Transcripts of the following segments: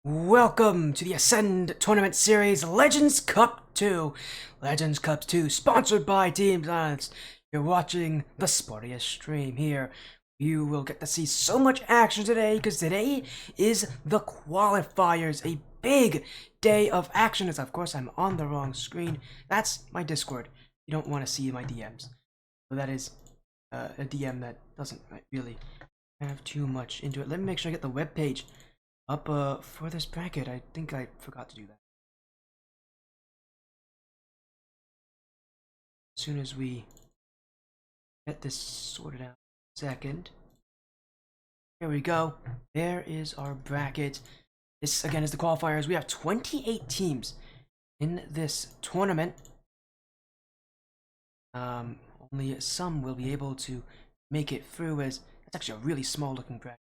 Welcome to the Ascend Tournament Series Legends Cup 2. Legends Cup 2, sponsored by Team Science. You're watching the sportiest stream here. You will get to see so much action today, because today is the qualifiers. A big day of action. As of course, I'm on the wrong screen. That's my Discord. You don't want to see my DMs. So that is a DM that doesn't really have too much into it. Let me make sure I get the web page up for this bracket. I think I forgot to do that. As soon as we get this sorted out. Second. Here we go. There is our bracket. This again is the qualifiers. We have 28 teams in this tournament. Only some will be able to make it through, as it's actually a really small looking bracket.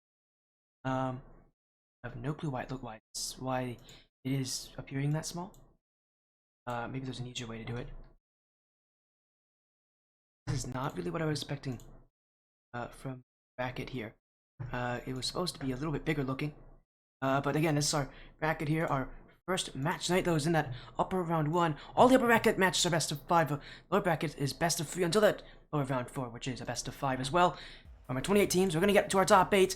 I have no clue why why it is appearing that small. Maybe there's an easier way to do it. This is not really what I was expecting from bracket here. It was supposed to be a little bit bigger looking. But again, this is our bracket here. Our first match tonight, though, is in that upper round 1. All the upper bracket matches are best of 5. The lower bracket is best of 3 until that lower round 4, which is a best of 5 as well. From our 28 teams, we're going to get to our top 8.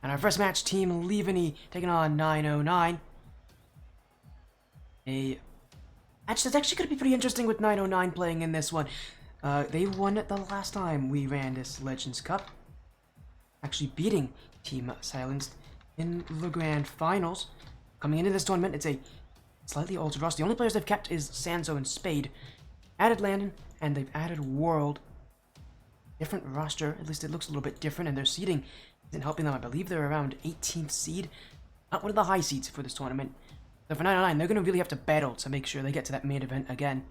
And our first match, Team Leavanny taking on 909. A match that's actually going to be pretty interesting with 909 playing in this one. They won it the last time we ran this Legends Cup, actually beating Team Silenced in the Grand Finals. Coming into this tournament, it's a slightly altered roster. The only players they've kept is Sanzo and Spade. Added Landon, and they've added World. Different roster, at least it looks a little bit different, and their seeding isn't helping them. I believe they're around 18th seed. Not one of the high seeds for this tournament. So for 909, they're going to really have to battle to make sure they get to that main event again.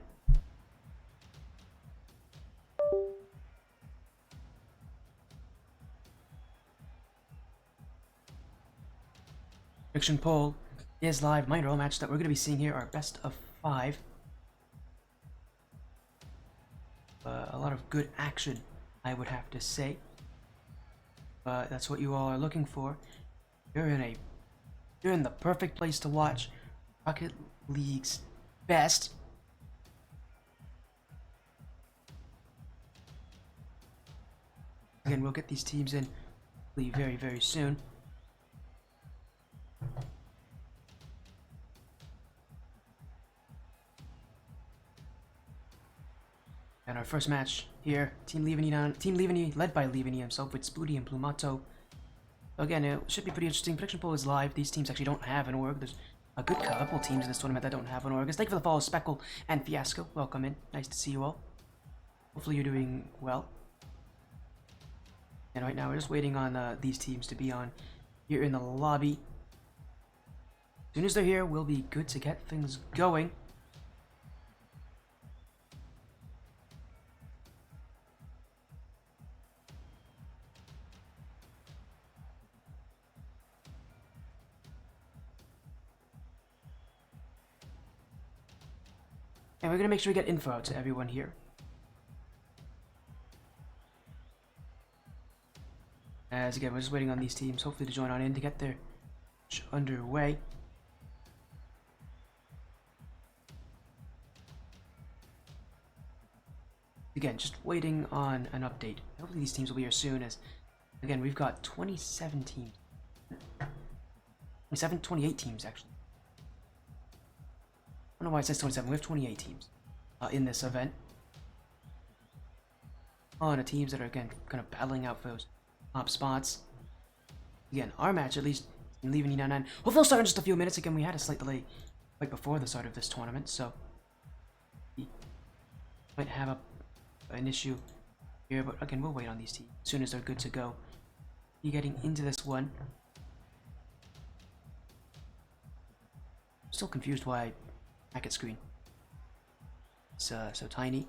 Prediction poll is live. My role match that we're going to be seeing here are best of 5. A lot of good action, I would have to say. But that's what you all are looking for. You're in the perfect place to watch Rocket League's best. Again, we'll get these teams in very, very soon. And our first match here, Team Leavanny led by Leavanny himself with Spoody and Plumato. Again, it should be pretty interesting. Prediction poll is live. These teams actually don't have an org. There's a good couple teams in this tournament that don't have an org. Thank you for the follow, Speckle and Fiasco. Welcome in. Nice to see you all. Hopefully you're doing well. And right now we're just waiting on these teams to be on here in the lobby. As soon as they're here, we'll be good to get things going. And we're going to make sure we get info out to everyone here. As again, we're just waiting on these teams, hopefully to join on in to get their underway. Again, just waiting on an update. Hopefully these teams will be here soon, as again, we've got 27 teams. 28 teams actually. I don't know why it says 27. We have 28 teams in this event. On the teams that are again kind of battling out for those top spots. Again, our match at least in Leavanny 9-9. Hopefully they'll start in just a few minutes. Again, we had a slight delay right before the start of this tournament, so we might have an issue here. But again, we'll wait on these teams as soon as they're good to go. Be getting into this one. I'm still confused why bracket screen it's so tiny.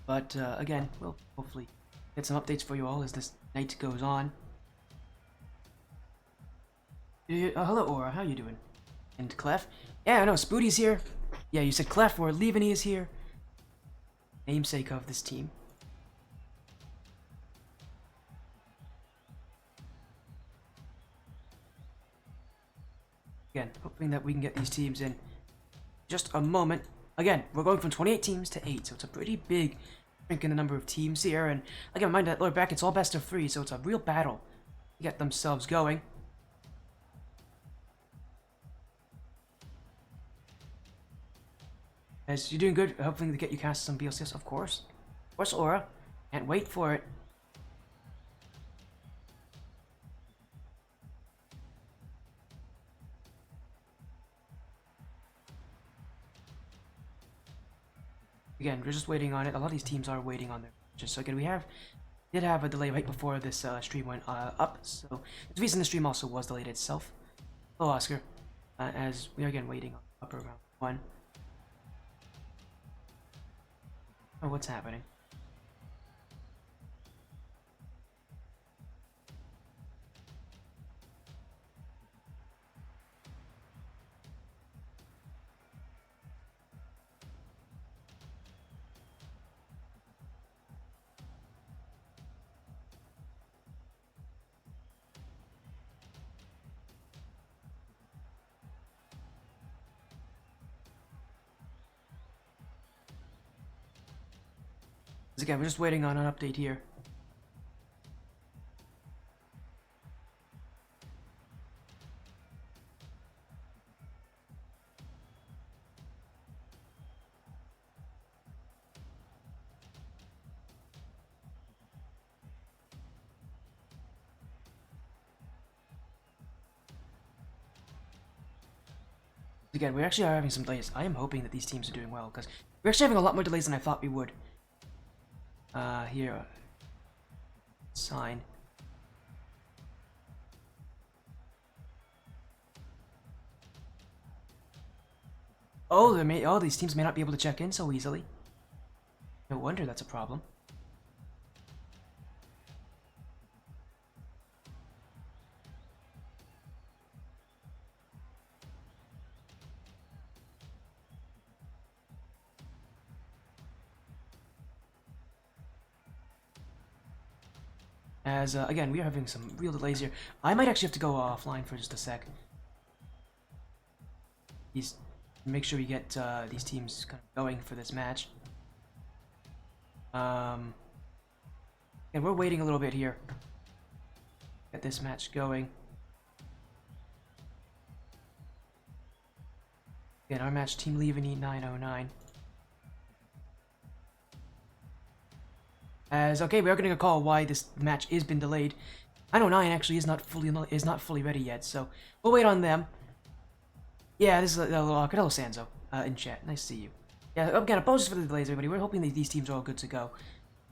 But again, we'll hopefully get some updates for you all as this night goes on. Hello Aura, how you doing? And Clef? Yeah, I know, Spoody's here. Yeah, you said Clef, or Leavanny is here. Namesake of this team. Again, hoping that we can get these teams in just a moment. Again, we're going from 28 teams to 8, so it's a pretty big shrink in the number of teams here. And again, mind that lower bracket, it's all best of 3, so it's a real battle to get themselves going. As you're doing good, hoping to get you cast some BLCS, of course. Of course, Aura. Can't wait for it. Again, we're just waiting on it. A lot of these teams are waiting on their matches. So again, we did have a delay right before this stream went up. So the reason the stream also was delayed itself. Hello, Oscar. As we are again waiting on upper round 1. Oh, what's happening? Again, we're just waiting on an update here. Again, we actually are having some delays. I am hoping that these teams are doing well, because we're actually having a lot more delays than I thought we would. Here. Sign. Oh, these teams may not be able to check in so easily. No wonder that's a problem. As, again, we are having some real delays here. I might actually have to go offline for just a sec. Make sure we get these teams kind of going for this match. And we're waiting a little bit here. Get this match going. Again, our match, Team Leavanny 909. As okay, we are getting a call why this match has been delayed. 909 actually is not fully ready yet, so we'll wait on them. Yeah, this is Hello Sanzo in chat. Nice to see you. Yeah, again, apologies for the delays, everybody. We're hoping that these teams are all good to go.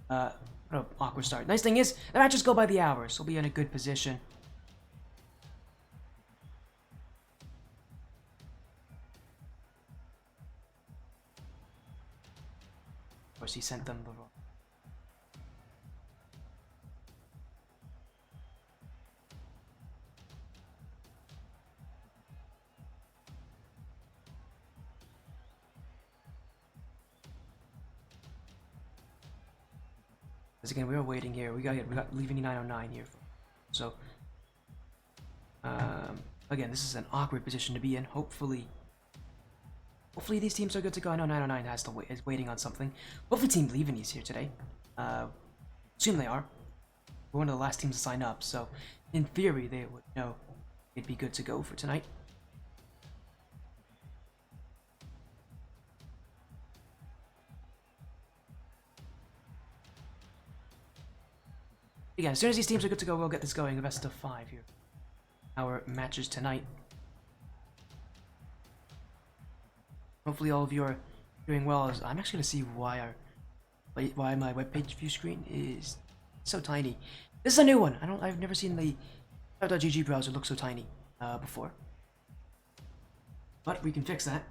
What an awkward start. Nice thing is, the matches go by the hour, so we'll be in a good position. Of course, he sent them the wrong. Because again, we are waiting here. We got Leavanny 909 here. So, again, this is an awkward position to be in. Hopefully these teams are good to go. I know 909 is waiting on something. Hopefully Team Leavanny's here today. Assume they are. We're one of the last teams to sign up, so in theory they would know it'd be good to go for tonight. Again, as soon as these teams are good to go, we'll get this going. A best of 5 here. Our matches tonight. Hopefully all of you are doing well. I'm actually gonna see why my webpage view screen is so tiny. This is a new one. I've never seen the .gg browser look so tiny before. But we can fix that.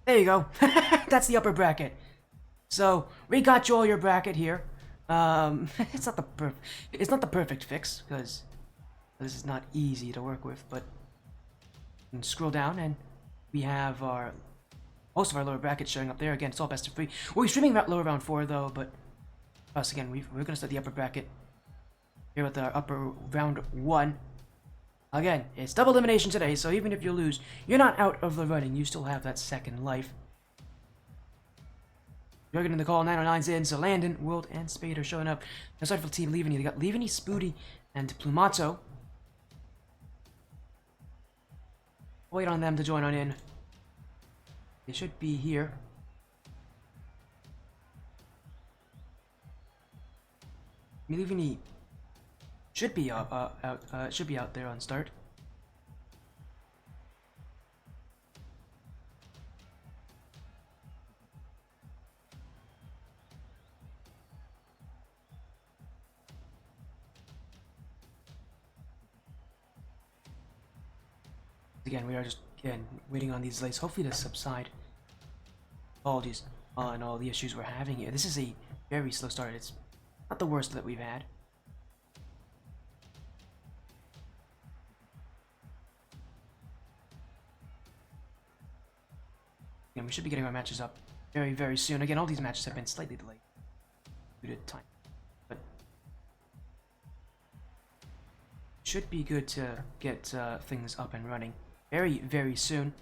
There you go. That's the upper bracket. So we got you all your bracket here. It's not the perfect fix because this is not easy to work with. But you can scroll down and we have our most of our lower brackets showing up there. Again, it's all best of 3. We'll be streaming lower round 4 though, but us again, we're gonna start the upper bracket here with our upper round 1. Again, it's double elimination today, so even if you lose, you're not out of the running. You still have that second life. You're getting the call. 909's in, so Landon, World, and Spade are showing up. Now starting for Team Leavanny. They got Leavanny, Spoody, and Plumato. Wait on them to join on in. They should be here. Leavanny should be out there on start. Again, we are just waiting on these delays, hopefully to subside. Apologies on all the issues we're having here. This is a very slow start. It's not the worst that we've had. And we should be getting our matches up very, very soon. Again, all these matches have been slightly delayed due to time, but should be good to get things up and running very, very soon.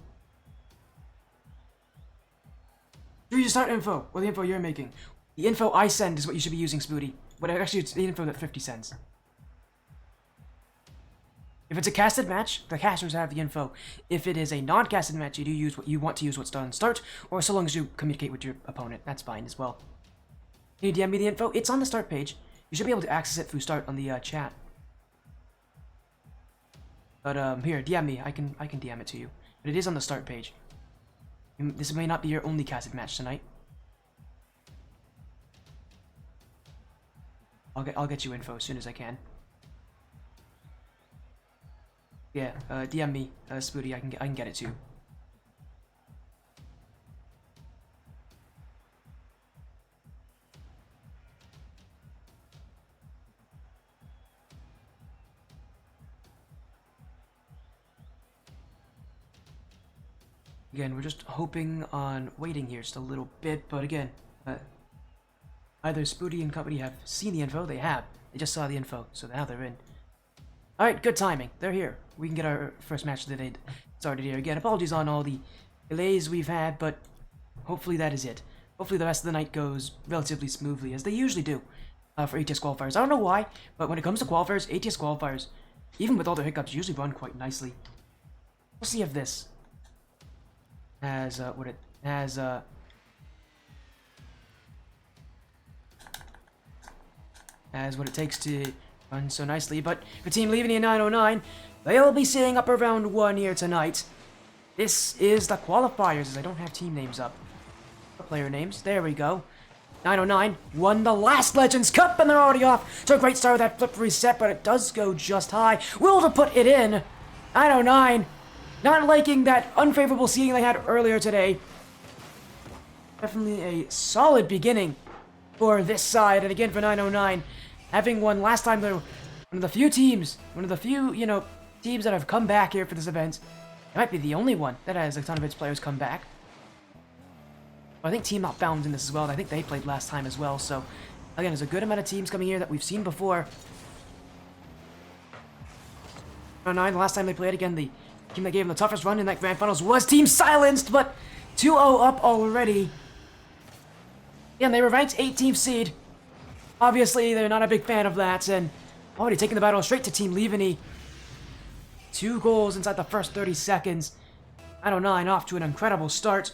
Here's your start info, or the info you're making. The info I send is what you should be using, Spoody. But actually, it's the info that 50 cents. If it's a casted match, the casters have the info. If it is a non-casted match, you do use what you want to use what's done start, or so long as you communicate with your opponent, that's fine as well. Can you DM me the info? It's on the start page. You should be able to access it through start on the chat. But here, DM me. I can DM it to you. But it is on the start page. This may not be your only casted match tonight. I'll get you info as soon as I can. Yeah, DM me, Spoody. I can get it to you. Again, we're just hoping on waiting here just a little bit, but again, either Spoody and company have seen the info. They have. They just saw the info, so now they're in. Alright, good timing. They're here. We can get our first match of the day started here. Again, apologies on all the delays we've had, but hopefully that is it. Hopefully the rest of the night goes relatively smoothly, as they usually do for ATS qualifiers. I don't know why, but when it comes to qualifiers, ATS qualifiers, even with all their hiccups, usually run quite nicely. We'll see if this has what it has what it takes to run so nicely. But for Team Leavanny and 909, they'll be seeing upper round 1 here tonight. This is the qualifiers, as I don't have team names up. The player names, there we go. 909 won the last Legends Cup, and they're already off to a great start with that flip reset, but it does go just high. Will to put it in. 909 not liking that unfavorable seeding they had earlier today. Definitely a solid beginning for this side, and again for 909, having won last time. They're one of the few teams, teams that have come back here for this event. It might be the only one that has a ton of its players come back. I think Team Outbound's in this as well, and I think they played last time as well, so again, there's a good amount of teams coming here that we've seen before. 909, the last time they played, again, the team that gave them the toughest run in that Grand Finals was Team Silenced, but 2-0 up already. Again, they were ranked 18th seed. Obviously, they're not a big fan of that, and already taking the battle straight to Team Leavanny. 2 goals inside the first 30 seconds. 909 off to an incredible start.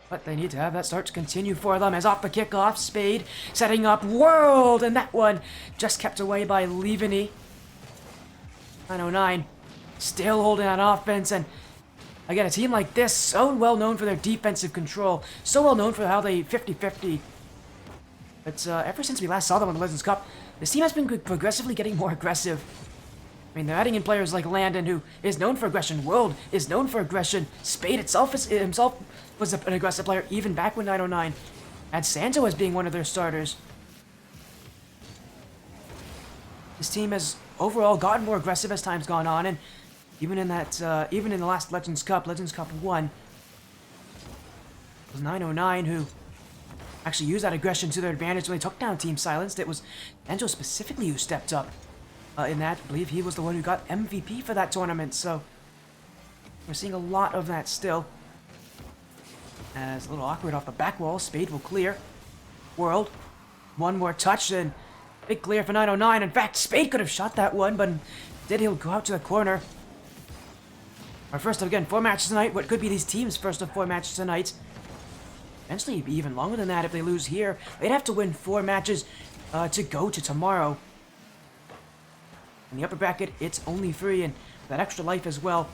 But they need to have that start to continue for them, as off the kickoff, Spade setting up World, and that one just kept away by Leavanny. 909 still holding on offense, and again, a team like this, so well known for their defensive control, so well known for how they 50-50. But ever since we last saw them on the Legends Cup, this team has been progressively getting more aggressive. I mean, they're adding in players like Landon, who is known for aggression. World is known for aggression. Spade himself was an aggressive player even back when 909 had Santo as being one of their starters. This team has overall gotten more aggressive as time's gone on, and Even in that, even in the last Legends Cup 1, it was 909 who actually used that aggression to their advantage when they took down Team Silenced. It was Enjo specifically who stepped up in that. I believe he was the one who got MVP for that tournament, so we're seeing a lot of that still. As a little awkward off the back wall, Spade will clear. World, one more touch and big clear for 909. In fact, Spade could have shot that one, but instead he'll go out to the corner. Our first of, again, 4 matches tonight. What could be these teams' first of 4 matches tonight. Eventually, it'd be even longer than that if they lose here. They'd have to win 4 matches to go to tomorrow. In the upper bracket, it's only 3, and that extra life as well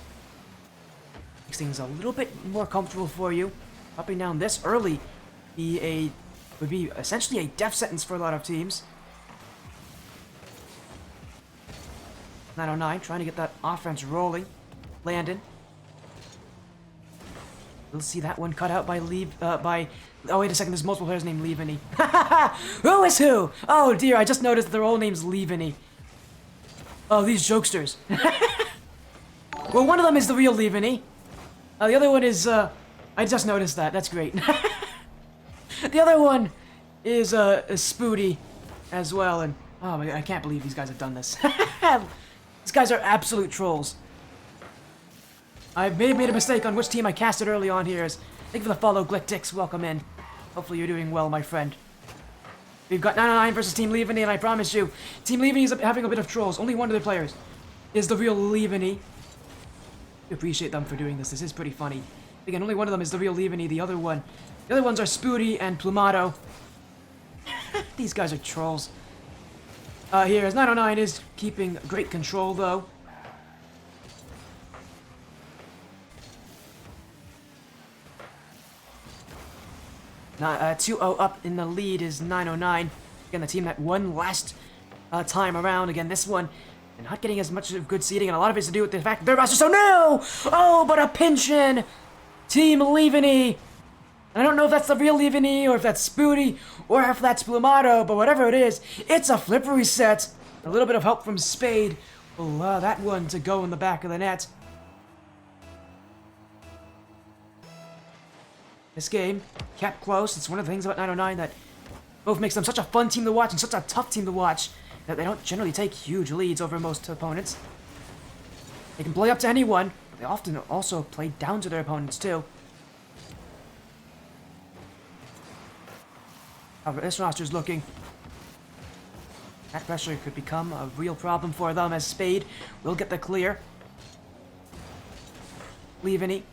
makes things a little bit more comfortable for you. Dropping down this early would be essentially a death sentence for a lot of teams. 909 trying to get that offense rolling. Landon. We'll see that one cut out by oh wait a second, there's multiple players named Leavanny. Who is who? Oh dear, I just noticed their all name's Leavanny. Oh, these jokesters. Well, one of them is the real Leavanny. The other one is, I just noticed that. That's great. The other one is Spoody as well, and oh my god, I can't believe these guys have done this. These guys are absolute trolls. I may have made a mistake on which team I casted early on here. Thank you for the follow, Glickdix. Welcome in. Hopefully you're doing well, my friend. We've got 909 versus Team Leavanny, and I promise you, Team Leavanny is having a bit of trolls. Only one of their players is the real Leavanny. We appreciate them for doing this. This is pretty funny. Again, only one of them is the real Leavanny. The other ones are Spoody and Plumato. These guys are trolls. Here, as 909 is keeping great control, though. Now, 2-0 up in the lead is 909. Again, the team that won last time around. Again, this one, they're not getting as much of good seeding, and a lot of it's to do with the fact that their roster so no! Oh, but a pinch-in! Team Leavanny! I don't know if that's the real Leavanny, or if that's Spoody, or if that's Plumato, but whatever it is, it's a flip reset. A little bit of help from Spade will allow that one to go in the back of the net. This game kept close. It's one of the things about 909 that both makes them such a fun team to watch and such a tough team to watch that they don't generally take huge leads over most opponents. They can play up to anyone, but they often also play down to their opponents too. However, this roster's looking. That pressure could become a real problem for them as Spade will get the clear. Leavanny.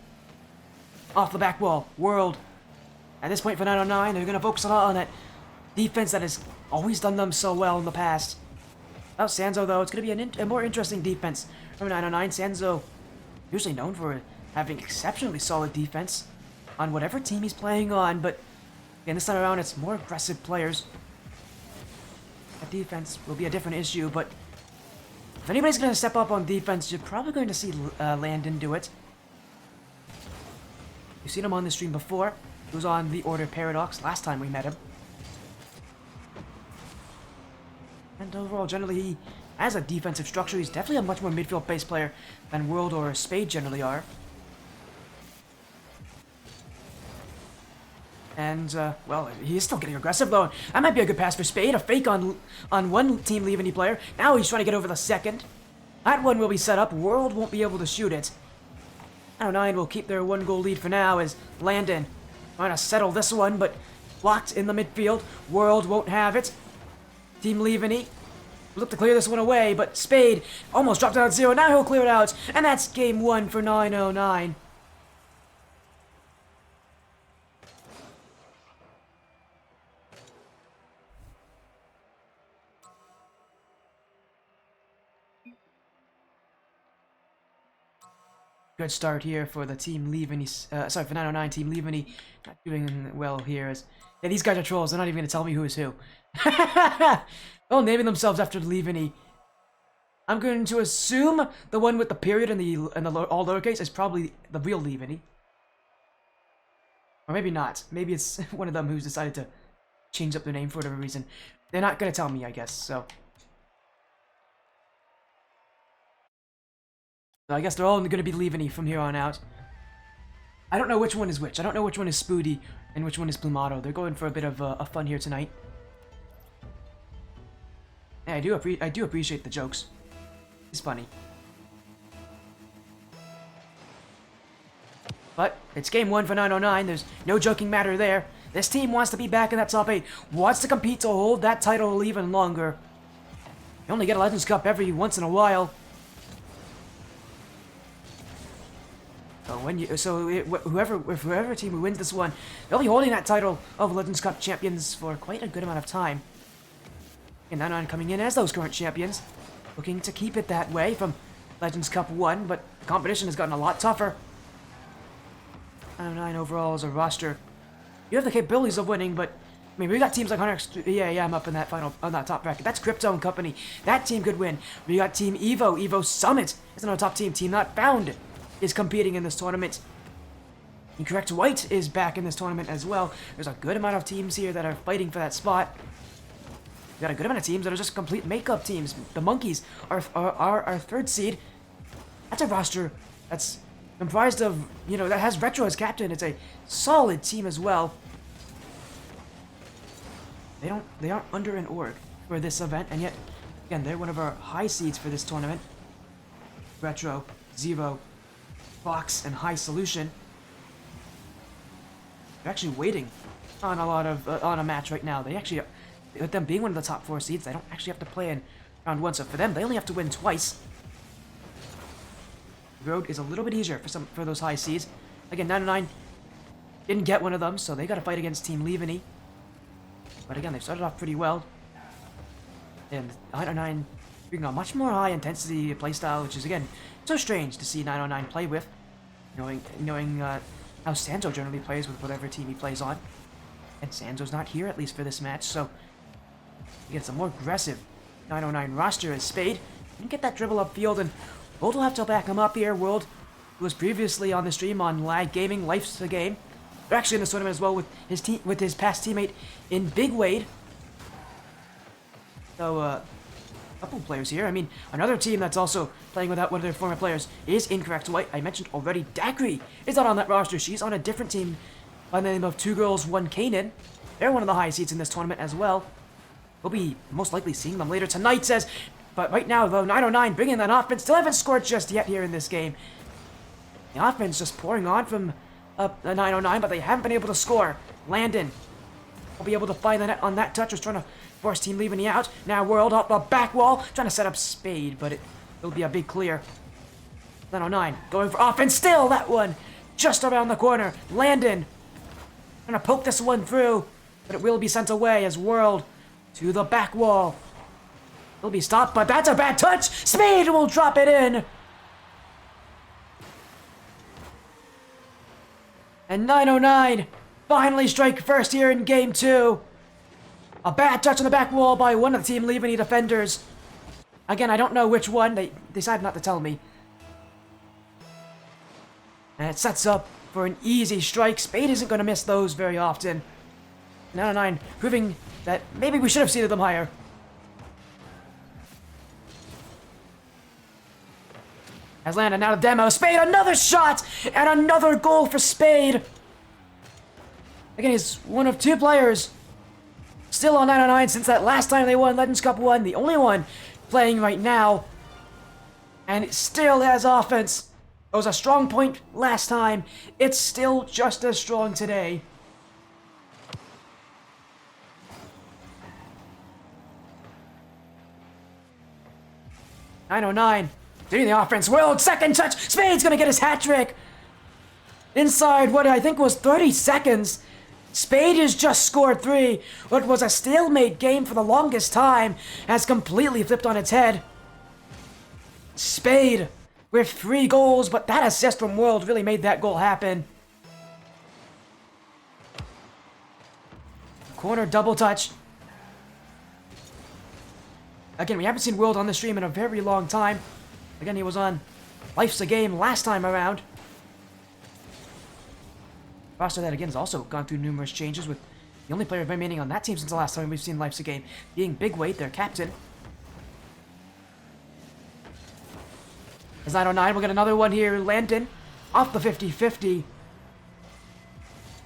Off the back wall. World. At this point for 909, they're going to focus a lot on that defense that has always done them so well in the past. Without Sanzo, though, it's going to be a more interesting defense from 909. Sanzo, usually known for having exceptionally solid defense on whatever team he's playing on, but again, this time around, it's more aggressive players. That defense will be a different issue, but if anybody's going to step up on defense, you're probably going to see Landon do it. You've seen him on the stream before. He was on the Order Paradox last time we met him. And overall, generally, he has a defensive structure. He's definitely a much more midfield-based player than World or Spade generally are. And, well, he is still getting aggressive, though. That might be a good pass for Spade. A fake on one Team Leavanny player. Now he's trying to get over the second. That one will be set up. World won't be able to shoot it. 909 will keep their 1-goal lead for now as Landon trying to settle this one, but blocked in the midfield. World won't have it. Team Leavanny look to clear this one away, but Spade almost dropped out 0. Now he'll clear it out, and that's game 1 for 909. Good start here for the Team Leavanny, sorry, for 909 Team Leavanny. Not doing well here as, yeah, these guys are trolls. They're not even going to tell me who is who. Oh, naming themselves after Leavanny. I'm going to assume the one with the period and the all lowercase is probably the real Leavanny. Or maybe not. Maybe it's one of them who's decided to change up their name for whatever reason. They're not going to tell me, I guess, so. So I guess they're all going to be Leavanny from here on out. I don't know which one is which. I don't know which one is Spoody and which one is Plumato. They're going for a bit of a fun here tonight. Yeah, I do appreciate the jokes. It's funny. But it's game 1 for 909. There's no joking matter there. This team wants to be back in that top 8. Wants to compete to hold that title even longer. You only get a Legends Cup every once in a while. So whoever team who wins this one, they'll be holding that title of Legends Cup champions for quite a good amount of time. And 909 coming in as those current champions, looking to keep it that way from Legends Cup 1, but the competition has gotten a lot tougher. 909 overall as a roster, you have the capabilities of winning, but I mean, we got teams like Hunter. Yeah, I'm up in that on that top bracket. That's Crypto and Company. That team could win. We got Team Evo Summit is another top team. Team Not Found is competing in this tournament. Incorrect White is back in this tournament as well. There's a good amount of teams here that are fighting for that spot. We got a good amount of teams that are just complete makeup teams. The Monkeys are our third seed. That's a roster that's comprised of, you know, that has Retro as captain. It's a solid team as well. They aren't under an org for this event, and yet, again, they're one of our high seeds for this tournament. Retro, Zero, Fox, and High Solution. They're actually waiting on on a match right now. They actually, with them being one of the top 4 seeds, they don't actually have to play in round 1. So for them, they only have to win twice. The road is a little bit easier for those high seeds. Again, 909 didn't get one of them, so they got to fight against Team Leavanny. But again, they've started off pretty well. And 909 bringing a much more high intensity playstyle, which is, again, so strange to see 909 play with. Knowing how Sanzo generally plays with whatever team he plays on. And Sanzo's not here, at least for this match, so he gets a more aggressive 909 roster as Spade. Can get that dribble upfield, and World will have to back him up here. World, who was previously on the stream on Lag Gaming, Life's the Game. They're actually in this tournament as well with his past teammate in Big Wade. So, a couple players here. I mean, another team that's also playing without one of their former players is Incorrect White. I mentioned already, Daiquiri is not on that roster. She's on a different team by the name of 2 Girls, 1 knyn. They're one of the high seeds in this tournament as well. We'll be most likely seeing them later tonight, but right now, though, 909 bringing that offense. Still haven't scored just yet here in this game. The offense just pouring on from the 909, but they haven't been able to score. Landon will be able to find the net on that touch. Was trying to force Team Leavanny out. Now World up the back wall, trying to set up Spade, but it'll be a big clear. 909 going for offense. Still that one just around the corner. Landon trying to poke this one through, but it will be sent away as World to the back wall. It'll be stopped, but that's a bad touch. Spade will drop it in. And 909 finally strike first here in game 2. A bad touch on the back wall by one of the Team Leavanny defenders. Again, I don't know which one. They decided not to tell me. And it sets up for an easy strike. Spade isn't going to miss those very often. 909 proving that maybe we should have seeded them higher. As Landon out of demo. Spade, another shot! And another goal for Spade! Again, he's one of 2 players still on 909 since that last time they won Legends Cup 1. The only one playing right now. And it still has offense. It was a strong point last time. It's still just as strong today. .909 doing the offense. World, second touch. Spade's gonna get his hat trick. Inside what I think was 30 seconds. Spade has just scored 3. What was a stalemate game for the longest time has completely flipped on its head. Spade with 3 goals, but that assist from World really made that goal happen. Corner double touch. Again, we haven't seen World on the stream in a very long time. Again, he was on Life's a Game last time around. Roster that again has also gone through numerous changes, with the only player remaining on that team since the last time we've seen Life's a Game being Big Wade, their captain. As 909 will get another one here. Landon off the 50-50.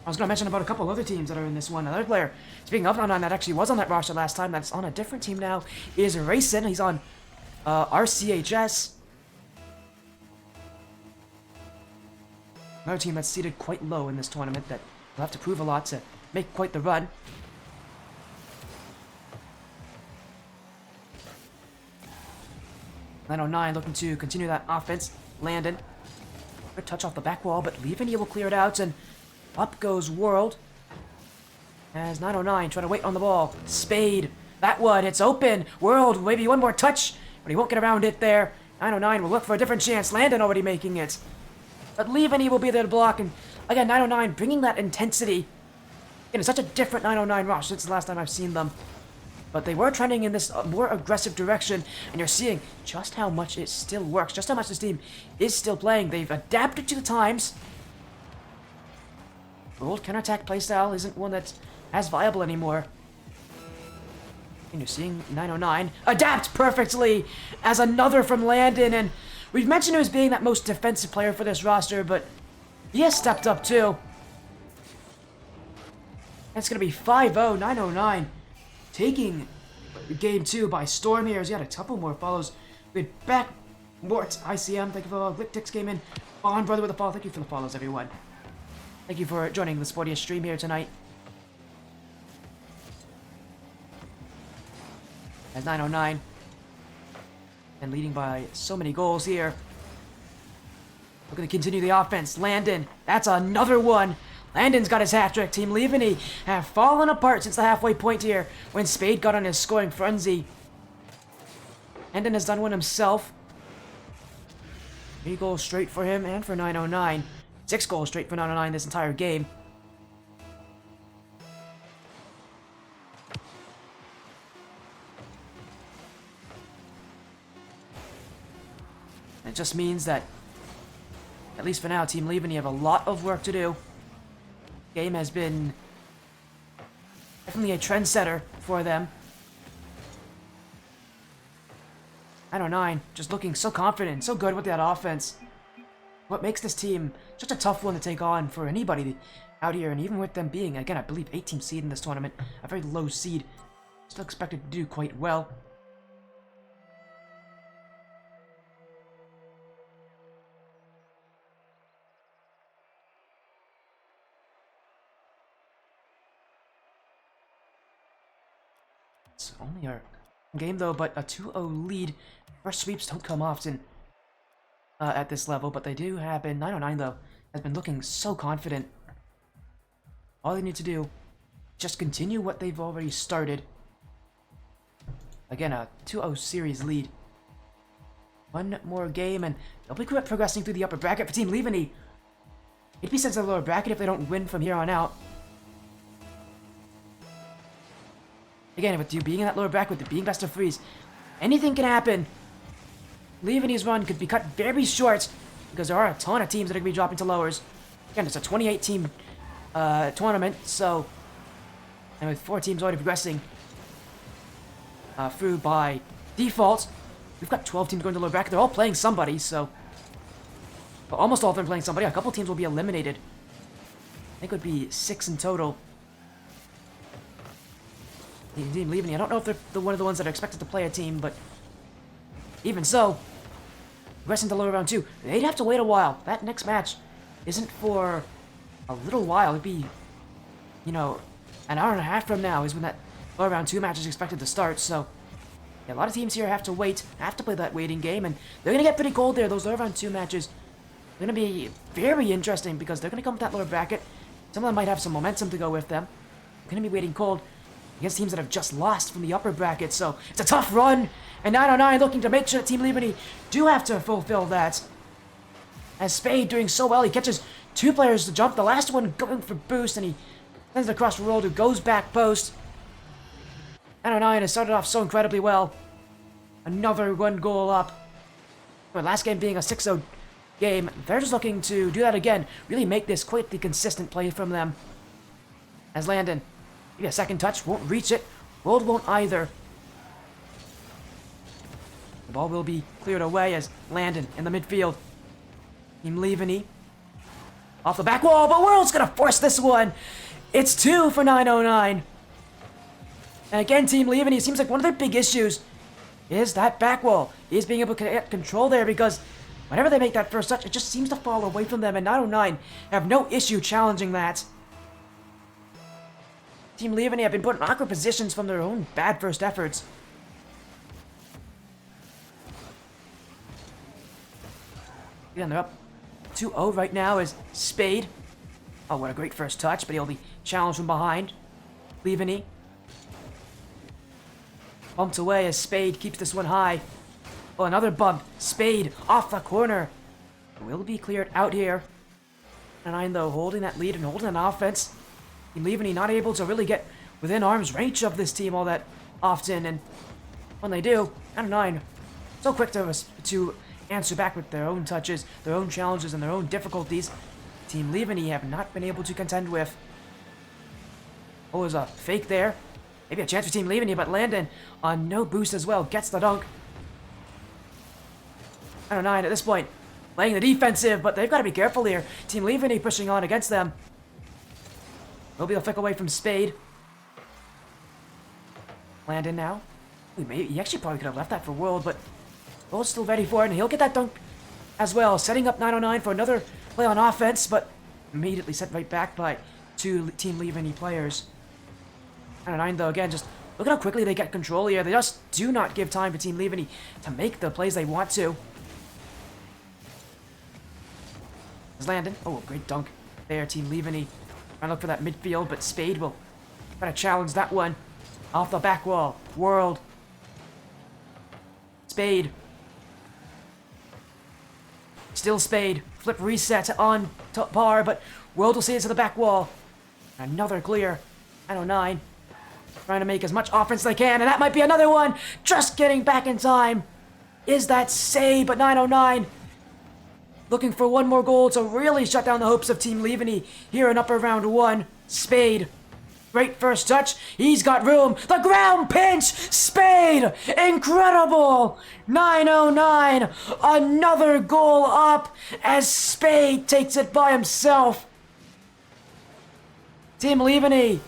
I was going to mention about a couple other teams that are in this one. Another player, speaking of 909, that actually was on that roster last time, that's on a different team now, is Racing. He's on RCHS. Another team that's seated quite low in this tournament that will have to prove a lot to make quite the run. Leavanny looking to continue that offense. Landon. Good touch off the back wall, but Leavanny will clear it out, and up goes World. As 909 try to wait on the ball. Spade. That one, it's open. World, maybe one more touch, but he won't get around it there. 909 will look for a different chance. Landon already making it. But Leavanny will be there to block, and again, 909 bringing that intensity. Again, it's such a different 909 rush since the last time I've seen them. But they were trending in this more aggressive direction, and you're seeing just how much it still works, just how much this team is still playing. They've adapted to the times. The old counterattack playstyle isn't one that's as viable anymore. And you're seeing 909 adapt perfectly as another from Landon, and we've mentioned him as being that most defensive player for this roster, but he has stepped up too. That's going to be 5-0, 909. Taking game 2 by storm here as you had a couple more follows. We had back Mort, ICM, thank you for Gliptix came in. Bond Brother with a follow, thank you for the follows, everyone. Thank you for joining the sportiest stream here tonight. As 909 and leading by so many goals here. We're going to continue the offense. Landon, that's another one. Landon's got his hat-trick. Team Leavanny have fallen apart since the halfway point here when Spade got on his scoring frenzy. Landon has done one himself. 3 goals straight for him and for 909. 6 goals straight for 909 this entire game. It just means that, at least for now, Team Leavanny have a lot of work to do. Game has been definitely a trendsetter for them. 909 just looking so confident, so good with that offense. What makes this team such a tough one to take on for anybody out here, and even with them being, again, I believe 18th seed in this tournament, a very low seed, still expected to do quite well. It's only our game though, but a 2-0 lead. First sweeps don't come often at this level, but they do happen. 909 though has been looking so confident. All they need to do, just continue what they've already started. Again, a 2-0 series lead. One more game and they'll be progressing through the upper bracket for Team Leavanny. It'd be sent to the lower bracket if they don't win from here on out. Again, with you being in that lower bracket, with it being best of threes, anything can happen. Leavanny's run could be cut very short because there are a ton of teams that are going to be dropping to lowers. Again, it's a 28-team tournament, so, and with 4 teams already progressing through by default, we've got 12 teams going to lower bracket. They're all playing somebody, so, but almost all of them playing somebody. A couple teams will be eliminated. I think it would be 6 in total. Team Leavanny, I don't know if they're one of the ones that are expected to play a team, but even so, progressing to lower round 2, they'd have to wait a while. That next match isn't for a little while. It'd be, you know, an hour and a half from now is when that lower round 2 match is expected to start, so yeah, a lot of teams here have to wait, have to play that waiting game, and they're going to get pretty cold there. Those lower round 2 matches are going to be very interesting because they're going to come with that lower bracket. Some of them might have some momentum to go with them. They're going to be waiting cold against teams that have just lost from the upper bracket, so it's a tough run, and 909 looking to make sure that Team Leavanny do have to fulfill that. As Spade doing so well, he catches 2 players to jump, the last one going for boost, and he sends it across World, who goes back post. 909 has started off so incredibly well. Another 1 goal up. Their last game being a 6-0 game, they're just looking to do that again, really make this quite the consistent play from them. As Landon, maybe a second touch, won't reach it. World won't either. The ball will be cleared away as Landon in the midfield. Team Leavanny off the back wall, but World's gonna force this one. It's 2 for 909. And again, Team Leavanny, it seems like one of their big issues is that back wall. Is being able to get control there, because whenever they make that first touch, it just seems to fall away from them, and 909 have no issue challenging that. Team Leavanny have been put in awkward positions from their own bad first efforts. Again, they're up 2-0 right now as Spade. Oh, what a great first touch, but he'll be challenged from behind. Leavanny bumped away as Spade keeps this one high. Oh, another bump. Spade off the corner. Will be cleared out here. 9 though, holding that lead and holding an offense. Team Leavanny not able to really get within arm's reach of this team all that often, and when they do, 9 so quick to answer back with their own touches, their own challenges, and their own difficulties. Team Leavanny have not been able to contend with. Oh, there's a fake there. Maybe a chance for Team Leavanny, but Landon on no boost as well gets the dunk. 9 at this point, playing the defensive, but they've got to be careful here. Team Leavanny pushing on against them. Will be a flick away from Spade. Landon now. He actually probably could have left that for World, but World's still ready for it, and he'll get that dunk as well. Setting up 909 for another play on offense, but immediately sent right back by 2 Team Leavanny players. 909 though, again, just look at how quickly they get control here. They just do not give time for Team Leavanny to make the plays they want to. There's Landon. Oh, great dunk there, Team Leavanny. Trying to look for that midfield, but Spade will try to challenge that one. Off the back wall. World. Spade. Still Spade. Flip reset on to bar, but World will see it to the back wall. Another clear. 909. Trying to make as much offense as they can, and that might be another one. Just getting back in time. Is that save? But 909 looking for one more goal to really shut down the hopes of Team Leavanny here in upper round 1. Spade. Great first touch. He's got room. The ground pinch. Spade. Incredible. 909. Another goal up as Spade takes it by himself. Team Leavanny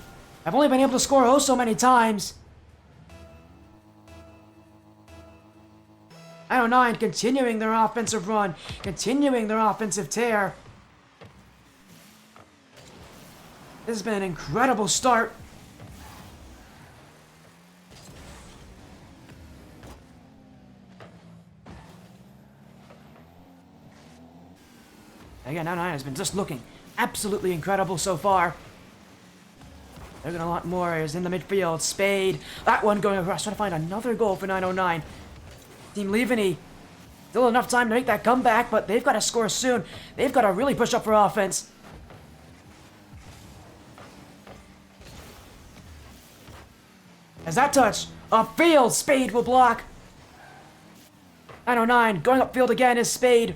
have only been able to score oh so many times. 909 continuing their offensive run, continuing their offensive tear. This has been an incredible start. Again, 909 has been just looking absolutely incredible so far. They're gonna want more. Is in the midfield. Spade. That one going across. Trying to find another goal for 909. Team Leavanny. Still enough time to make that comeback, but they've got to score soon. They've got to really push up for offense. As that touch. Upfield. Spade will block. 909 going upfield again is Spade.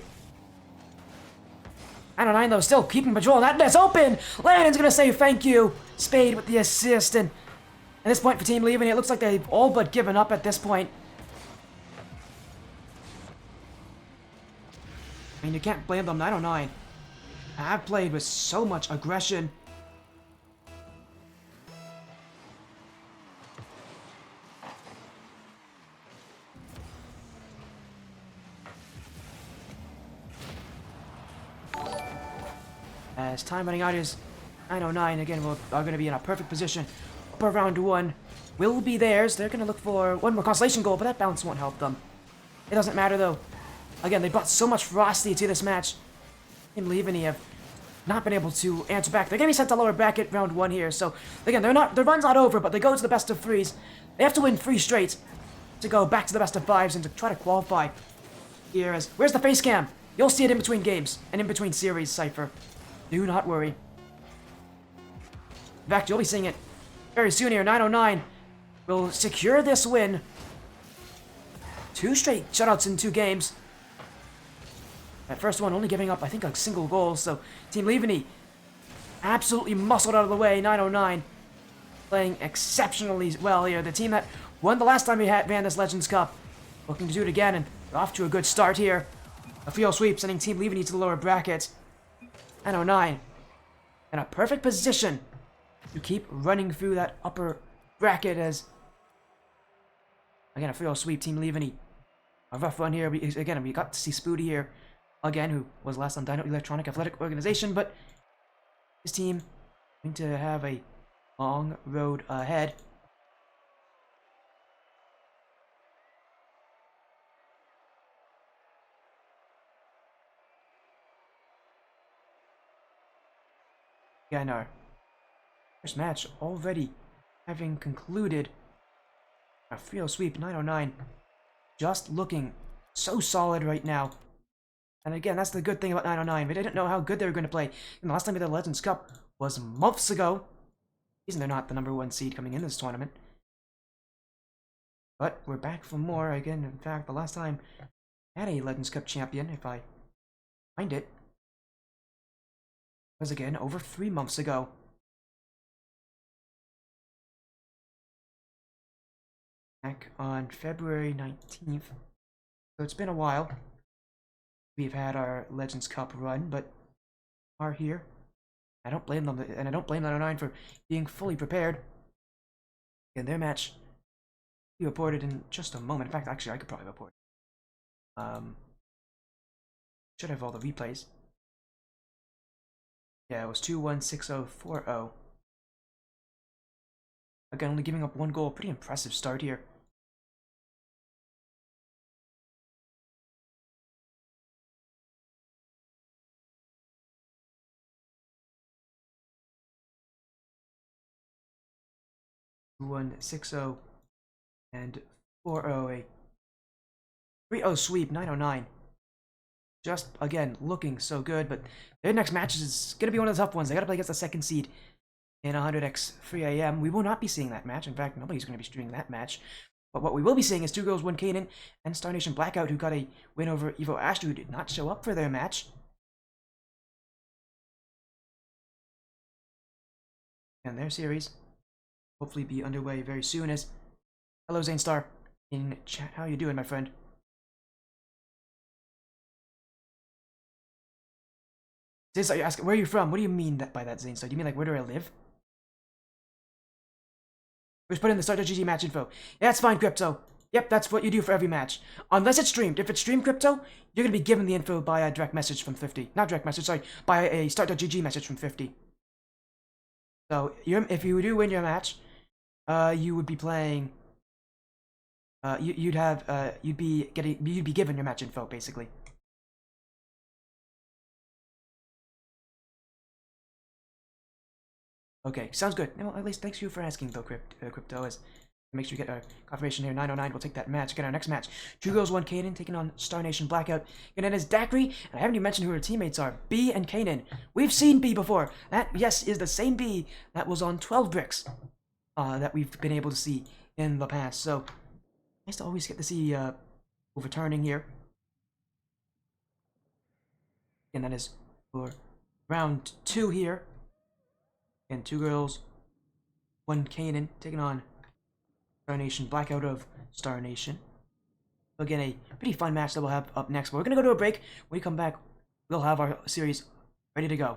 909 though still keeping control. That net's open. Landon's gonna say thank you. Spade with the assist, and at this point for Team Leavanny, it looks like they've all but given up at this point. I mean, you can't blame them. 909 have played with so much aggression. As time running out is 909, again, are going to be in a perfect position. Upper round 1 will be theirs. They're going to look for one more consolation goal, but that bounce won't help them. It doesn't matter, though. Again, they brought so much ferocity to this match. Team Leavanny have not been able to answer back. They're going to be sent to lower bracket round 1 here. So, again, their run's not over, but they go to the best of 3s. They have to win 3 straight to go back to the best of 5s and to try to qualify here. As where's the face cam? You'll see it in between games and in between series, Cypher. Do not worry. In fact, you'll be seeing it very soon here. 909 will secure this win. 2 straight shutouts in 2 games. That first one only giving up, I think, a single goal. So, Team Leavanny absolutely muscled out of the way. 909 playing exceptionally well here. The team that won the last time we ran this Legends Cup. looking to do it again, and they're off to a good start here. A field sweep, sending Team Leavanny to the lower bracket. 909 in a perfect position to keep running through that upper bracket as, again, a field sweep, Team Leavanny. A rough run here. We got to see Spoody here, again, who was last on Dino Electronic Athletic Organization, but his team going to have a long road ahead. Again, our first match already having concluded. Our field sweep 909 just looking so solid right now. And again, that's the good thing about 909. We didn't know how good they were going to play. And the last time we did the Legends Cup was months ago. Reason they're not the #1 seed coming in this tournament. But we're back for more. Again, in fact, the last time I had a Legends Cup champion, if I find it, was again over 3 months ago. Back on February 19th. So it's been a while. We've had our Legends Cup run, but are here. I don't blame them, and I don't blame 909 for being fully prepared. And their match will be reported in just a moment. In fact, actually, I could probably report. Should have all the replays. Yeah, it was 2-1-6-0-4-0. Again, only giving up 1 goal. Pretty impressive start here. One 6-0 and 4-0, a 3-0 sweep, 909. Just again looking so good, but their next match is gonna be one of the tough ones. They gotta play against the 2nd seed in 100x 3 AM. We will not be seeing that match. In fact, nobody's gonna be streaming that match. But what we will be seeing is 2 girls, 1 knyn, and Star Nation Blackout, who got a win over Evo Astro, who did not show up for their match. And their series hopefully be underway very soon. As hello Zane Star in chat, how you doing, my friend? Zane Star, you're asking where are you from? What do you mean by that, Zane Star? Do you mean like where do I live? Just put in the start.gg match info. Yeah, that's fine, Crypto. Yep, that's what you do for every match. Unless it's streamed. If it's streamed, Crypto, you're going to be given the info by a direct message from 50. Not direct message, sorry. By a start.gg message from 50. So, if you do win your match, you would be playing... you'd be given your match info, basically. Okay, sounds good. Well, at least thanks you for asking, though, Crypto. As make sure you get a confirmation here. 909 will take that match. Get our next match. 2 girls, 1 knyn, taking on Star Nation Blackout. And then is Daiquiri, and I haven't even mentioned who her teammates are. B and knyn. We've seen B before. That, yes, is the same B that was on 12 bricks. That we've been able to see in the past. So, nice to always get to see overturning here. And that is for round 2 here. And 2 girls, 1 knyn, taking on Star Nation Blackout of Star Nation. So again, a pretty fun match that we'll have up next. But we're going to go to a break. When we come back, we'll have our series ready to go.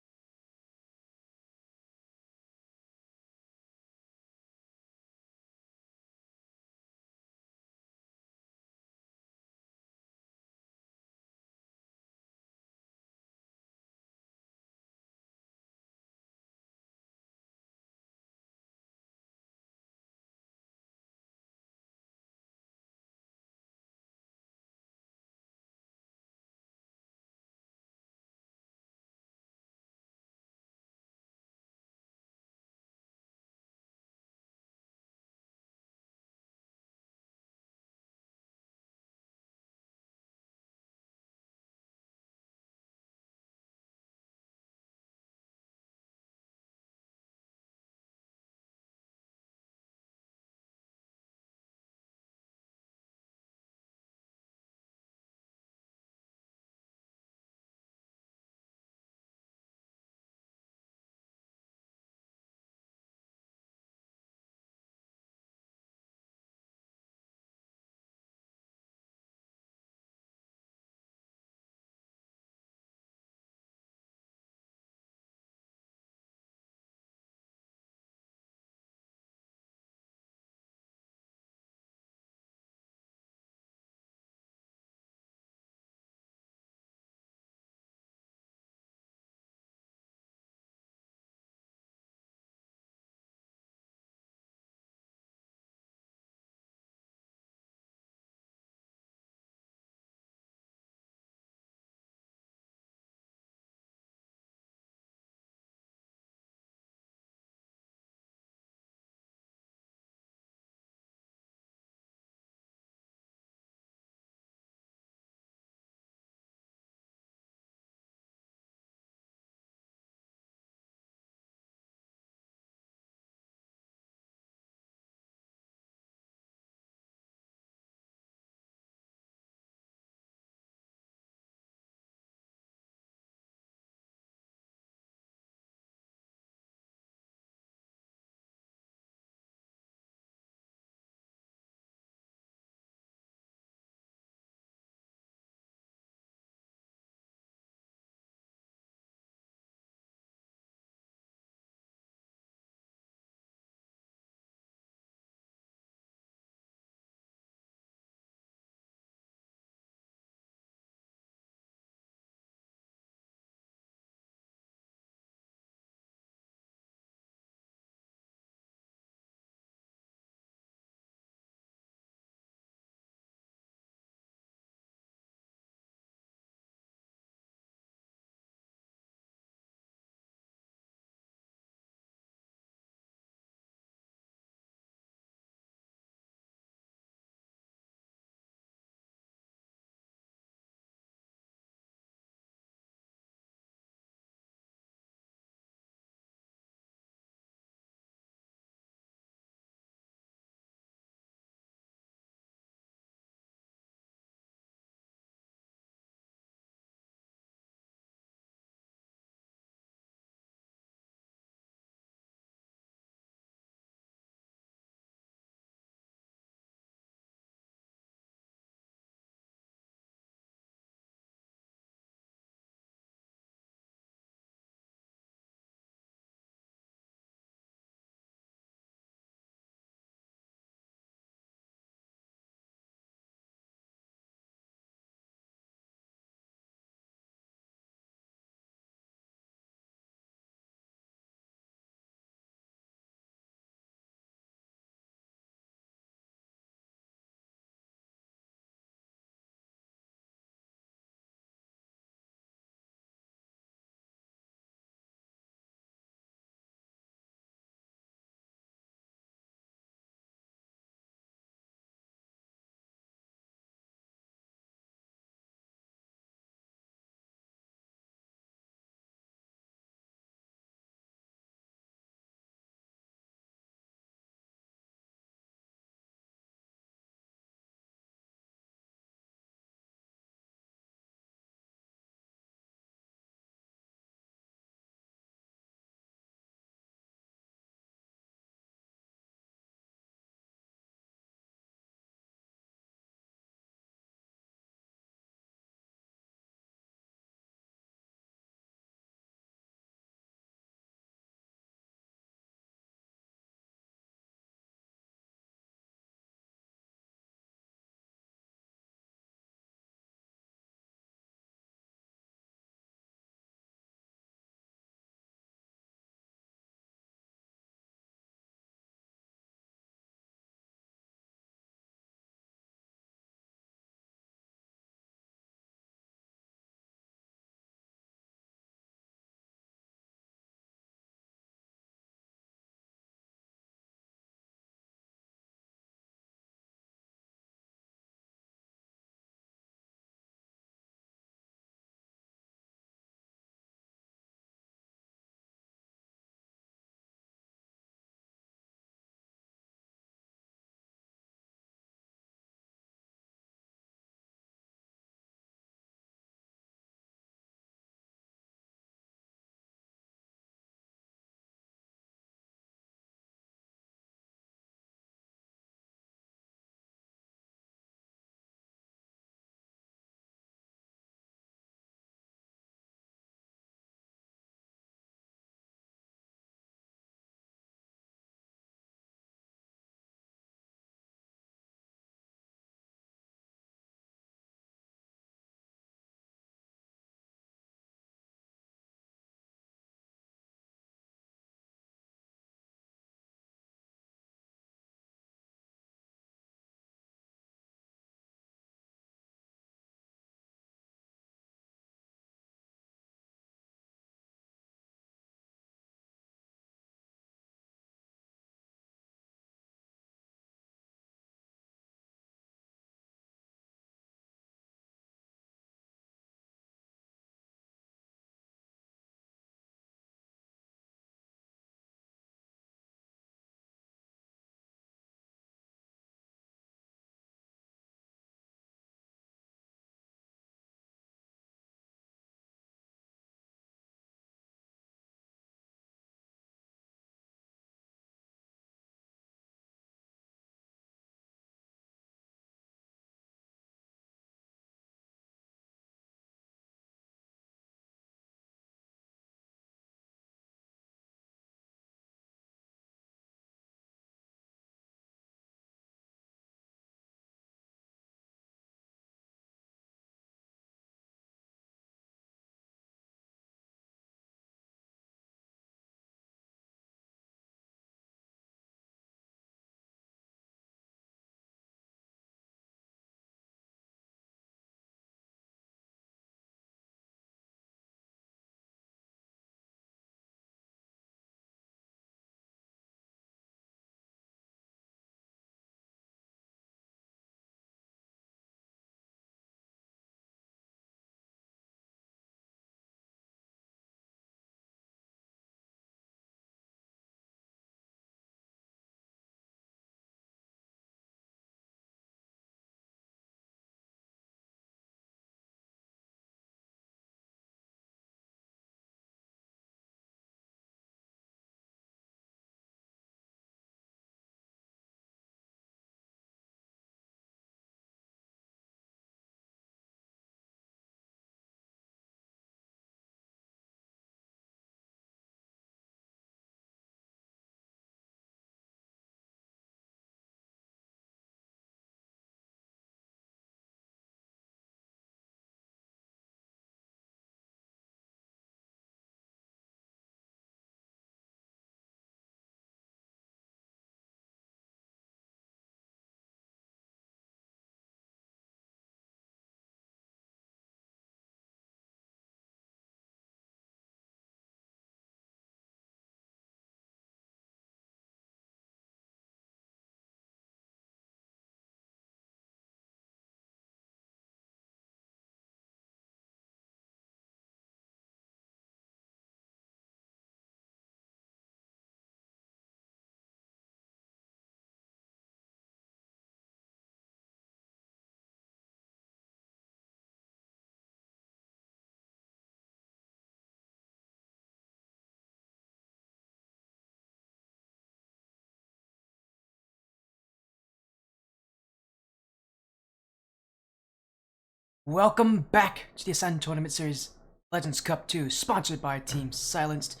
Welcome back to the Ascend Tournament Series Legends Cup 2, sponsored by Team Silenced.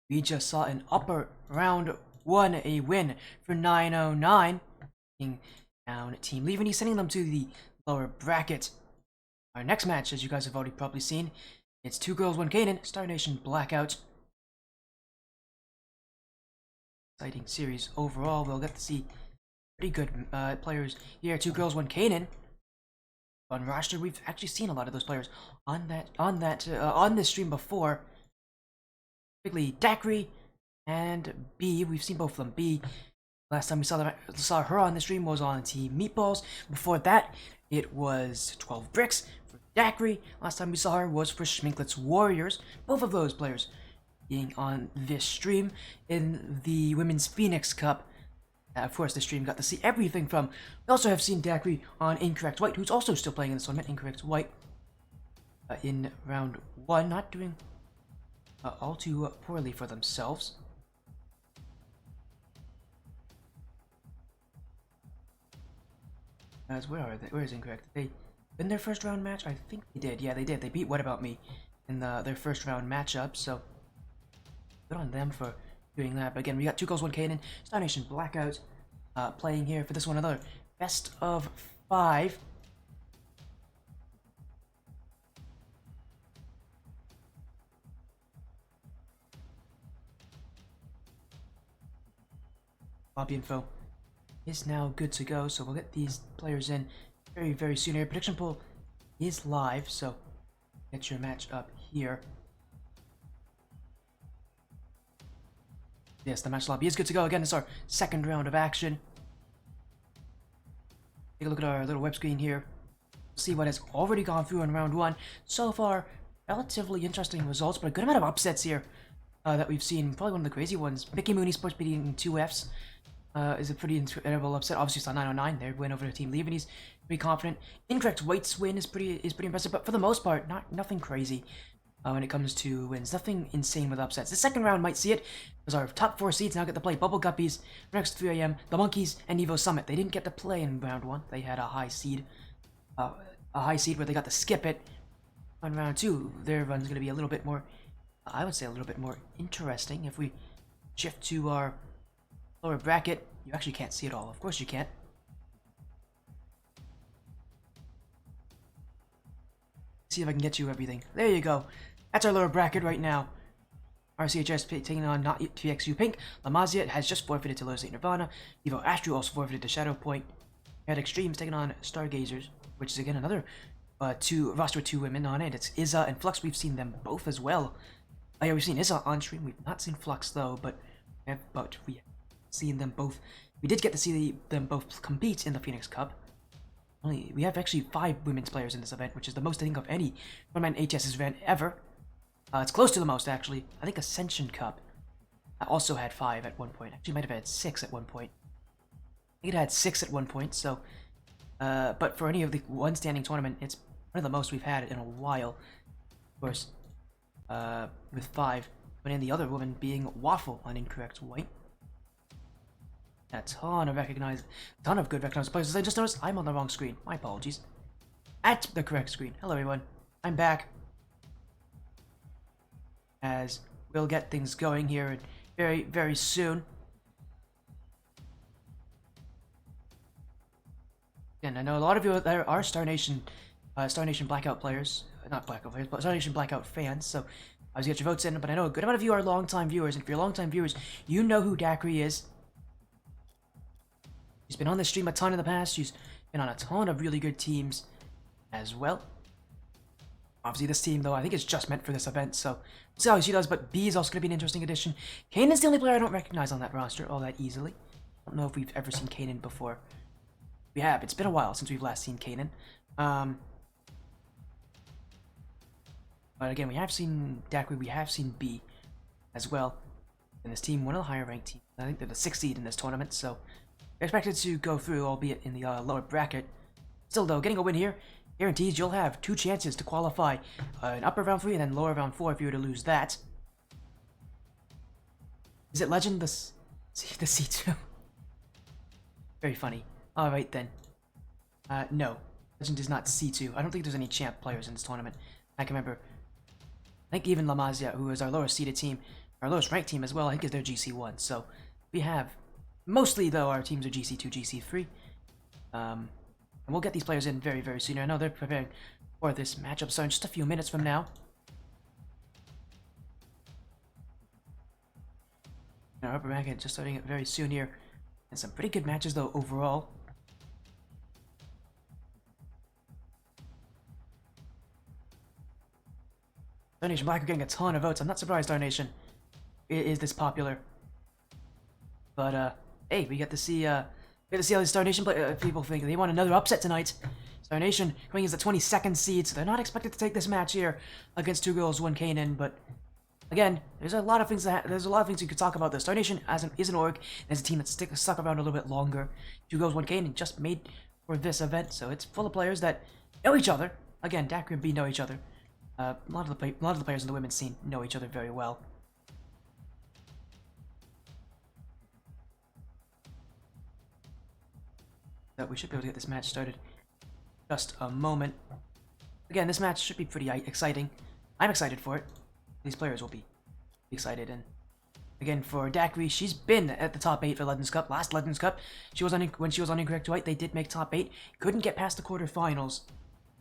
We just saw in upper round 1 a win for 909, taking down Team Leavanny, sending them to the lower bracket. Our next match, as you guys have already probably seen, it's 2 girls, 1 knyn, Star Nation Blackout. Exciting series overall. We'll get to see pretty good players here. 2 girls, 1 knyn. On roster, we've actually seen a lot of those players on this stream before. Particularly Daiquiri and B. We've seen both of them. B, last time we saw her on the stream was on Team Meatballs. Before that, it was 12 Bricks for Daiquiri. Last time we saw her was for Schminklet's Warriors. Both of those players being on this stream in the Women's Phoenix Cup. Of course, the stream got to see everything from. We also have seen Daiquiri on Incorrect White, who's also still playing in this tournament. Incorrect White in round 1, not doing all too poorly for themselves. Where are they? Where is Incorrect? Did they win their first round match? I think they did. Yeah, they did. They beat What About Me in their first round matchup. So good on them for doing that. But again, we got 2 girls, 1 knyn, Star Nation Blackout playing here for this one. Another best of 5. Lobby info is now good to go, so we'll get these players in very, very soon here. Prediction pool is live, so get your match up here. Yes, the match lobby is good to go. Again, it's our second round of action. Take a look at our little web screen here. See what has already gone through in round 1. So far, relatively interesting results, but a good amount of upsets here that we've seen. Probably one of the crazy ones. Mickey Mooney Sports beating 2Fs is a pretty incredible upset. Obviously, it's on 909. Their win over the Team Leavanny's pretty confident. Incorrect White's win is pretty impressive, but for the most part, nothing crazy. When it comes to wins. Nothing insane with upsets. The second round might see it, because our top 4 seeds now get to play Bubble Guppies, next 3 AM, the Monkeys, and Evo Summit. They didn't get to play in round 1. They had a high seed where they got to skip it. On round 2, their run's going to be a little bit more, I would say a little bit more interesting. If we shift to our lower bracket, you actually can't see it all. Of course you can't. See if I can get you everything. There you go. That's our lower bracket right now. RCHS taking on Not TXU Pink. Lamazia has just forfeited to Lower St. Nirvana. Evo Astro also forfeited to Shadow Point. We had Extremes taking on Stargazers, which is again another roster with 2 women on it. It's Izza and Flux. We've seen them both as well. Yeah, we've seen Izza on stream. We've not seen Flux though, but we have seen them both. We did get to see them both compete in the Phoenix Cup. We have actually 5 women's players in this event, which is the most I think of any tournament HS's event ever. It's close to the most actually. I think Ascension Cup also had 5 at one point. Actually, might have had 6 at one point. I think it had 6 at one point. So, but for any of the one standing tournament, it's one of the most we've had in a while. Of course, with 5, but in the other woman being Waffle on Incorrect White. A ton of good recognized players. As I just noticed, I'm on the wrong screen. My apologies. At the correct screen. Hello, everyone. I'm back. As we'll get things going here very, very soon. And I know a lot of you there are Star Nation Blackout players. Not Blackout players, but Star Nation Blackout fans. So obviously get your votes in. But I know a good amount of you are longtime viewers. And if you're longtime viewers, you know who Daiquiri is. She's been on this stream a ton in the past. She's been on a ton of really good teams as well. Obviously, this team, though, I think it's just meant for this event, so we'll see how she does. But B is also going to be an interesting addition. knyn's the only player I don't recognize on that roster all that easily. I don't know if we've ever seen knyn before. We have. It's been a while since we've last seen knyn. But again, we have seen Daiquiri, we have seen B as well. And this team, one of the higher ranked teams. I think they're the 6th seed in this tournament, so they're expected to go through, albeit in the lower bracket. Still, though, getting a win here guarantees you'll have 2 chances to qualify in upper round 3 and then lower round 4 if you were to lose that. Is it Legend the C2? Very funny. Alright then. No. Legend is not C2. I don't think there's any champ players in this tournament. I can remember. I think even Lamazia, who is our lowest seeded team, our lowest ranked team as well, I think is their GC1. So we have, mostly though, our teams are GC2, GC3. And we'll get these players in very, very soon. I know they're preparing for this matchup starting just a few minutes from now. Our upper bracket just starting it very soon here. And some pretty good matches though overall. Star Nation Black are getting a ton of votes. I'm not surprised Star Nation is this popular. But hey, we get to see all these Star Nation people think they want another upset tonight. Star Nation coming as the 22nd seed, so they're not expected to take this match here against 2 girls, 1 knyn. But again, there's a lot of things you could talk about. The Star Nation is an org, and is a team that's stuck around a little bit longer. 2 girls, 1 knyn just made for this event, so it's full of players that know each other. Again, Dakri and B know each other. A lot of the players in the women's scene know each other very well. But we should be able to get this match started. Just a moment. Again, this match should be pretty exciting. I'm excited for it. These players will be excited. And again, for Dakri, she's been at the top 8 for Legends Cup. Last Legends Cup, when she was on Incorrect White, they did make top 8. Couldn't get past the quarterfinals.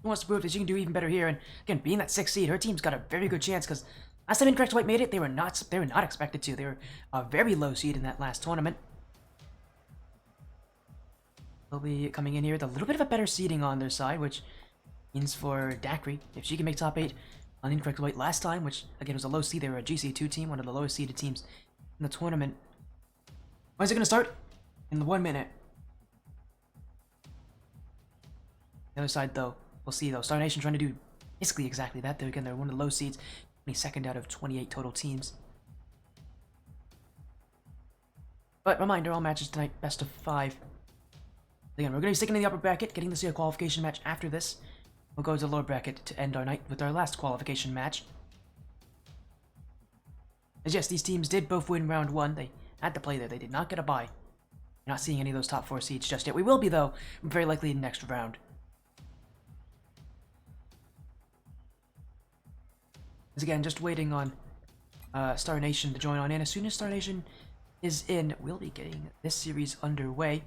She wants to prove that she can do even better here. And again, being that 6th seed, her team's got a very good chance. Because last time Incorrect White made it, they were not expected to. They were a very low seed in that last tournament. They'll be coming in here with a little bit of a better seeding on their side, which means for Dakri, if she can make top 8 on Incorrect White last time, which again was a low seed, they were a GC2 team, one of the lowest seeded teams in the tournament. When is it going to start? In the 1 minute. The other side, though, we'll see, though. Star Nation trying to do basically exactly that. Again, they're one of the low seeds, 22nd out of 28 total teams. But reminder, all matches tonight, best of 5. Again, we're going to be sticking in the upper bracket, getting to see a qualification match after this. We'll go to the lower bracket to end our night with our last qualification match. As yes, these teams did both win round 1. They had to play there. They did not get a bye. We're not seeing any of those top 4 seeds just yet. We will be, though, very likely in the next round. As again, just waiting on Star Nation to join on in. As soon as Star Nation is in, we'll be getting this series underway.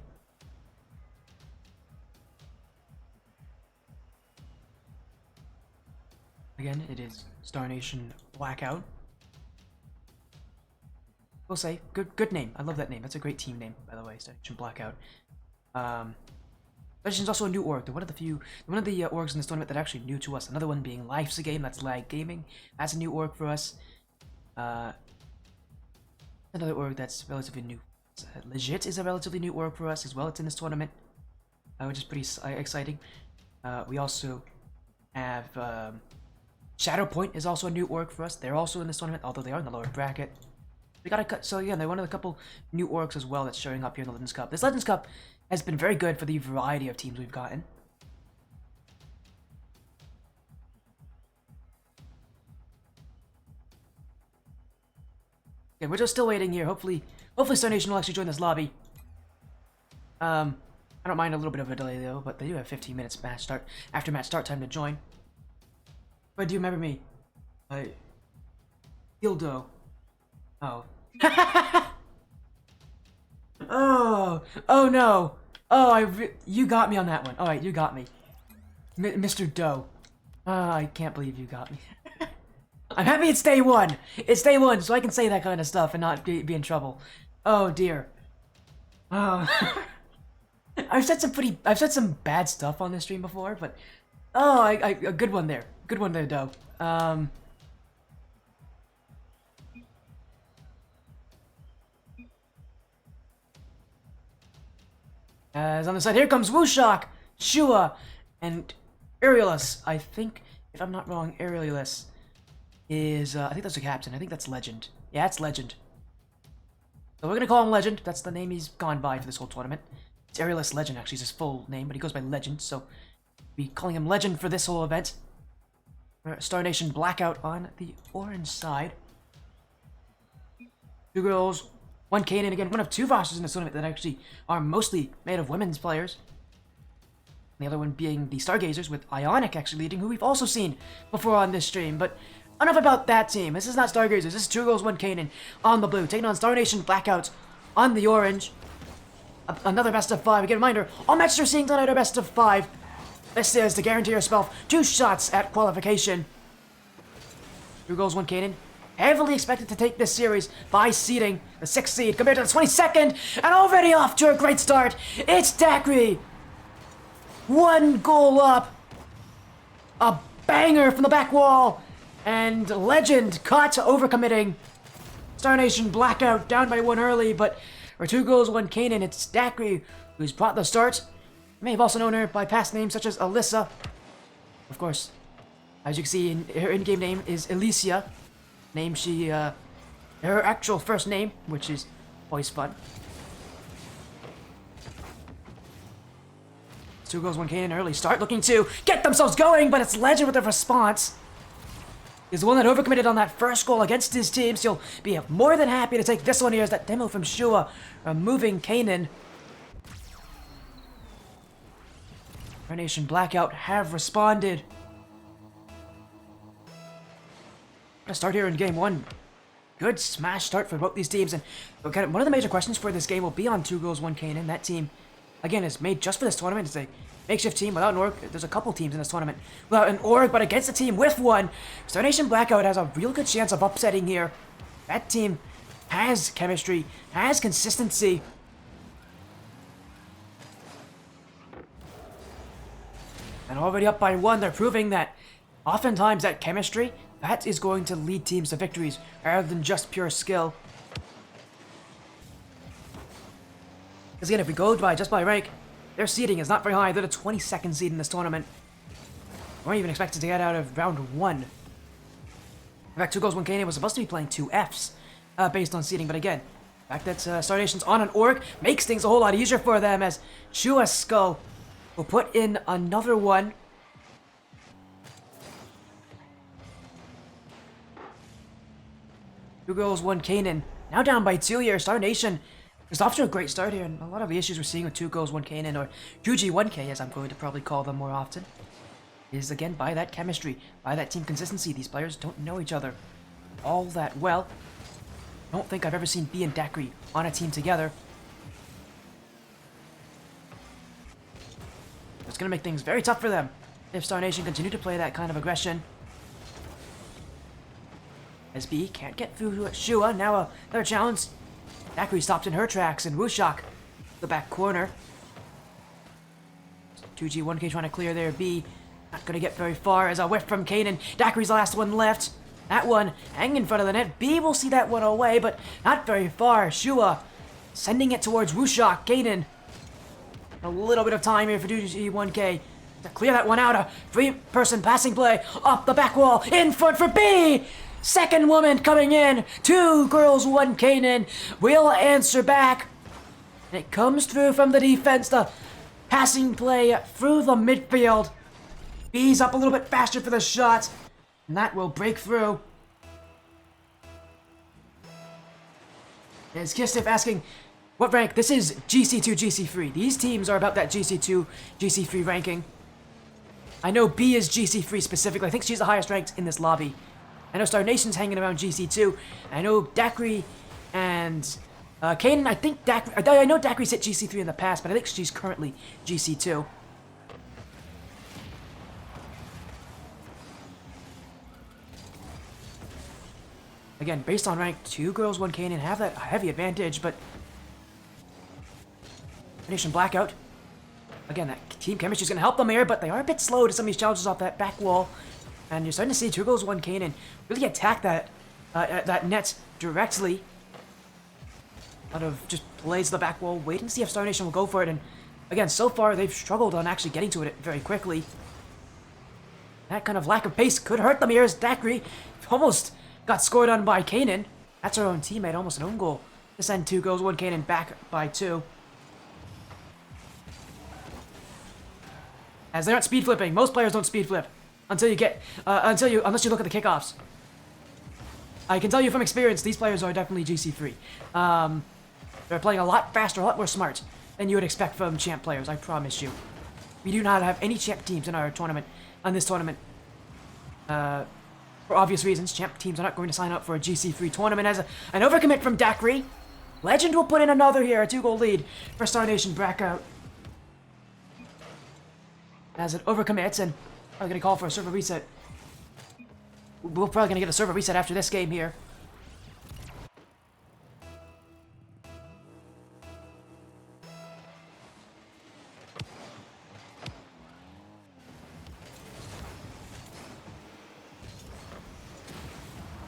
Again, it is Star Nation Blackout. We'll say, good name. I love that name. That's a great team name, by the way, Star Nation Blackout. Nation's also a new org. They're one of the orgs in this tournament that are actually new to us. Another one being Life's a Game, that's Lag Gaming. That's a new org for us. Another org that's relatively new. Legit is a relatively new org for us as well. It's in this tournament, which is pretty exciting. We also have Shadowpoint is also a new org for us. They're also in this tournament, although they are in the lower bracket. We gotta cut. So again, they're one of the couple new orgs as well that's showing up here in the Legends Cup. This Legends Cup has been very good for the variety of teams we've gotten. Okay, we're just still waiting here. Hopefully Star Nation will actually join this lobby. I don't mind a little bit of a delay though, but they do have 15 minutes after match start time to join. But do you remember me? Dildo. Oh. Oh no. Oh, you got me on that one. All right, you got me. Mr. Doe. I can't believe you got me. I'm happy it's day 1. It's day 1, so I can say that kind of stuff and not be in trouble. Oh dear. I've said some bad stuff on this stream before, but a good one there. Good one there, Doe. As on the side, here comes Wushok, Shua, and Aerialus. I think, if I'm not wrong, Aerialus is, I think that's a captain. I think that's Legend. Yeah, it's Legend. So we're gonna call him Legend. That's the name he's gone by for this whole tournament. It's Aerialus Legend, actually, is his full name, but he goes by Legend, so we'll be calling him Legend for this whole event. Star Nation Blackout on the orange side. 2 girls, 1 knyn, again, one of 2 rosters in this tournament that actually are mostly made of women's players. The other one being the Stargazers, with Ionic actually leading, who we've also seen before on this stream. But enough about that team. This is not Stargazers. This is 2 Girls, 1 knyn on the blue, taking on Star Nation Blackout on the orange. Another best of 5. Again, reminder, all matches are seeing tonight are best of 5. This is to guarantee yourself 2 shots at qualification. 2 Girls, 1 knyn. Heavily expected to take this series by seeding the 6th seed compared to the 22nd, and already off to a great start. It's Dacry. 1 goal up. A banger from the back wall. And Legend caught overcommitting. Star Nation Blackout down by 1 early, but for 2 Girls, 1 knyn, it's Dacry who's brought the start. You may have also known her by past names such as Alyssa. Of course, as you can see, her in-game name is Alicia. Name her actual first name, which is always fun. 2 Girls, 1 knyn, early start, looking to get themselves going, but it's Legend with a response. He's the one that overcommitted on that first goal against his team, so he'll be more than happy to take this one here as that demo from Shua, removing knyn. Our Nation Blackout have responded. Let's start here in game 1. Good smash start for both these teams, and one of the major questions for this game will be on 2 Girls, 1 knyn. That team, again, is made just for this tournament. It's a makeshift team without an org. There's a couple teams in this tournament without an org, but against a team with one, Star Nation Blackout has a real good chance of upsetting here. That team has chemistry, has consistency. And already up by 1, they're proving that oftentimes that chemistry, that is going to lead teams to victories rather than just pure skill. Because again, if we go just by rank, their seeding is not very high. They're the 22nd seed in this tournament. Weren't even expected to get out of round 1. In fact, 2 Girls, 1 knyn was supposed to be playing 2 Fs based on seeding, but again, the fact that Star Nation's on an org makes things a whole lot easier for them, as Shua's Skull will put in another one. Two Girls, 1 knyn. Now down by 2 here. Star Nation is off to a great start here, and a lot of the issues we're seeing with 2 Girls, 1 knyn, or QG1K as I'm going to probably call them more often, is again by that chemistry, by that team consistency. These players don't know each other all that well. I don't think I've ever seen B and Dacry on a team together. It's going to make things very tough for them if Star Nation continue to play that kind of aggression. As B can't get through to Shua. Now another challenge. Dacry stopped in her tracks, and Wushak, the back corner. 2G1K trying to clear there. B not going to get very far as a whiff from knyn. Dacry's the last one left. That one hanging in front of the net. B will see that one away, but not very far. Shua sending it towards Wushak. knyn. A little bit of time here for 2G1K to clear that one out. A 3-person passing play off the back wall in front for B. Second woman coming in. 2 Girls, 1 knyn will answer back. And it comes through from the defense. The passing play through the midfield. B's up a little bit faster for the shot. And that will break through. As Kistif asking, what rank? This is GC2, GC3. These teams are about that GC2, GC3 ranking. I know B is GC3 specifically. I think she's the highest ranked in this lobby. I know Star Nation's hanging around GC2. I know Dacry and knyn. I know Dacry's hit GC3 in the past, but I think she's currently GC2. Again, based on rank, 2 Girls, 1 knyn have that heavy advantage, but Nation Blackout, again, that team chemistry is going to help them here, but they are a bit slow to some of these challenges off that back wall. And you're starting to see 2 Girls, 1 knyn really attack that net directly out of just plays to the back wall, waiting to see if Star Nation will go for it. And again, so far they've struggled on actually getting to it very quickly. That kind of lack of pace could hurt them here as Dacry almost got scored on by knyn. That's her own teammate, almost an own goal to send 2 Girls, 1 knyn back by 2. As they aren't speed flipping. Most players don't speed flip unless you look at the kickoffs. I can tell you from experience, these players are definitely GC3. They're playing a lot faster, a lot more smart than you would expect from champ players, I promise you. We do not have any champ teams in our tournament, on this tournament. For obvious reasons, champ teams are not going to sign up for a GC3 tournament as an overcommit from Daiquiri. Legend will put in another here, a 2-goal lead for Star Nation Blackout. As it overcommits, and probably going to call for a server reset. We're probably going to get a server reset after this game here.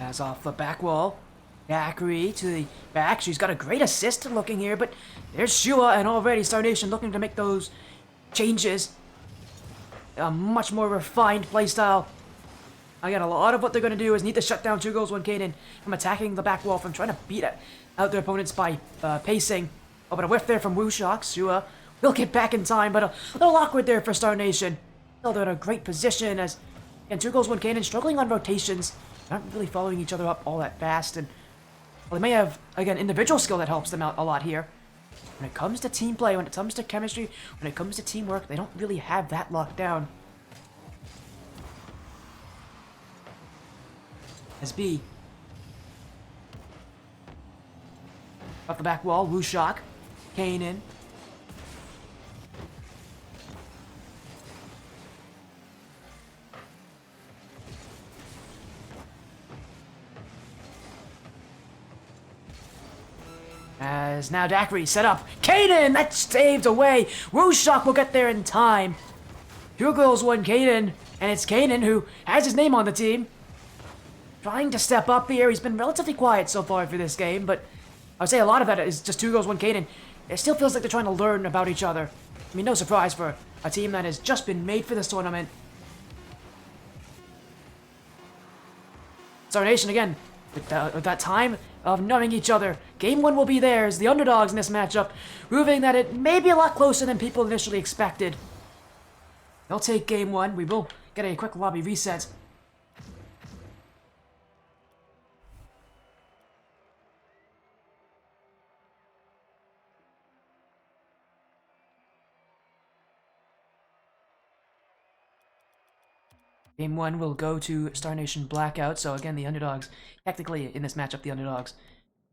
As off the back wall. Daiquiri to the back. She's got a great assist looking here, but there's Shua, and already Star Nation looking to make those changes. A much more refined playstyle. Again, a lot of what they're going to do is need to shut down 2 goals, 1 Kanan from attacking the back wall, from trying to beat out their opponents by pacing. Oh, but a whiff there from Wushok. Shua will get back in time, but a little awkward there for Star Nation. Still, they're in a great position as, again, 2 goals, 1 Kanan struggling on rotations. Not really following each other up all that fast, and well, they may have, again, individual skill that helps them out a lot here. When it comes to team play, when it comes to chemistry, when it comes to teamwork, they don't really have that locked down. As B. Up the back wall, Wushok, Kanan. As now Daiquiri set up. Kanan! That's saved away! Wushok will get there in time. 2 goals, 1 Kanan. And it's Kanan who has his name on the team. Trying to step up here. He's been relatively quiet so far for this game, but I would say a lot of that is just 2 goals, 1 Kanan. It still feels like they're trying to learn about each other. I mean, no surprise for a team that has just been made for this tournament. Star Nation again. With that time of knowing each other. Game 1 will be theirs, the underdogs in this matchup, proving that it may be a lot closer than people initially expected. They'll take Game 1. We will get a quick lobby reset. Game 1 will go to Star Nation Blackout, so again, the underdogs, technically in this matchup, the underdogs,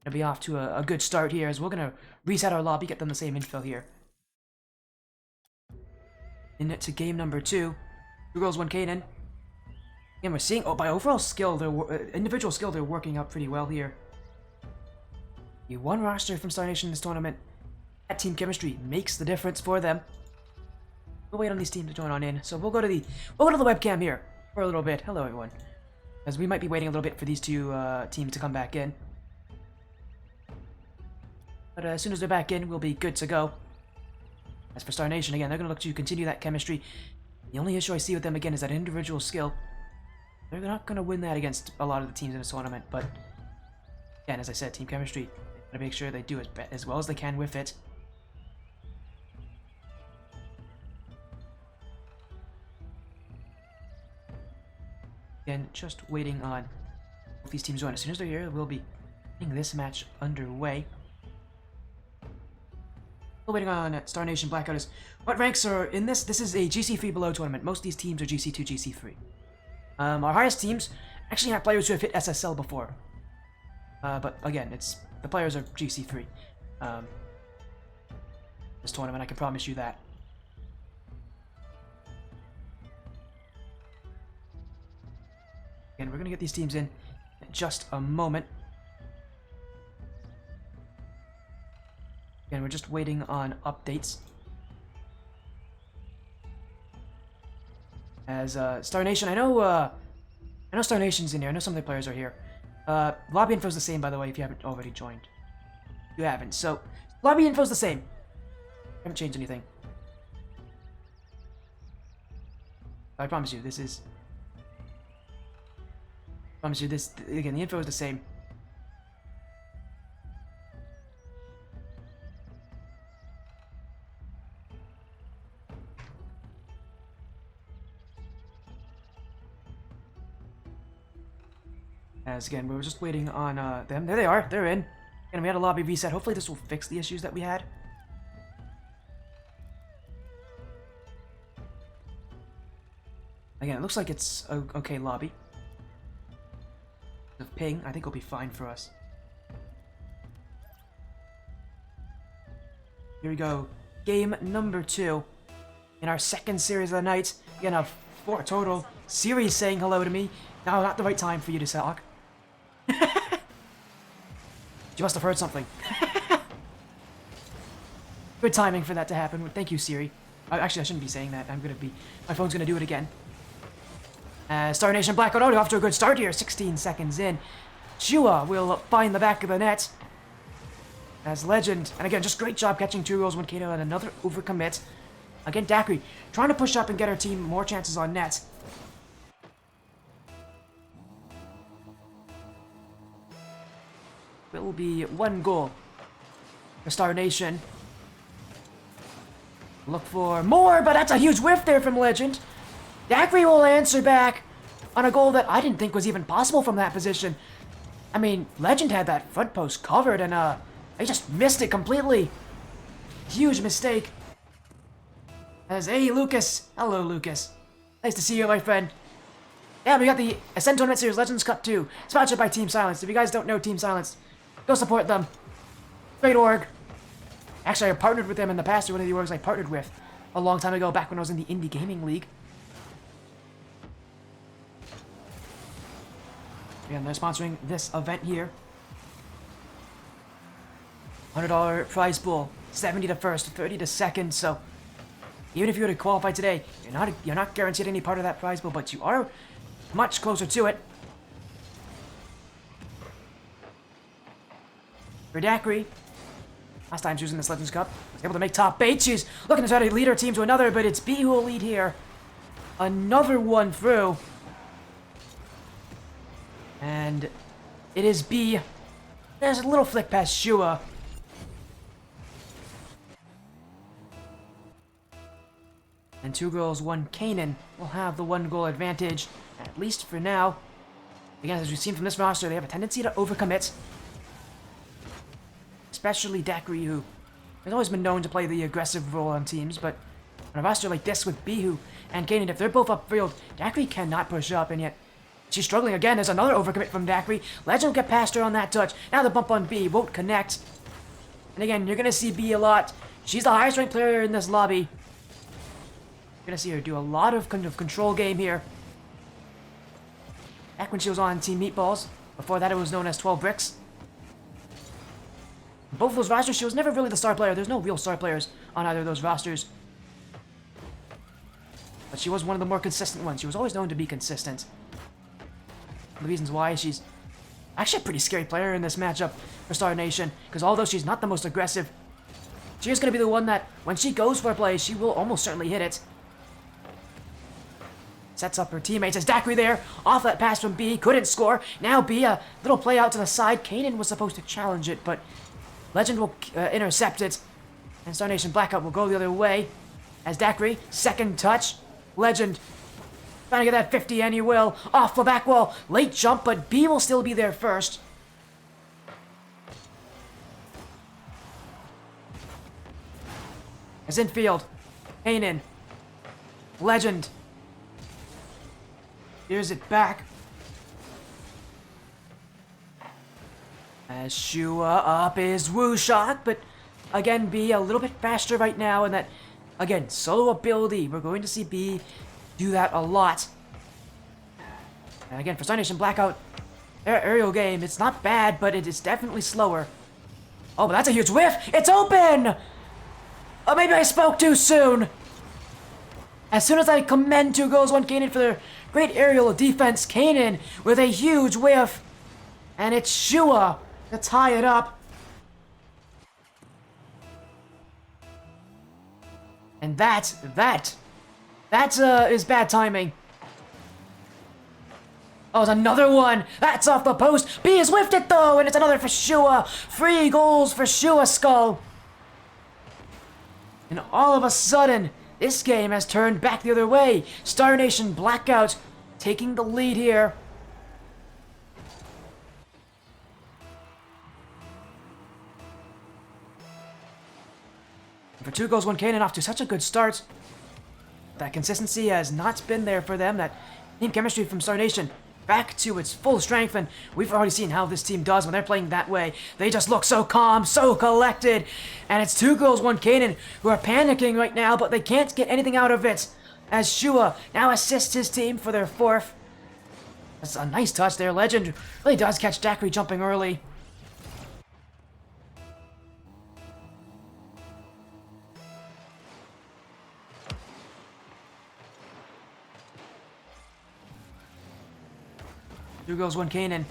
going to be off to a good start here, as we're going to reset our lobby, get them the same info here. Into game number 2, 2 girls, 1 Kanan. Again, we're seeing, by overall skill, individual skill, they're working out pretty well here. The 1 roster from Star Nation in this tournament, that team chemistry makes the difference for them. We'll wait on these teams to join on in, so we'll go to the webcam here for a little bit. Hello, everyone. As we might be waiting a little bit for these 2 teams to come back in. But as soon as they're back in, we'll be good to go. As for Star Nation, again, they're going to look to continue that chemistry. The only issue I see with them, again, is that individual skill. They're not going to win that against a lot of the teams in this tournament, but again, as I said, team chemistry, got to make sure they do as well as they can with it. Again, just waiting on both these teams join. As soon as they're here, we'll be getting this match underway. Still waiting on Star Nation Blackout. What ranks are in this? This is a GC3 below tournament. Most of these teams are GC2, GC3. Our highest teams actually have players who have hit SSL before. But again, the players are GC3. This tournament, I can promise you that. Again, we're going to get these teams in just a moment. Again, we're just waiting on updates. As Star Nation, I know Star Nation's in here. I know some of the players are here. Lobby info's the same, by the way, if you haven't already joined. You haven't, so lobby info's the same. I haven't changed anything. I promise you, this, again, the info is the same. As again, we were just waiting on them. There they are, they're in. And we had a lobby reset. Hopefully this will fix the issues that we had. Again, it looks like it's a okay lobby. The ping, I think, will be fine for us. Here we go. Game number 2 in our second series of the night. Again, a 4 total. Series saying hello to me. Now, not the right time for you to talk. You must have heard something. Good timing for that to happen. Thank you, Siri. Actually, I shouldn't be saying that. My phone's gonna do it again. Star Nation Blackout off to a good start here. 16 seconds in. Shua will find the back of the net. As Legend, and again, just great job catching 2 goals, 1 KO, and another overcommit. Again, Daiquiri trying to push up and get our team more chances on net. Will be 1 goal for Star Nation. Look for more, but that's a huge whiff there from Legend. Daiquiri will answer back on a goal that I didn't think was even possible from that position. I mean, Legend had that front post covered, and they just missed it completely. Huge mistake. As, hey, Lucas. Hello, Lucas. Nice to see you, my friend. Yeah, we got the Ascent Tournament Series Legends Cup 2, sponsored by Team Silence. If you guys don't know Team Silence, go support them. Great org. Actually, I partnered with them in the past. They're one of the orgs I partnered with a long time ago, back when I was in the Indie Gaming League. Again, they're sponsoring this event here. $100 prize pool, 70 to first, 30 to second. So even if you were to qualify today, you're not guaranteed any part of that prize pool, but you are much closer to it. For Daiquiri, last time she was in this Legends Cup, was able to make top 8. She's looking to try to lead her team to another, but it's B who will lead here. Another one through. And it is B. There's a little flick past Shua. And 2 girls, 1 knyn will have the 1 goal advantage, at least for now. Again, as we've seen from this roster, they have a tendency to overcommit. Especially Daiquiri, who has always been known to play the aggressive role on teams, but on a roster like this with Bihu and knyn, if they're both upfield, Daiquiri cannot push up, and yet she's struggling again. There's another overcommit from Daiquiri. Legend will get past her on that touch. Now the bump on B won't connect. And again, you're going to see B a lot. She's the highest ranked player in this lobby. You're going to see her do a lot of control game here. Back when she was on Team Meatballs. Before that, it was known as 12 Bricks. Both of those rosters, she was never really the star player. There's no real star players on either of those rosters. But she was one of the more consistent ones. She was always known to be consistent. The reasons why she's actually a pretty scary player in this matchup for Star Nation, because although she's not the most aggressive, she is going to be the one that, when she goes for a play, she will almost certainly hit it. Sets up her teammates as Daiquiri there, off that pass from B, couldn't score. Now B, a little play out to the side. knyn was supposed to challenge it, but Legend will intercept it, and Star Nation Blackout will go the other way. As Daiquiri, second touch, Legend trying to get that 50, and he will. Off the back wall. Late jump, but B will still be there first. As infield. knyn. Legend. Here's it back. As Shua up is Woo Shot, but again, B a little bit faster right now, and that, again, solo ability. We're going to see B do that a lot. And again, for Star Nation Blackout, their aerial game, it's not bad, but it is definitely slower. Oh, but that's a huge whiff! It's open! Oh, maybe I spoke too soon! As soon as I commend 2 goals, 1 knyn for their great aerial defense, knyn with a huge whiff. And it's Shua to tie it up. And that is bad timing. Oh, it's another one. That's off the post. B has whiffed it though, and it's another for Shua. 3 goals for Shua Skull. And all of a sudden, this game has turned back the other way. Star Nation Blackout taking the lead here. For 2 goals, 1 knyn off to such a good start. that consistency has not been there for them. That team chemistry from Star Nation back to its full strength, and we've already seen how this team does when they're playing that way. They just look so calm, so collected, and it's 2 girls, 1 knyn who are panicking right now, but they can't get anything out of it, as Shua now assists his team for their 4th. That's a nice touch there. Legend really does catch Daiquiri jumping early. Two girls, 1 knyn.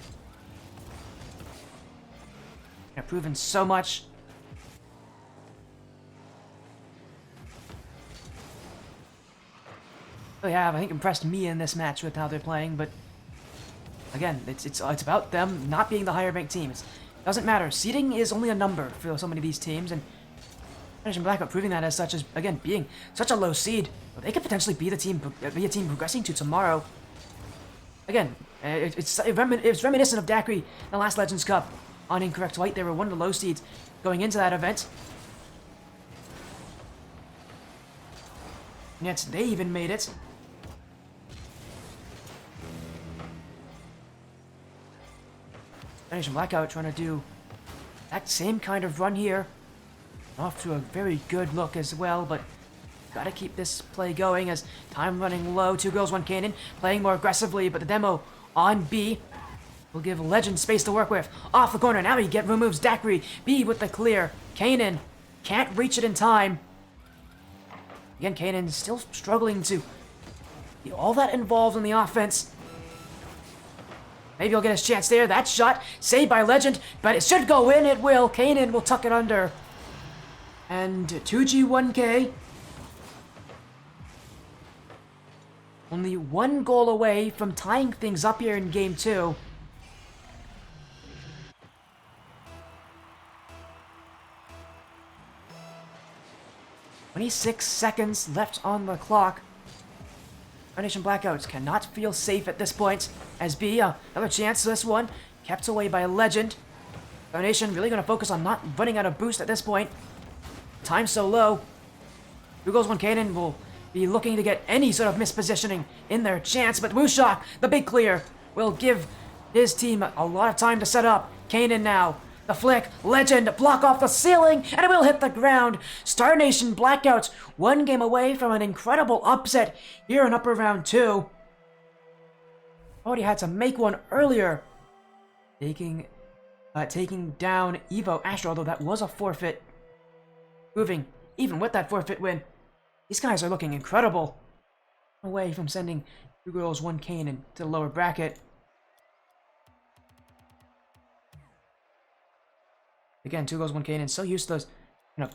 They've proven so much. Really have, I think, impressed me in this match with how they're playing, but again, it's about them not being the higher ranked team. It doesn't matter. Seeding is only a number for so many of these teams, and Blackout proving that as such, as again being such a low seed, but they could potentially be a team progressing to tomorrow. Again, it's reminiscent of Daiquiri in the last Legends Cup on Incorrect White. They were one of the low seeds going into that event, and yet they even made it. Blackout trying to do that same kind of run here. Off to a very good look as well, but gotta keep this play going as time running low. 2 girls, 1 knyn, playing more aggressively, but the demo on B will give Legend space to work with. Off the corner, now he removes Daiquiri. B with the clear. knyn can't reach it in time. Again, knyn still struggling to be all that involved in the offense. Maybe he'll get his chance there. That shot saved by Legend, but it should go in. It will. knyn will tuck it under. And 2G 1K. Only 1 goal away from tying things up here in Game 2. "26 seconds left on the clock. Nation Blackouts cannot feel safe at this point, as B, another chance to this one, kept away by Legend. Nation really going to focus on not running out of boost at this point. Time so low. 2 girls, 1 knyn will be looking to get any sort of mispositioning in their chance, but Wushak, the big clear, will give his team a lot of time to set up. knyn now. The flick, Legend, block off the ceiling, and it will hit the ground. Star Nation Blackouts, 1 game away from an incredible upset here in Upper Round 2. Already had to make one earlier, taking down Evo Astro, although that was a forfeit. Proving, even with that forfeit win, these guys are looking incredible. Away from sending 2 girls, 1 knyn to the lower bracket. Again, 2 girls, 1 knyn, so used to those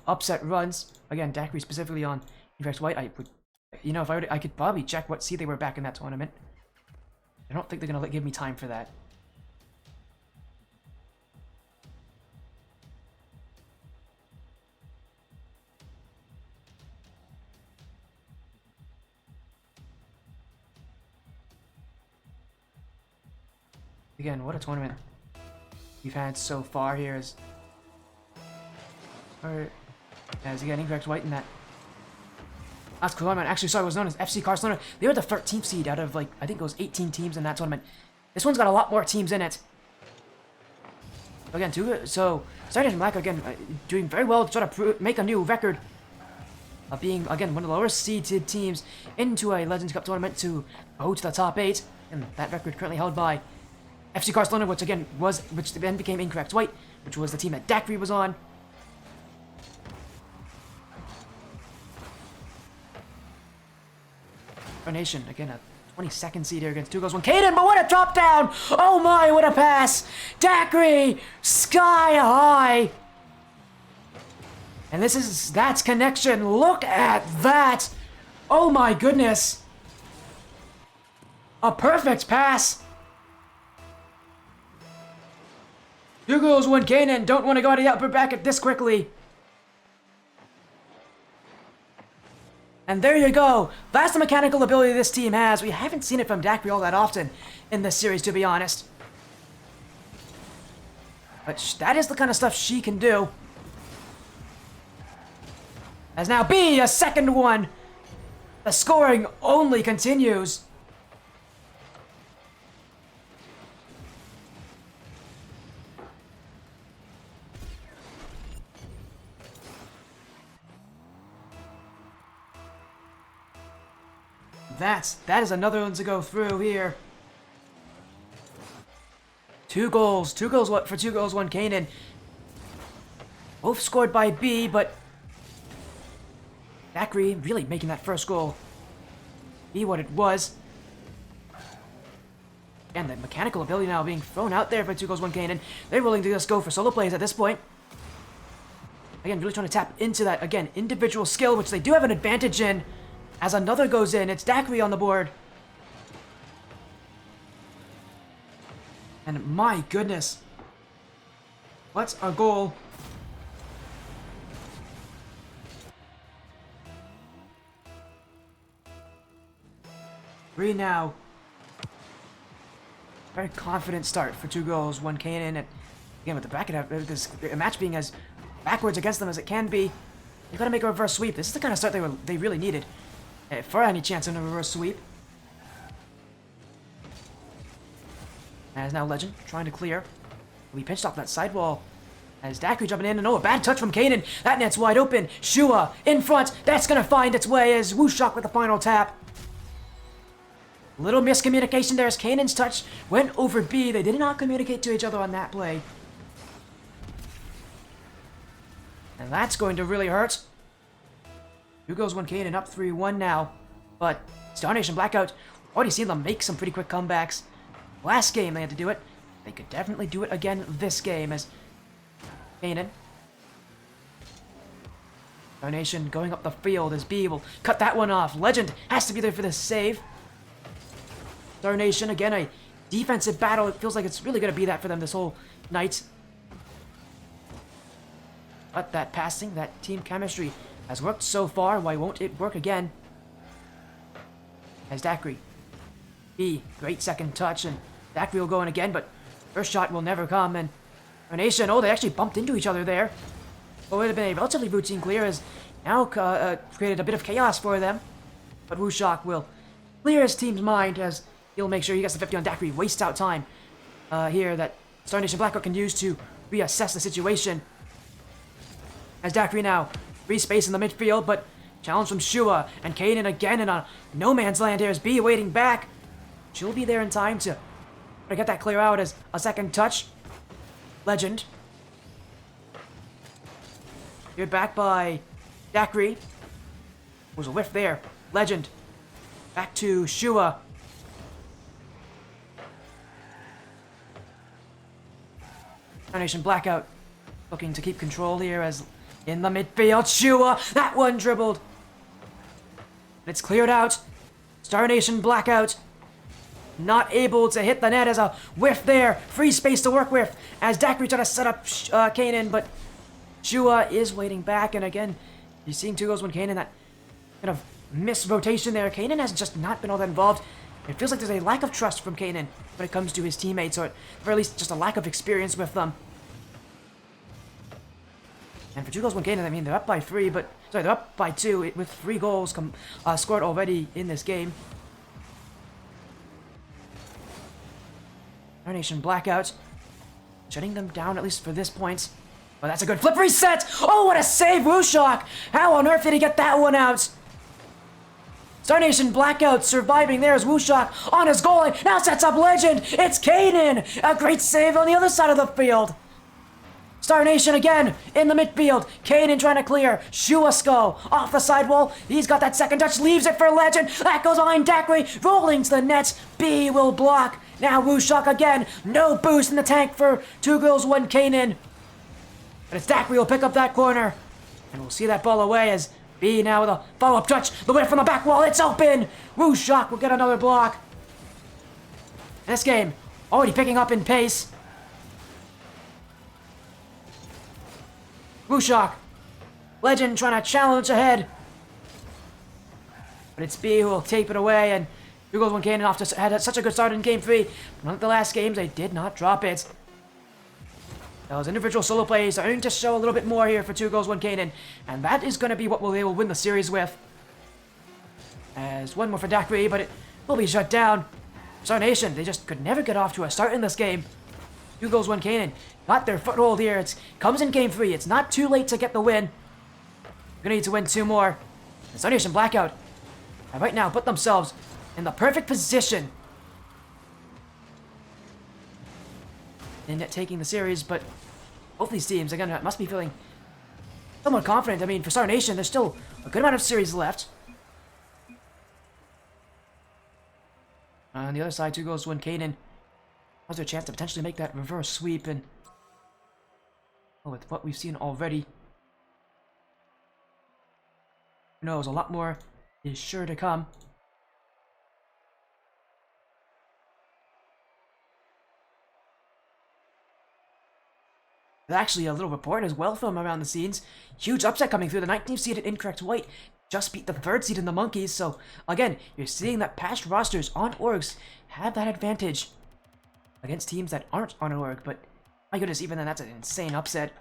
upset runs. Again, Daiquiri specifically on Incorrect White. I would, if I could probably check what seed they were back in that tournament. I don't think they're gonna give me time for that. Again, what a tournament we've had so far here. As again, Incorrect White in that last tournament. Actually, sorry, it was known as FC Barcelona. They were the 13th seed out of, I think it was 18 teams in that tournament. This one's got a lot more teams in it. Again, so Star Nation Black, again, doing very well to try to make a new record of being, again, one of the lower seeded teams into a Legends Cup tournament to go to the top 8. And that record currently held by FC Barcelona, which then became Incorrect White, which was the team that Daiquiri was on. Nation, again, a 22nd seed here against 2 girls, 1 knyn, but what a drop down! Oh my, what a pass! Daiquiri, sky high! And that's connection. Look at that! Oh my goodness! A perfect pass! 2 girls, 1 knyn, don't want to go to the upper bracket this quickly. And there you go. That's the mechanical ability this team has. We haven't seen it from Daiquiri all that often in this series, to be honest. But that is the kind of stuff she can do. As now B, a second one. The scoring only continues. That is another one to go through here. 2 goals. 2 goals for 2 goals, 1 knyn. Both scored by B, but Zachary really making that first goal be what it was. And the mechanical ability now being thrown out there for 2 goals, 1 knyn. They're willing to just go for solo plays at this point. Again, really trying to tap into that, again, individual skill, which they do have an advantage in. As another goes in, it's Zachary on the board. And my goodness. What's our goal? Three now. Very confident start for 2 goals, 1 knyn. And again, with the bracket, this match being as backwards against them as it can be, you gotta make a reverse sweep. This is the kind of start they really needed for any chance in a reverse sweep. As now Legend trying to clear. We pinched off that sidewall. As Zachary jumping in, and a bad touch from knyn. That net's wide open. Shua in front. That's gonna find its way as Wushok with the final tap. Little miscommunication there as knyn's touch went over B. They did not communicate to each other on that play. And that's going to really hurt. 2 goals, 1 knyn, up 3-1 now. But StarNation Blackout, already seen them make some pretty quick comebacks. Last game they had to do it. They could definitely do it again this game as knyn. StarNation going up the field as B will cut that one off. Legend has to be there for this save. StarNation, again, a defensive battle. It feels like it's really going to be that for them this whole night. But that passing, that team chemistry has worked so far. Why won't it work again? As Zachary. B, great second touch, and Zachary will go in again, but first shot will never come. And StarNation, oh, they actually bumped into each other there. Well, it would have been a relatively routine clear, as now created a bit of chaos for them. But Wushok will clear his team's mind as he'll make sure he gets the 50 on Zachary. Wastes out time here that StarNation Blackout can use to reassess the situation. As Zachary now free space in the midfield, but challenge from Shua and knyn again in a no man's land here as B waiting back. She'll be there in time to get that clear out as a second touch. Legend. Cleared back by Zachary. Was a whiff there. Legend. Back to Shua. StarNation Blackout looking to keep control here as in the midfield, Shua, that one dribbled. It's cleared out. StarNation Blackout not able to hit the net as a whiff there. Free space to work with as Zachary trying to set up knyn, but Shua is waiting back. And again, you're seeing 2 goals, 1 knyn, that kind of missed rotation there. knyn has just not been all that involved. It feels like there's a lack of trust from knyn when it comes to his teammates, or at the very least, just a lack of experience with them. And for 2 goals, 1 knyn, I mean, they're up by 3, but... Sorry, they're up by 2 with 3 goals scored already in this game. StarNation Blackout shutting them down, at least for this point. But that's a good flip reset! Oh, what a save, Wushok! How on earth did he get that one out? StarNation Blackout surviving there as Wushok on his goal, and now sets up Legend! It's knyn! A great save on the other side of the field! StarNation again in the midfield. knyn trying to clear. Shua skull off the sidewall. He's got that second touch, leaves it for Legend. That goes behind Zachary, rolling to the net. B will block. Now Wushok again. No boost in the tank for 2 goals, 1 knyn. But it's Zachary will pick up that corner. And we'll see that ball away as B now with a follow-up touch. The whip from the back wall. It's open. Wushok will get another block. This game already picking up in pace. Wushok. Legend trying to challenge ahead. But it's B who will tape it away, and 2 goals, 1 knyn off to had such a good start in Game 3. Unlike the last games, they did not drop it. Those individual solo plays are going to show a little bit more here for 2 goals, 1 knyn, and that is going to be what they will win the series with. As one more for Daiquiri, but it will be shut down. Star Nation, they just could never get off to a start in this game. 2 goals, 1 knyn. Got their foothold here. It comes in game 3. It's not too late to get the win. Gonna need to win 2 more. And Star Nation Blackout have right now put themselves in the perfect position in taking the series, but both these teams, again, must be feeling somewhat confident. I mean, for Star Nation, there's still a good amount of series left. On the other side, 2 goals, 1 knyn. How's their chance to potentially make that reverse sweep? And with what we've seen already, who knows, a lot more is sure to come. There's actually a little report as well from around the scenes. Huge upset coming through. The 19th seeded Incorrect White just beat the 3rd seed in the Monkeys. So again, you're seeing that past rosters on orgs have that advantage against teams that aren't on an org. But my goodness, even then, that's an insane upset.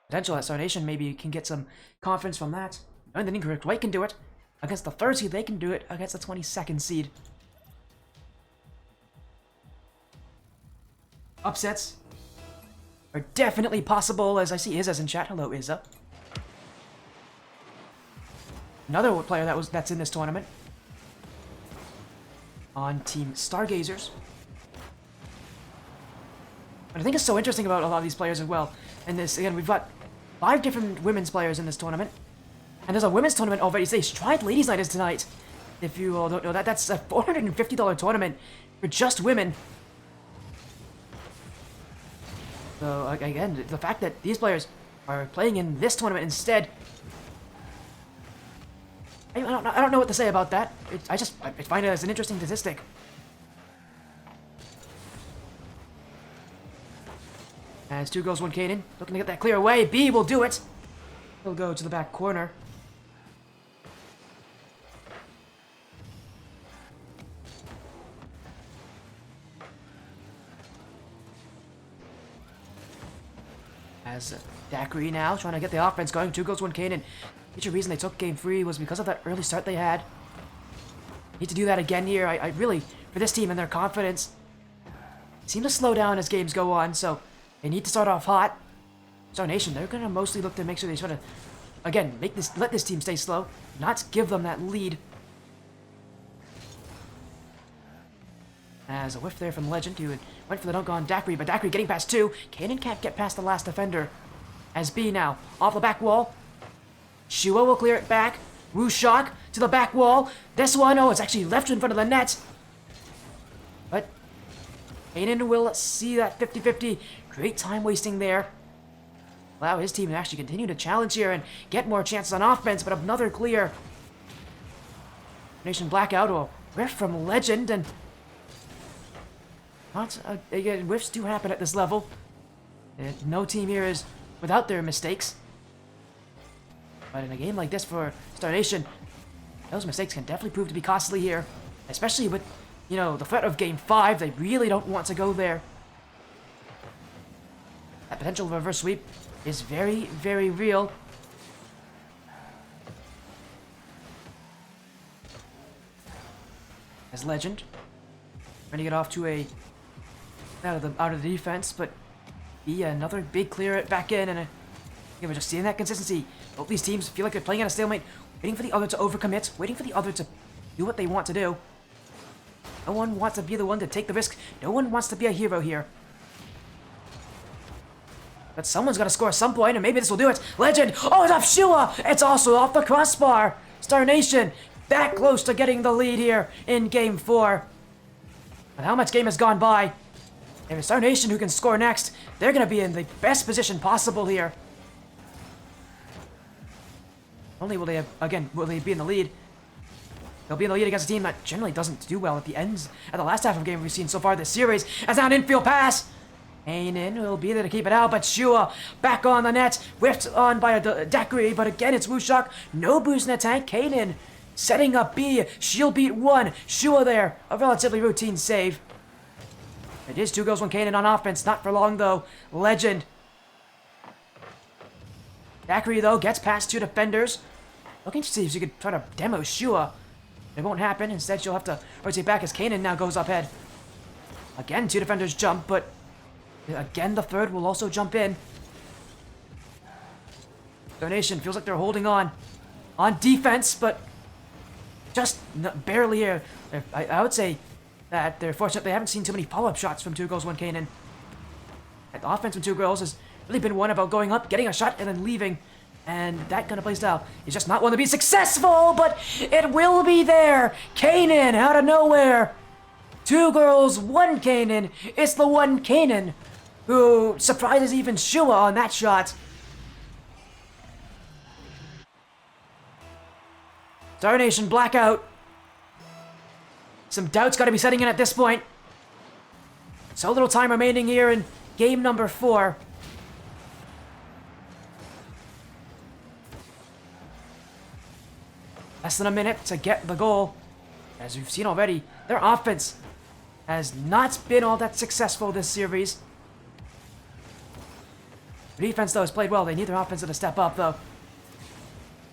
Potential that Star Nation maybe can get some confidence from that. And then Incorrect White can do it against the 3rd seed. They can do it against the 22nd seed. Upsets are definitely possible, as I see Izza's in chat. Hello, Izza. Another player that's in this tournament on Team Stargazers. What I think is so interesting about a lot of these players as well, and this, again, we've got 5 different women's players in this tournament, and there's a women's tournament already. Say, Stride Ladies Night is tonight. If you all don't know that, that's a $450 tournament for just women. So, again, the fact that these players are playing in this tournament instead, I don't know what to say about that. I find it as an interesting statistic. As 2 goals, 1 knyn. Looking to get that clear away. B will do it. He'll go to the back corner. As Daiquiri now trying to get the offense going. 2 goals, 1 knyn. Major reason they took game 3 was because of that early start they had. Need to do that again here. I really, for this team and their confidence, seem to slow down as games go on, so they need to start off hot. Star Nation, they're going to mostly look to make sure they sort of, again, let this team stay slow, not give them that lead. As a whiff there from Legend, who went for the dunk on Daiquiri, but Daiquiri getting past 2. knyn can't get past the last defender. As B now, off the back wall. Shua will clear it back. Wushok to the back wall. This one, oh, it's actually left in front of the net. But knyn will see that 50-50. Great time wasting there. Allow his team to actually continue to challenge here and get more chances on offense, but another clear. Nation Blackout will whiff from Legend, and again, whiffs do happen at this level. No team here is without their mistakes. But in a game like this for Star Nation, those mistakes can definitely prove to be costly here. Especially with, you know, the threat of game 5. They really don't want to go there. That potential reverse sweep is very, very real. As Legend trying to get off to a out of the defense, but another big clear it back in, and we're just seeing that consistency. Both these teams feel like they're playing at a stalemate, waiting for the other to overcommit, waiting for the other to do what they want to do. No one wants to be the one to take the risk. No one wants to be a hero here. But someone's got to score at some point, and maybe this will do it. Legend! Oh, it's off Shua! It's also off the crossbar! Star Nation back close to getting the lead here in Game 4. But how much game has gone by? If it's Star Nation who can score next, they're going to be in the best position possible here. Only will they be in the lead. They'll be in the lead against a team that generally doesn't do well at the last half of the game we've seen so far this series. As now an infield pass. knyn will be there to keep it out, but Shua back on the net. Whiffed on by a Daiquiri, but again it's Wushok. No boost in the tank. knyn setting up B. Shield beat 1. Shua there. A relatively routine save. It is 2 goals, 1 knyn on offense. Not for long though. Legend. Daiquiri though gets past 2 defenders. Looking to see if she could try to demo Shua. It won't happen. Instead, she'll have to rotate back as knyn now goes up head. Again, 2 defenders jump, but again, the third will also jump in. Donation feels like they're holding on defense, but just barely here. I would say that they're fortunate they haven't seen too many follow-up shots from 2 girls, 1 knyn. The offense from 2 girls has really been one about going up, getting a shot, and then leaving. And that kind of play style is just not one to be successful, but it will be there. knyn out of nowhere. 2 girls, 1 knyn. It's the 1 knyn who surprises even Shua on that shot. Star Nation Blackout. Some doubt's got to be setting in at this point. So little time remaining here in game number 4. Less than a minute to get the goal. As we've seen already, their offense has not been all that successful this series. Their defense, though, has played well. They need their offense to step up, though.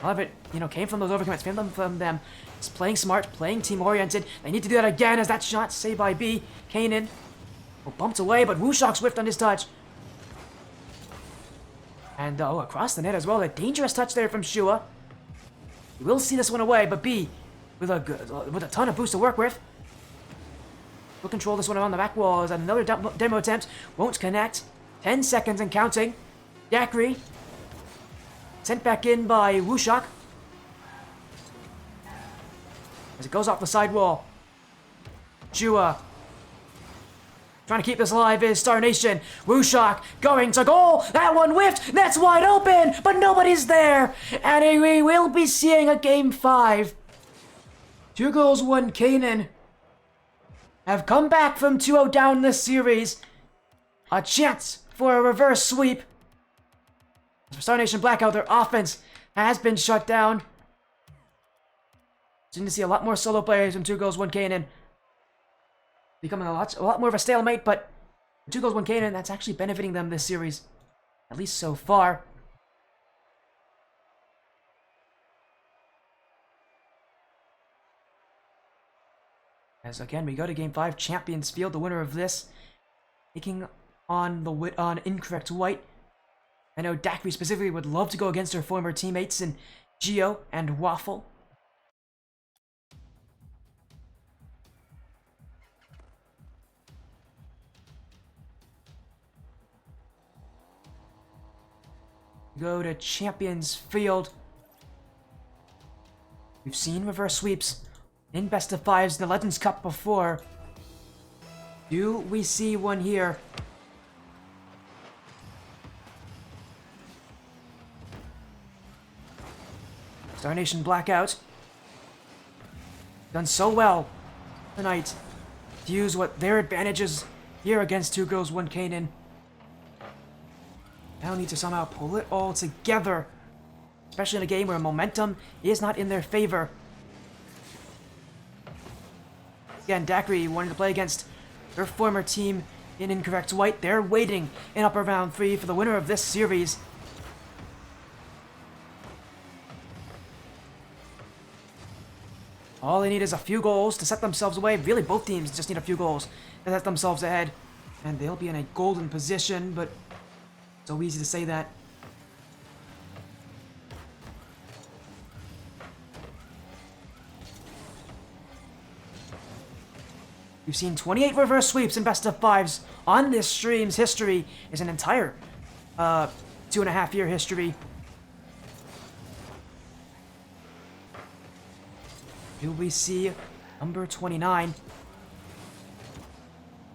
A lot of it, came from those overcommands, came from them. It's playing smart, playing team-oriented. They need to do that again as that shot saved by B. knyn. Oh, bumped away, but Wushok swift on his touch. And, across the net as well. A dangerous touch there from Shua. We will see this one away, but B, with a ton of boost to work with. We'll control this one around the back wall as another demo attempt won't connect. 10 seconds and counting. Yakri sent back in by Wushok. As it goes off the side wall. Shua trying to keep this alive is Star Nation. Wushok going to goal. That one whiffed. That's wide open, but nobody's there. And we will be seeing a game 5. 2 girls, 1 knyn have come back from 2-0 down this series. A chance for a reverse sweep. For Star Nation Blackout, their offense has been shut down. Seem to see a lot more solo players from 2 girls, 1 knyn. Becoming a lot more of a stalemate, but 2 girls, 1 knyn, that's actually benefiting them this series. At least so far. As again, we go to Game 5, Champions Field, the winner of this, taking on Incorrect White. I know Dakri specifically would love to go against her former teammates in Geo and Waffle. Go to Champions Field. We've seen reverse sweeps in best of 5s in the Legends Cup before. Do we see one here? Star Nation Blackout. Done so well tonight to use what their advantages here against 2 girls, 1 knyn. Now need to somehow pull it all together, especially in a game where momentum is not in their favor. Again, Dakri wanted to play against their former team in Incorrect White. They're waiting in upper round 3 for the winner of this series. All they need is a few goals to set themselves away. Really, both teams just need a few goals to set themselves ahead, and they'll be in a golden position, but so easy to say that. We've seen 28 reverse sweeps in best of 5s on this stream's history. Is an entire 2.5 year history. Do we see number 29?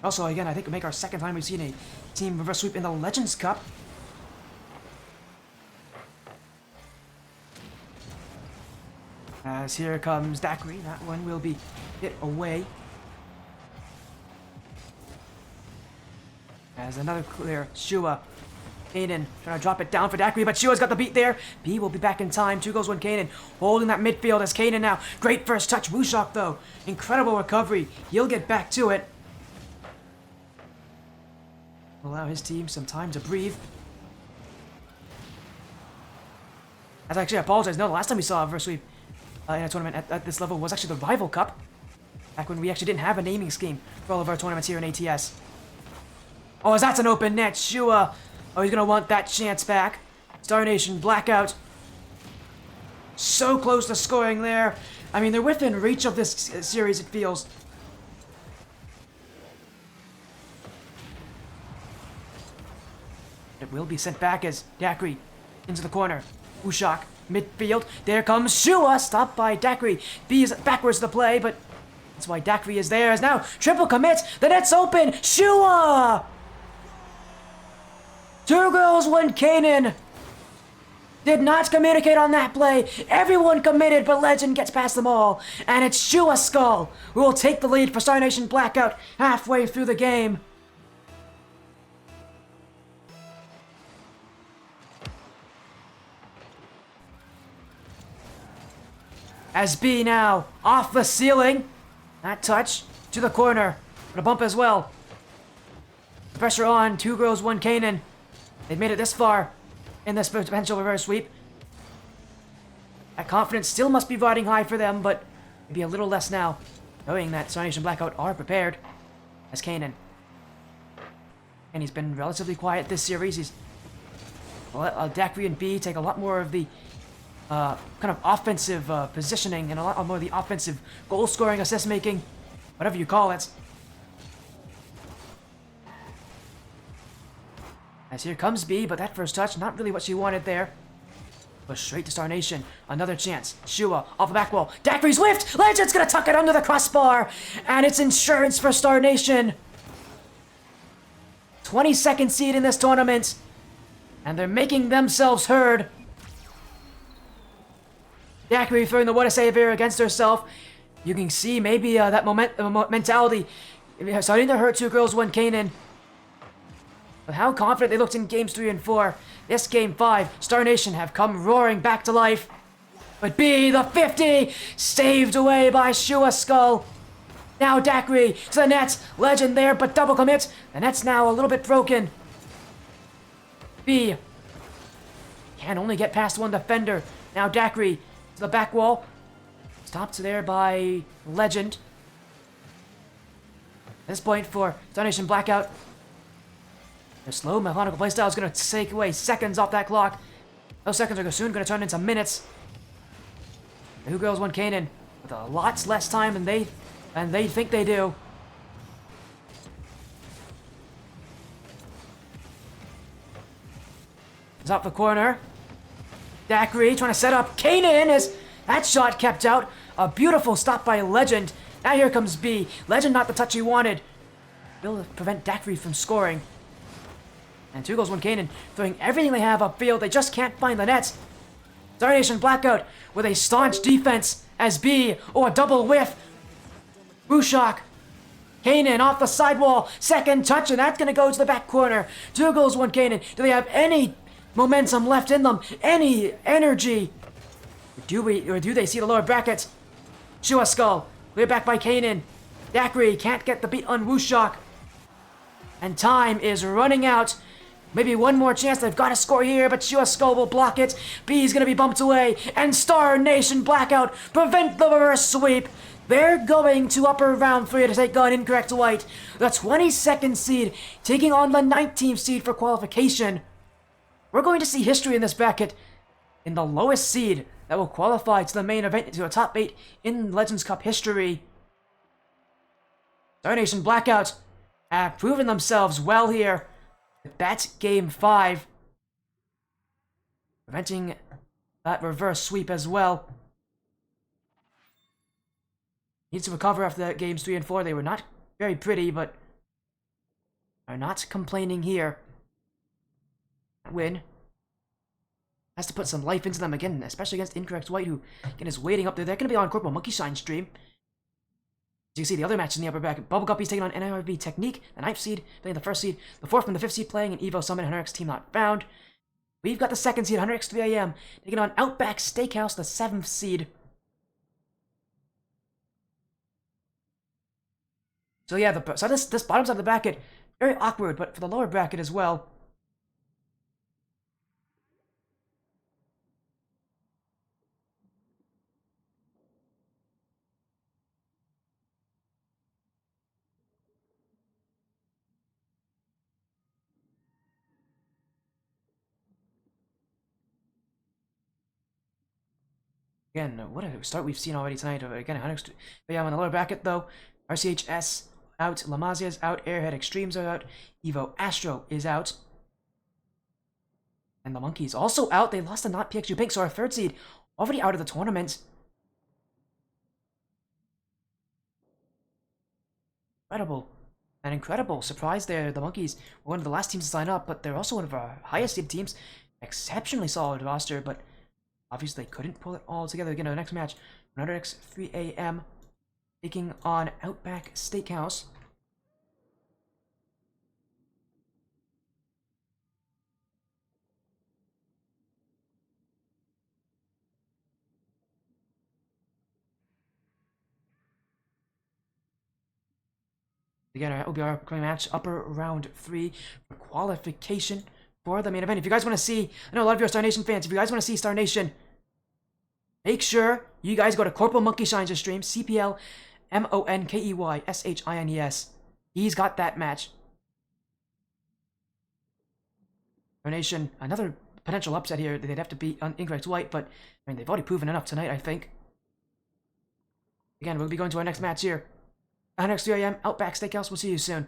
Also, again, I think it'll make our second time we've seen a team reverse sweep in the Legends Cup. As here comes Dakri. That one will be hit away. As another clear, Shua. knyn trying to drop it down for Dakri, but Shua's got the beat there. B will be back in time. 2 goals, 1 knyn. Holding that midfield as knyn now. Great first touch. Wushok, though. Incredible recovery. He'll get back to it. Allow his team some time to breathe. I actually apologize. No, the last time we saw a reverse sweep in a tournament at this level was actually the Rival Cup. Back when we actually didn't have a naming scheme for all of our tournaments here in ATS. Oh, that's an open net. Shua. Oh, he's going to want that chance back. Star Nation, Blackout. So close to scoring there. I mean, they're within reach of this series, it feels. It will be sent back as Daiquiri into the corner. Ushak, midfield. There comes Shua, stopped by Daiquiri. B is backwards to the play, but that's why Daiquiri is there. As now triple commits. The net's open. Shua! 2 girls, 1 knyn. Did not communicate on that play. Everyone committed, but Legend gets past them all. And it's Shua Skull who will take the lead for Star Nation Blackout halfway through the game. As B now off the ceiling. That touch to the corner. But a bump as well. Pressure on. 2 girls, 1 knyn. They've made it this far in this potential reverse sweep. That confidence still must be riding high for them, but maybe a little less now, knowing that Star Nation Blackout are prepared as knyn. And he's been relatively quiet this series. He's let Daiquiri and B take a lot more of the kind of offensive positioning and a lot more of the offensive goal scoring, assist making, whatever you call it. As here comes B, but that first touch, not really what she wanted there. But straight to Star Nation. Another chance. Shua off the back wall. Daiquiri's whiffed! Legend's gonna tuck it under the crossbar! And it's insurance for Star Nation. 22nd seed in this tournament. And they're making themselves heard. Daiquiri throwing the what a savior against herself. You can see maybe that mentality starting to hurt 2 girls, 1 knyn. But how confident they looked in games 3 and 4. This game 5, Star Nation have come roaring back to life. But B, the 50, saved away by Shua Skull. Now Daiquiri to the net. Legend there, but double commit. The net's now a little bit broken. B can only get past 1 defender. Now Daiquiri to the back wall. Stopped there by Legend. At this point for Star Nation Blackout. The slow methodical playstyle is going to take away seconds off that clock. Those seconds are soon going to turn into minutes. The 2 girls, 1 knyn with a lot less time than they think they do. It's off the corner. Daiquiri trying to set up knyn as that shot kept out. A beautiful stop by Legend. Now here comes B. Legend not the touch he wanted. Will prevent Daiquiri from scoring. And 2 goals, 1 knyn, throwing everything they have upfield. They just can't find the net. Star Nation Blackout with a staunch defense as B. Oh, a double whiff. Bushak. knyn off the sidewall. Second touch, and that's going to go to the back corner. 2 goals, 1 knyn. Do they have any momentum left in them? Any energy? Or do they see the lower brackets? Shua Skull. Cleared back by knyn. Daiquiri can't get the beat on Wushak. And time is running out. Maybe one more chance. They've got to score here, but Shua Skull will block it. B's going to be bumped away. And Star Nation Blackout prevent the reverse sweep. They're going to upper round 3 to take on Incorrect White. The 22nd seed taking on the 19th seed for qualification. We're going to see history in this bracket. In the lowest seed that will qualify to the main event, to a top 8 in Legends Cup history. Star Nation Blackout have proven themselves well here. That's game 5. Preventing that reverse sweep as well. Needs to recover after that games 3 and 4. They were not very pretty, but are not complaining here. Win. Has to put some life into them again, especially against Incorrect White, who again is waiting up there. They're going to be on Corporal Monkey Shine stream. As you can see, the other matches in the upper bracket. Bubble Guppies taking on NIRV Technique, the 9th seed playing the 1st seed. The 4th and the 5th seed playing an Evo Summit, HunterX Team Not Found. We've got the 2nd seed, HunterX 3AM, taking on Outback Steakhouse, the 7th seed. So yeah, this bottom side of the bracket, very awkward, but for the lower bracket as well. Again, what a start we've seen already tonight. Again, but yeah, on the lower bracket though, RCHS out, Lamazia's out, Airhead Extremes are out, Evo Astro is out, and the Monkeys also out. They lost to Not PXU Pink, so our third seed already out of the tournament. Incredible. An incredible surprise there. The Monkeys were one of the last teams to sign up, but they're also one of our highest seed teams. Exceptionally solid roster, but obviously they couldn't pull it all together. Again, our next match, another X 3 a.m. taking on Outback Steakhouse. Again, it will be our upcoming match, upper round 3 for qualification for the main event. If you guys want to see, I know a lot of you are Star Nation fans, if you guys want to see Star Nation, make sure you guys go to Corporal Monkey Shines' stream, CPL MONKEYSHINES. He's got that match. Star Nation, another potential upset here. They'd have to beat Incorrect White, but I mean, they've already proven enough tonight, I think. Again, we'll be going to our next match here. Next 3 a.m. Outback Steakhouse. We'll see you soon.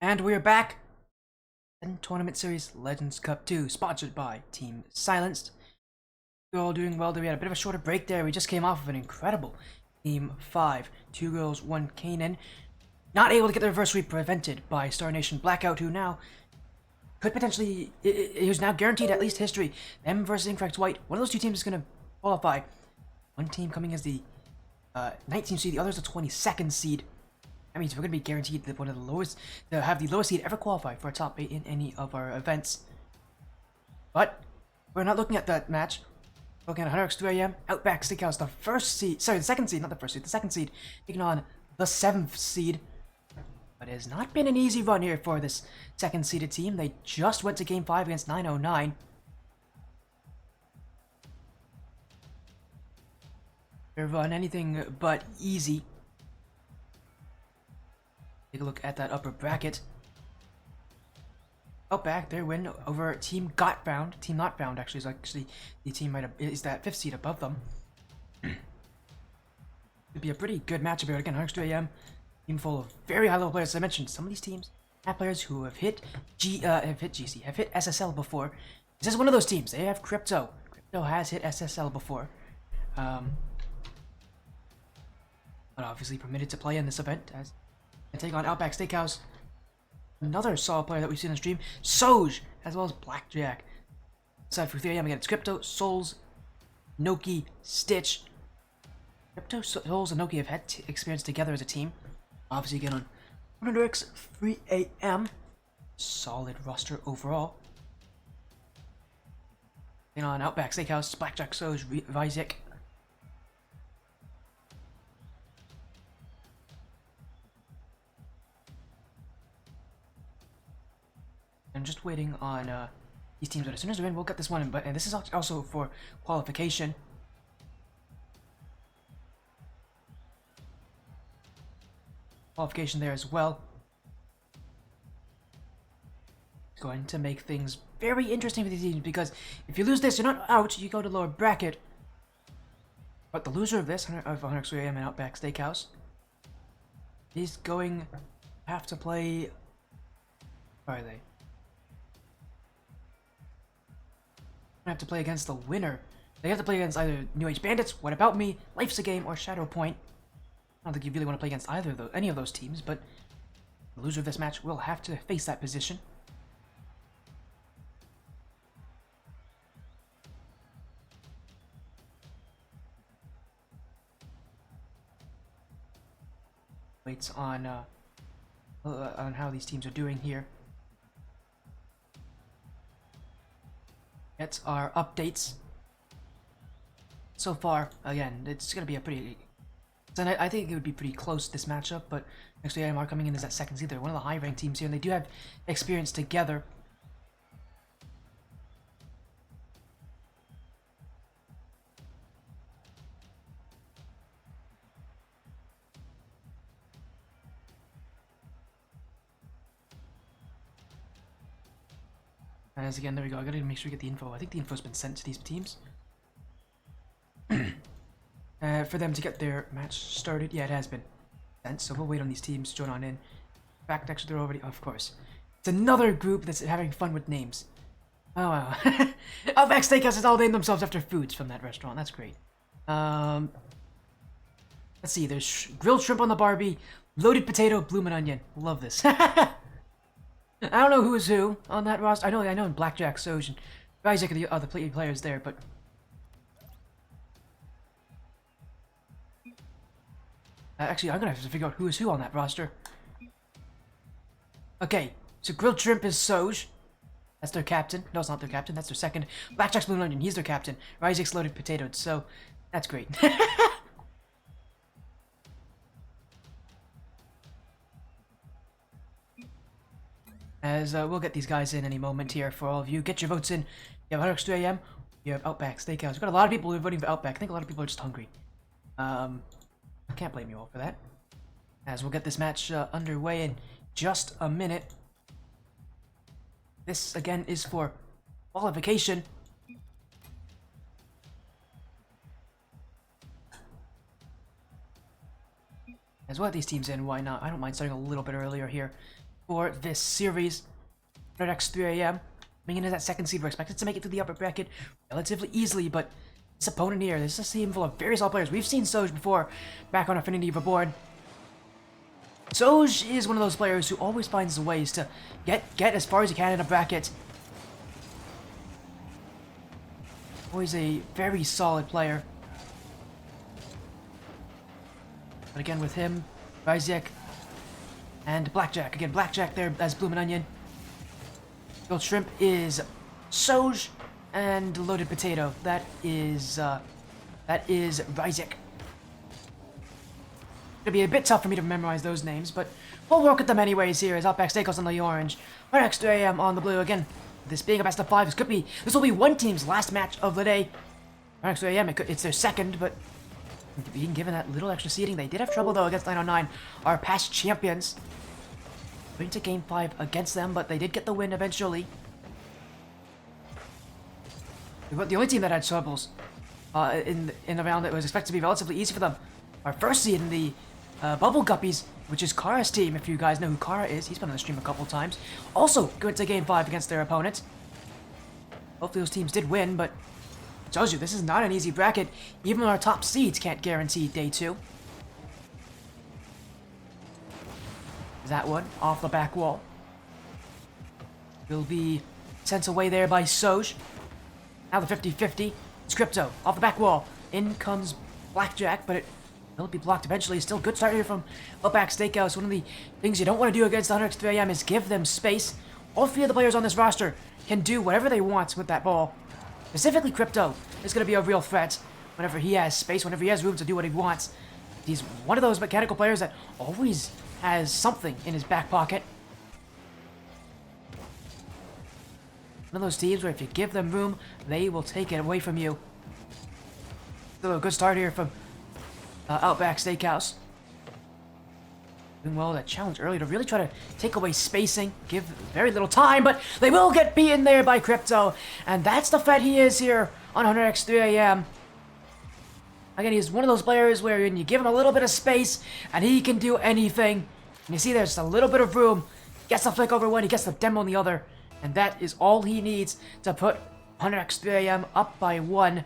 And we're back. And Tournament Series Legends Cup 2, sponsored by Team Silenced. We're all doing well there. We had a bit of a shorter break there. We just came off of an incredible Team 5. 2 girls, 1 knyn. Not able to get the reverse sweep, prevented by Star Nation Blackout, who now could potentially, who's now guaranteed at least history. Them versus Incorrect White. One of those two teams is going to qualify. One team coming as the 19th seed, the other's the 22nd seed. That means we're going to be guaranteed that one of the lowest, to have the lowest seed ever qualify for a top 8 in any of our events. But we're not looking at that match. We're looking at 100x2 AM, Outback Steakhouse, the first seed, sorry, the second seed, not the first seed, the second seed, taking on the 7th seed. But it has not been an easy run here for this second seeded team. They just went to game 5 against 909. Their run anything but easy. Take a look at that upper bracket. Outback, their win over Team Got Found. Team Not Found actually is actually the team is that 5th seed above them. It'd be a pretty good matchup here. Again, 100x2 AM, team full of very high level players. As I mentioned, some of these teams have players who have hit have hit SSL before. This is one of those teams. They have Crypto. Crypto has hit SSL before. But obviously permitted to play in this event as and take on Outback Steakhouse. Another solid player that we've seen on stream, Soj, as well as Blackjack. Aside for 3 AM again, it's Crypto, Souls, Noki, Stitch. Crypto, Souls, and Noki have had experience together as a team. Obviously again on 100x 3 AM. Solid roster overall. And on Outback Steakhouse, Blackjack, Soj, Vizek. I'm just waiting on these teams, but as soon as they're in, we'll get this one in. But and this is also for qualification. Qualification there as well. It's going to make things very interesting for these teams because if you lose this, you're not out. You go to lower bracket. But the loser of this, of 100x AM and Outback Steakhouse, is going to have to play. Where are they? Have to play against the winner. They have to play against either New Age Bandits, What About Me, Life's a Game, or Shadow Point. I don't think you really want to play against either of those, any of those teams, but the loser of this match will have to face that position. Waits on how these teams are doing here. That's our updates. So far, again, it's going to be a pretty... And I think it would be pretty close, this matchup, but actually IMR coming in as that second seed. They're one of the high-ranked teams here, and they do have experience together. As again, there we go. I gotta make sure we get the info. I think the info's been sent to these teams. For them to get their match started. Yeah, it has been sent, so we'll wait on these teams to join on in. In fact, actually, they're already... Of course. It's another group that's having fun with names. Oh, wow. Outback Steakhouse has all named themselves after foods from that restaurant. That's great. Let's see. There's grilled shrimp on the Barbie, loaded potato, bloomin' onion. Love this. I don't know who is who on that roster. I know in Blackjack, Soj, and Isaac are the other players there, but... actually, I'm gonna have to figure out who is who on that roster. Okay, so grilled shrimp is Soj. That's their captain. No, it's not their captain. That's their second. Blackjack's blue onion. He's their captain. Isaac's loaded potato. So, that's great. As we'll get these guys in any moment here for all of you. Get your votes in. You have 100x2 AM. You have Outback Steakhouse. We've got a lot of people who are voting for Outback. I think a lot of people are just hungry. I can't blame you all for that. As we'll get this match underway in just a minute. This, again, is for qualification. As well, these teams in, why not? I don't mind starting a little bit earlier here for this series. Next 3 a.m. Coming into that second seed, we're expected to make it through the upper bracket relatively easily, but this opponent here, this is a team full of very solid players. We've seen Soj before back on Affinity Reborn. Soj is one of those players who always finds ways to get as far as he can in a bracket. Always a very solid player. But again, with him, Ryzek, and Blackjack. Again, Blackjack there as Bloomin' Onion. Grilled Shrimp is Soj, and Loaded Potato. That is Ryzek. It'll be a bit tough for me to memorize those names, but we'll work with them anyways here as Outback Steakhouse on the orange. Right next to AM on the blue again. This being a best of 5, this could be, this will be one team's last match of the day. Right next to AM, it's their second, but being given that little extra seeding, they did have trouble though against 909, our past champions. Going to game 5 against them, but they did get the win eventually. But the only team that had troubles in the round that was expected to be relatively easy for them, our first seed in the Bubble Guppies, which is Kara's team, if you guys know who Kara is. He's been on the stream a couple times. Also going to game 5 against their opponent. Hopefully those teams did win, but it tells you this is not an easy bracket. Even our top seeds can't guarantee day 2. That one off the back wall will be sent away there by Soj. Now the 50-50. It's Crypto off the back wall. In comes Blackjack, but it will be blocked eventually. Still good start here from Outback Steakhouse. One of the things you don't want to do against the 100x3 AM is give them space. All 3 of the players on this roster can do whatever they want with that ball. Specifically Crypto is going to be a real threat whenever he has space, whenever he has room to do what he wants. He's one of those mechanical players that always has something in his back pocket. One of those teams where if you give them room, they will take it away from you. Still a good start here from Outback Steakhouse. Doing well that challenge early to really try to take away spacing, give very little time, but they will get beaten there by Crypto. And that's the threat he is here on 100x3 AM. Again, he's one of those players where you give him a little bit of space, and he can do anything. And you see there's a little bit of room. Gets the flick over one, he gets the demo on the other. And that is all he needs to put 100x3 AM up by 1.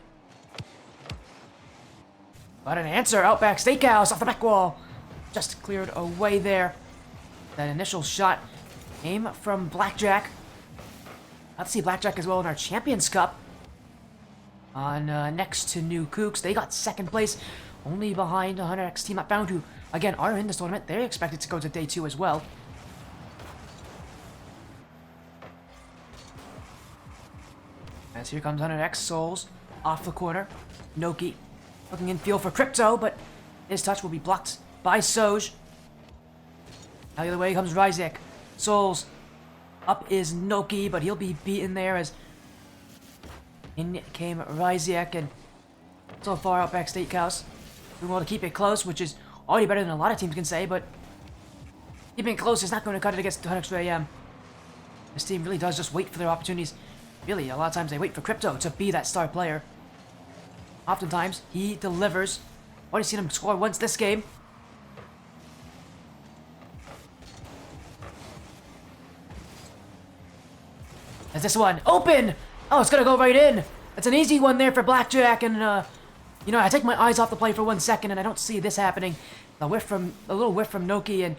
But an answer, Outback Steakhouse off the back wall. Just cleared away there. That initial shot came from Blackjack. Let's see Blackjack as well in our Champions Cup. On next to New Kooks, they got second place, only behind 100x Team Upbound, who again are in this tournament. They're expected to go to day 2 as well. As here comes 100x Souls off the corner. Noki looking in field for Crypto, but his touch will be blocked by Soj. Now the other way comes Ryzek. Souls up is Noki, but he'll be beaten there as in came Ryzek, and so far Outback Steakhouse doing well to keep it close, which is already better than a lot of teams can say, but keeping it close is not going to cut it against 100x3 AM. This team really does just wait for their opportunities. Really, a lot of times they wait for Crypto to be that star player. Oftentimes, he delivers. Already seen him score once this game. As this one, open! Oh, it's gonna go right in. That's an easy one there for Blackjack, and you know, I take my eyes off the play for 1 second, and I don't see this happening. A little whiff from Noki, and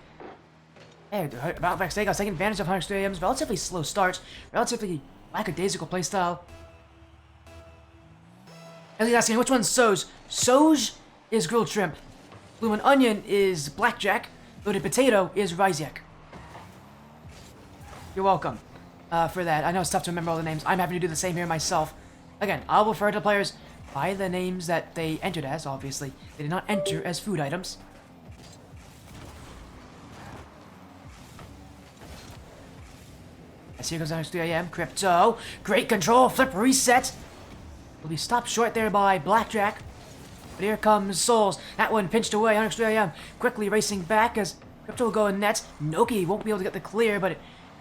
hey, Outback Steakhouse taking advantage of 100x3 AM's relatively slow start, relatively lackadaisical playstyle. Ellie's asking which one's Soj. Soj is Grilled Shrimp. Bloomin' Onion is Blackjack. Loaded Potato is Ryzek. You're welcome for that. I know it's tough to remember all the names. I'm having to do the same here myself. Again, I'll refer to players by the names that they entered as, obviously. They did not enter as food items. As here goes 3 AM. Crypto. Great control. Flip reset. Will be stopped short there by Blackjack. But here comes Souls. That one pinched away. 3 AM quickly racing back as Crypto will go in nets. Noki won't be able to get the clear, but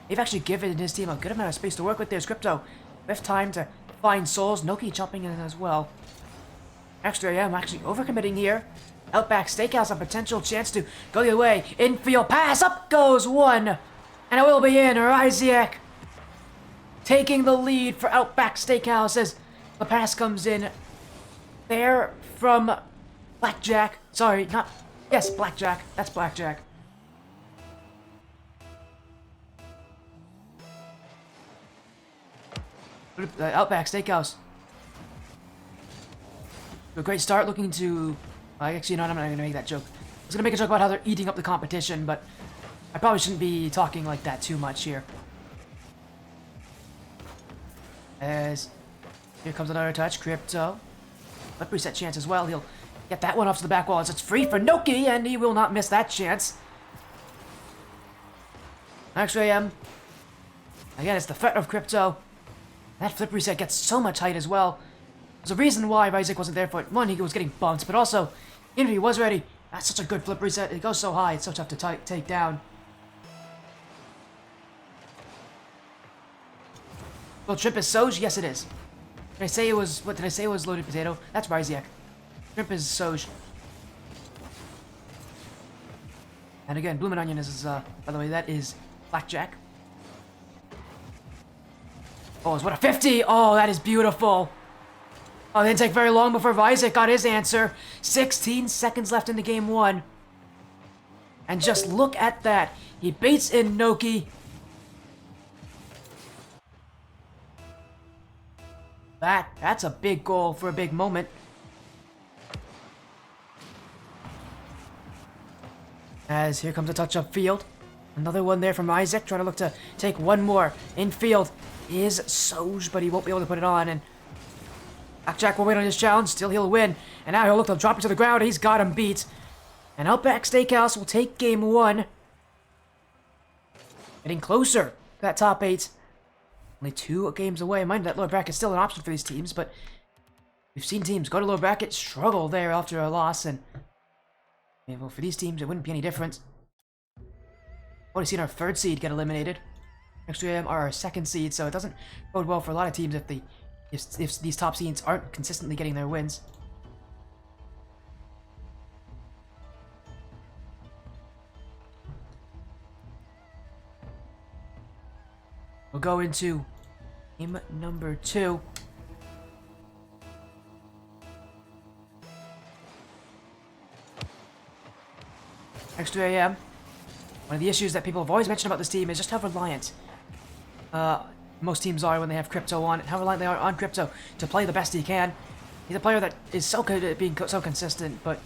they've actually given his team a good amount of space to work with. There's Crypto with time to find Souls. Noki jumping in as well. 3 AM actually overcommitting here. Outback Steakhouse a potential chance to go the other way. Infield pass. Up goes one. And it will be in. Ryziek taking the lead for Outback Steakhouse as the pass comes in there from Blackjack. Sorry, not... Yes, Blackjack. That's Blackjack. Outback Steakhouse. A great start, looking to... actually, no, I'm not going to make that joke. I was going to make a joke about how they're eating up the competition, but I probably shouldn't be talking like that too much here. As here comes another touch, Crypto. Flip reset chance as well. He'll get that one off to the back wall as it's free for Noki, and he will not miss that chance. Actually, again, it's the threat of Crypto. That flip reset gets so much height as well. There's a reason why Ryziek wasn't there for it. One, he was getting bumped, but also, even if he was ready, that's such a good flip reset. It goes so high, it's so tough to take down. Well, Trip is Soj? Yes, it is. Did I say it was... What did I say it was loaded potato? That's Ryziek. Trip is Soj. And again, Bloomin' Onion is, by the way, that is Blackjack. Oh, it's what a 50! Oh, that is beautiful! Oh, it didn't take very long before Ryziek got his answer. 16 seconds left in the game 1. And just look at that. He baits in Noki. That's a big goal for a big moment. As here comes a touch up field. Another one there from Ryziek, trying to look to take one more. In field is Soj, but he won't be able to put it on. And Blackjack will wait on his challenge, still he'll win. And now he'll look to drop it to the ground, he's got him beat. And Outback Steakhouse will take game 1. Getting closer to that top 8. Only 2 games away. Mind that lower bracket is still an option for these teams, but we've seen teams go to lower bracket, struggle there after a loss, and well, for these teams, it wouldn't be any different. We've already seen our 3rd seed get eliminated. Next to them are our 2nd seed, so it doesn't bode well for a lot of teams if these top seeds aren't consistently getting their wins. We'll go into game number 2. Next to AM. One of the issues that people have always mentioned about this team is just how reliant most teams are when they have Crypto on, and how reliant they are on Crypto to play the best he can. He's a player that is so good at being so consistent, but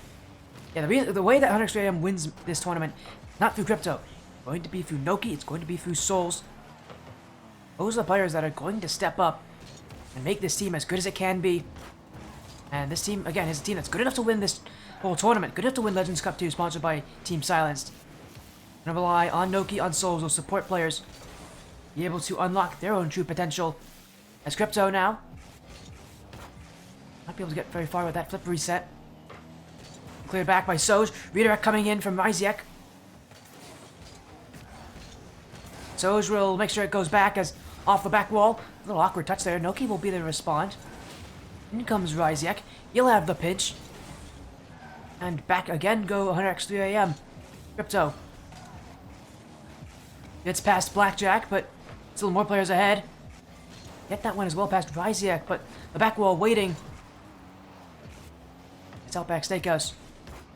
yeah, the way that 100 AM wins this tournament, not through Crypto, it's going to be through Noki, it's going to be through Souls. Those are the players that are going to step up and make this team as good as it can be. And this team, again, is a team that's good enough to win this whole tournament, good enough to win Legends Cup 2, sponsored by Team Silenced. And rely on Noki, on Souls, those support players, be able to unlock their own true potential. As Crypto now, not be able to get very far with that flip reset. Cleared back by Soj. Redirect coming in from Ryziek. Soj will make sure it goes back as off the back wall. A little awkward touch there. Noki will be there to respond. In comes Ryziek. He'll have the pinch. And back again go 100x3am. Crypto. It's past Blackjack, but still more players ahead. Get that one as well past Ryziek, but the back wall waiting. It's Outback Steakhouse.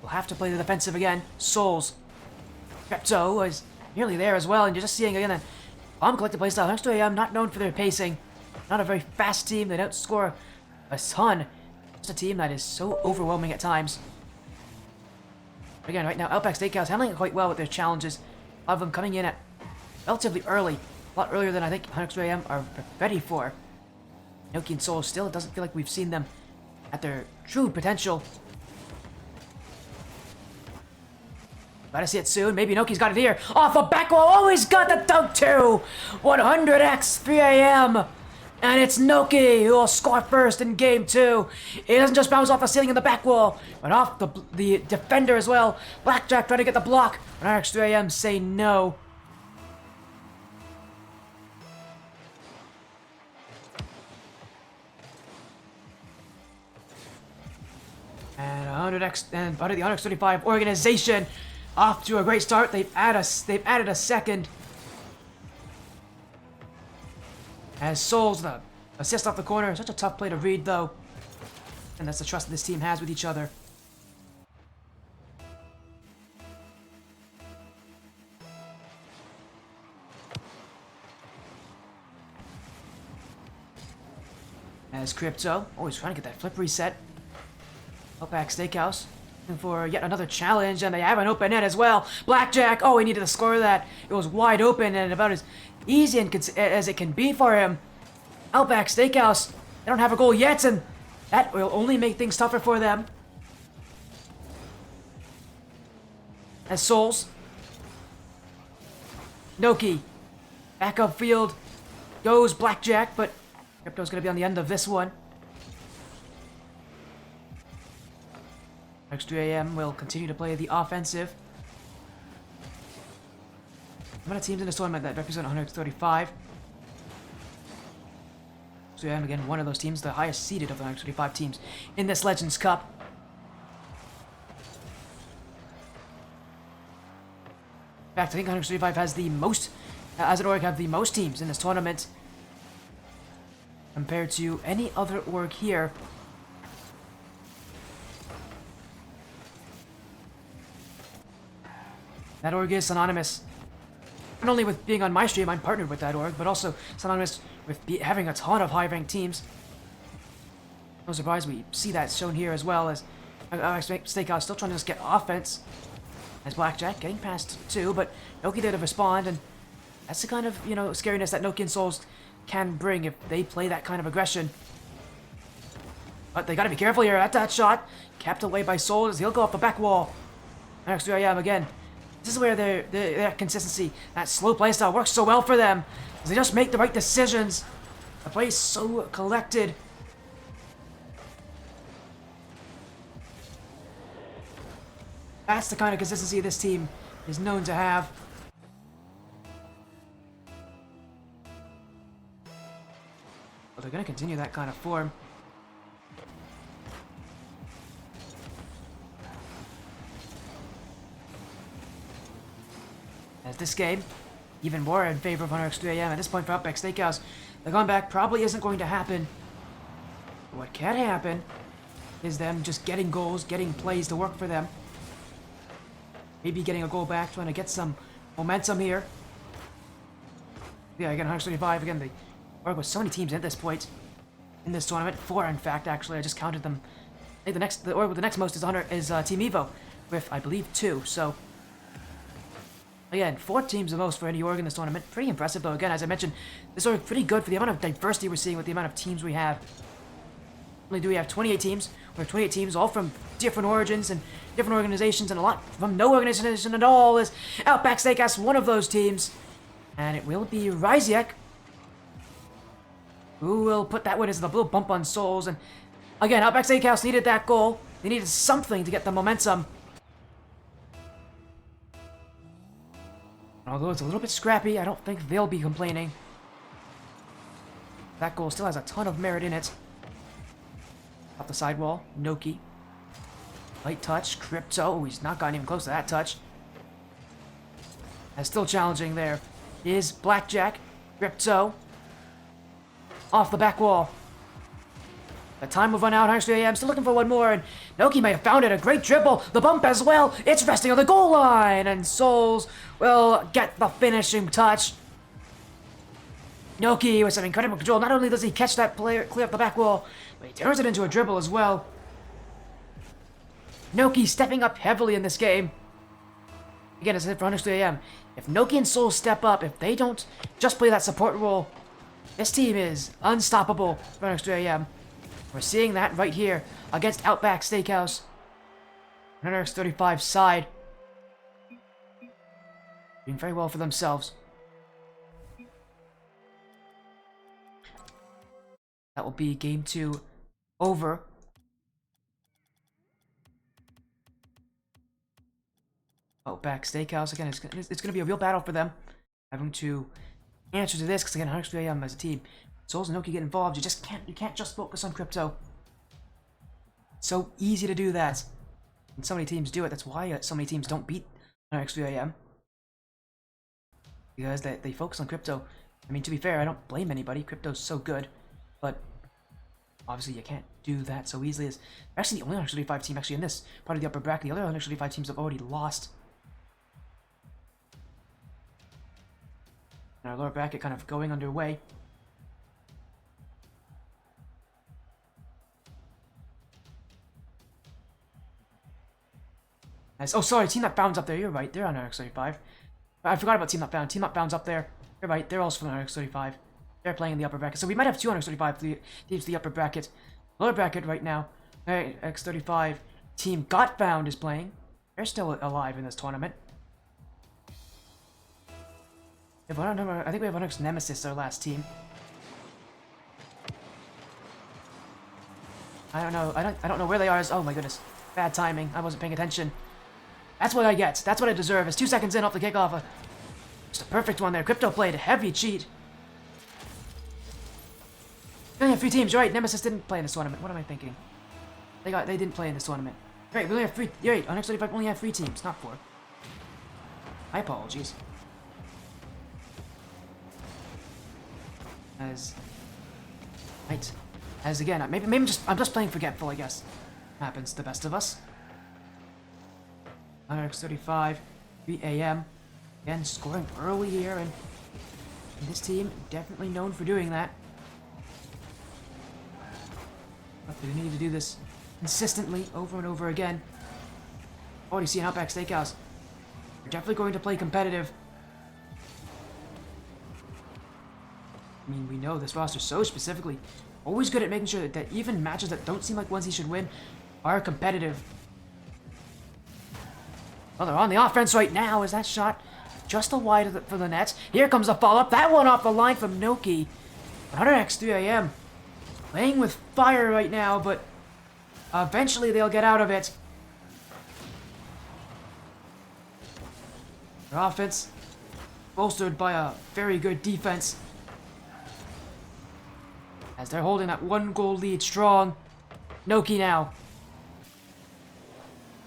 We'll have to play the defensive again. Souls. Crypto is nearly there as well, and you're just seeing again a bomb collective playstyle. Next to AM, not known for their pacing. Not a very fast team. They don't score a ton. Just a team that is so overwhelming at times. Again, right now, Outback Steakhouse handling it quite well with their challenges. A lot of them coming in at relatively early. A lot earlier than I think 100am are ready for. Noki and Soul still, it doesn't feel like we've seen them at their true potential. Gotta see it soon. Maybe Noki's got it here. Off the back wall. Oh, he's got the dunk too. 100x 3am. And it's Noki who will score first in game 2. It doesn't just bounce off the ceiling in the back wall, but off the defender as well. Blackjack trying to get the block. 100x 3am say no. And 100x and part of the 100x35 organization off to a great start. They've added a second. As Souls, the assist off the corner. Such a tough play to read, though. And that's the trust that this team has with each other. As Crypto, always trying to get that flip reset. Outback Steakhouse, looking for yet another challenge, and they have an open net as well. Blackjack, oh, he needed to score that. It was wide open and about as easy as it can be for him. Outback Steakhouse, they don't have a goal yet, and that will only make things tougher for them. As Souls, Noki, back upfield, goes Blackjack, but Crypto's going to be on the end of this one. Next 3 AM will continue to play the offensive. How many teams in this tournament that represent 135? So yeah, again, one of those teams, the highest seeded of the 135 teams in this Legends Cup. In fact, I think 135 has the most, as an org, have the most teams in this tournament compared to any other org here. That org is synonymous not only with being on my stream, I'm partnered with that org, but also synonymous with having a ton of high-ranked teams. No surprise we see that shown here as well, as Steakhouse still trying to just get offense. As Blackjack getting past 2, but Noki there to respond, and that's the kind of, you know, scariness that Noki and Souls can bring if they play that kind of aggression. But they gotta be careful here at that shot. Kept away by Souls as he'll go off the back wall. Next 3 AM again. This is where their consistency, that slow playstyle works so well for them. As they just make the right decisions. The play is so collected. That's the kind of consistency this team is known to have. But they're going to continue that kind of form. As this game, even more in favor of 100x3 AM at this point for Outback Steakhouse. The comeback probably isn't going to happen. But what can happen is them just getting goals, getting plays to work for them. Maybe getting a goal back, trying to get some momentum here. Yeah, again, 135. Again, the org with so many teams at this point in this tournament. 4, in fact, actually. I just counted them. I think the org with the next most is Team Evo, with I believe 2. So again, 4 teams the most for any org in this tournament. Pretty impressive, though. Again, as I mentioned, this org pretty good for the amount of diversity we're seeing with the amount of teams we have. Not only do we have 28 teams, we have 28 teams all from different origins and different organizations, and a lot from no organization at all. Is Outback Steakhouse one of those teams? And it will be Ryziek who will put that one as the little bump on Souls. And again, Outback Steakhouse needed that goal. They needed something to get the momentum. Although it's a little bit scrappy, I don't think they'll be complaining. That goal still has a ton of merit in it. Off the sidewall, Noki. Light touch, Crypto. Oh, he's not gotten even close to that touch. And still challenging there is Blackjack. Crypto. Off the back wall. The time will run out. 100 AM still looking for one more, and Noki may have found it. A great dribble. The bump as well. It's resting on the goal line, and Souls will get the finishing touch. Noki with some incredible control. Not only does he catch that player, clear up the back wall, but he turns it into a dribble as well. Noki stepping up heavily in this game. Again, as I said for 100 AM, if Noki and Souls step up, if they don't just play that support role, this team is unstoppable for 100 AM. We're seeing that right here against Outback Steakhouse. 135 side. Doing very well for themselves. That will be game 2 over. Outback Steakhouse, again, it's going to be a real battle for them. Having to answer to this, because again, 100 AM as a team. Souls and Noki get involved, you can't just focus on Crypto. It's so easy to do that. And so many teams do it. That's why so many teams don't beat 100 AM. Because they focus on Crypto I mean, to be fair, I don't blame anybody. Crypto's so good, but obviously you can't do that so easily. As actually the only 135 team actually in this part of the upper bracket. The other 135 teams have already lost. And our lower bracket kind of going underway. Nice. Oh, sorry, Team Not Bound's up there. You're right. They're on RX35. I forgot about Team Not Bound. Team Not Bound's up there. You're right. They're also from RX35. They're playing in the upper bracket. So we might have 235 teams in the upper bracket. Lower bracket right now. Alright, X35. Team Got Bound is playing. They're still alive in this tournament. I think we have Onyx Nemesis, our last team. I don't know. I don't know where they are. Oh my goodness. Bad timing. I wasn't paying attention. That's what I get. That's what I deserve. It's 2 seconds in off the kickoff. Just a perfect one there. Crypto played a heavy cheat. We only have 3 teams. You're right. Nemesis didn't play in this tournament. What am I thinking? They didn't play in this tournament. Right, we only have 3. You're right. On X35 only have 3 teams, not 4. My apologies. As again, maybe I'm just playing forgetful, I guess. Happens to the best of us. X35, 3 a.m. Again, scoring early here, and this team definitely known for doing that. But they need to do this consistently, over and over again. Already see an Outback Steakhouse. They're definitely going to play competitive. I mean, we know this roster so specifically. Always good at making sure that even matches that don't seem like ones he should win are competitive. Well, they're on the offense right now. Is that shot just a wide for the nets? Here comes the follow-up. That one off the line from Noki. 100x 3am. Playing with fire right now, but eventually they'll get out of it. Their offense bolstered by a very good defense. As they're holding that 1-goal lead strong. Noki now.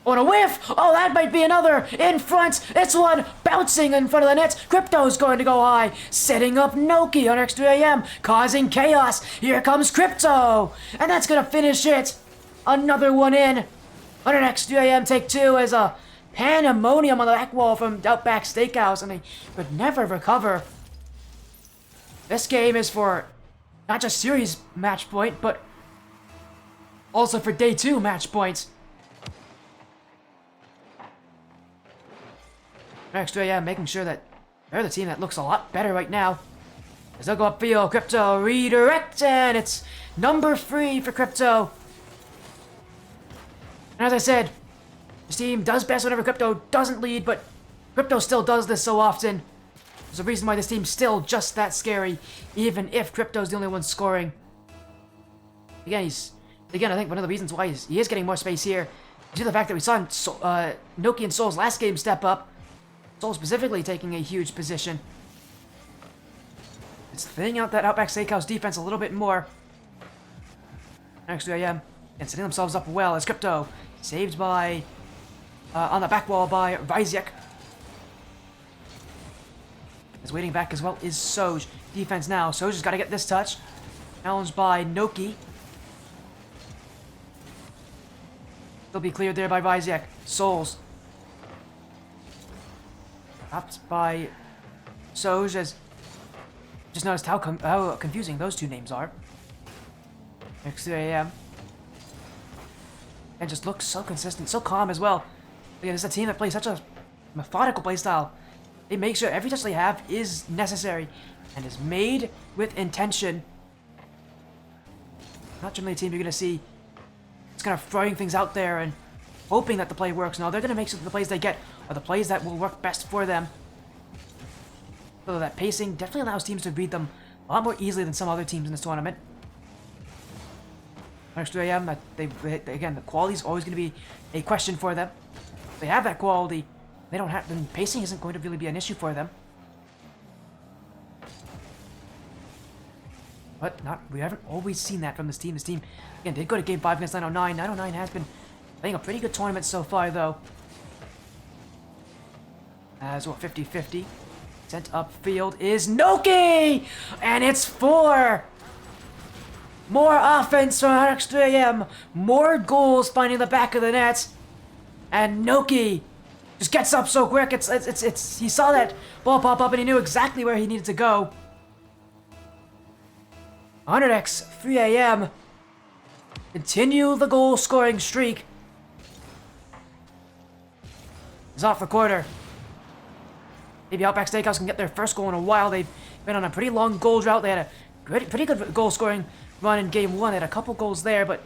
Oh, and a whiff! Oh, that might be another! In front! It's one! Bouncing in front of the nets! Crypto's going to go high! Setting up Noki on X3am! Causing chaos! Here comes Crypto! And that's gonna finish it! Another one in! On an X3am take 2 as a pandemonium on the back wall from Outback Steakhouse, and they could never recover. This game is for not just series match point, but also for day 2 match points. Extra, yeah, making sure that they're the team that looks a lot better right now. As they'll go upfield, Crypto redirect, and it's number 3 for Crypto. And as I said, this team does best whenever Crypto doesn't lead, but Crypto still does this so often. There's a reason why this team's still just that scary, even if Crypto's the only one scoring. Again, I think one of the reasons why he is getting more space here is the fact that we saw Noki and Soul's last game step up. Soul specifically taking a huge position. It's thinning out that Outback Steakhouse defense a little bit more. Next to AM, and setting themselves up well as Crypto saved by on the back wall by Vyziek. Is waiting back as well is Soj. Defense now. Soj has got to get this touch. Challenged by Noki. They'll be cleared there by Vyziek. Souls. Stopped by Soj as just noticed how confusing those two names are. Next to AM. And just looks so consistent, so calm as well. Again, it's a team that plays such a methodical playstyle. They make sure every touch they have is necessary and is made with intention. Not generally a team you're going to see just kind of throwing things out there and hoping that the play works. No, they're going to make sure that the plays they get are the plays that will work best for them. So that pacing definitely allows teams to beat them a lot more easily than some other teams in this tournament. Next to AM, again, the quality is always going to be a question for them. If they have that quality, they don't have, then pacing isn't going to really be an issue for them. But we haven't always seen that from this team. This team, again, did go to game 5 against 909. 909 has been playing a pretty good tournament so far, though. As well, 50-50. Sent upfield is Noki! And it's 4! More offense from Extra AM. More goals finding the back of the net. And Noki just gets up so quick. He saw that ball pop up and he knew exactly where he needed to go. 100x 3am. Continue the goal scoring streak. He's off the quarter. Maybe Outback Steakhouse can get their first goal in a while. They've been on a pretty long goal drought. They had a pretty good goal scoring run in game 1. They had a couple goals there, but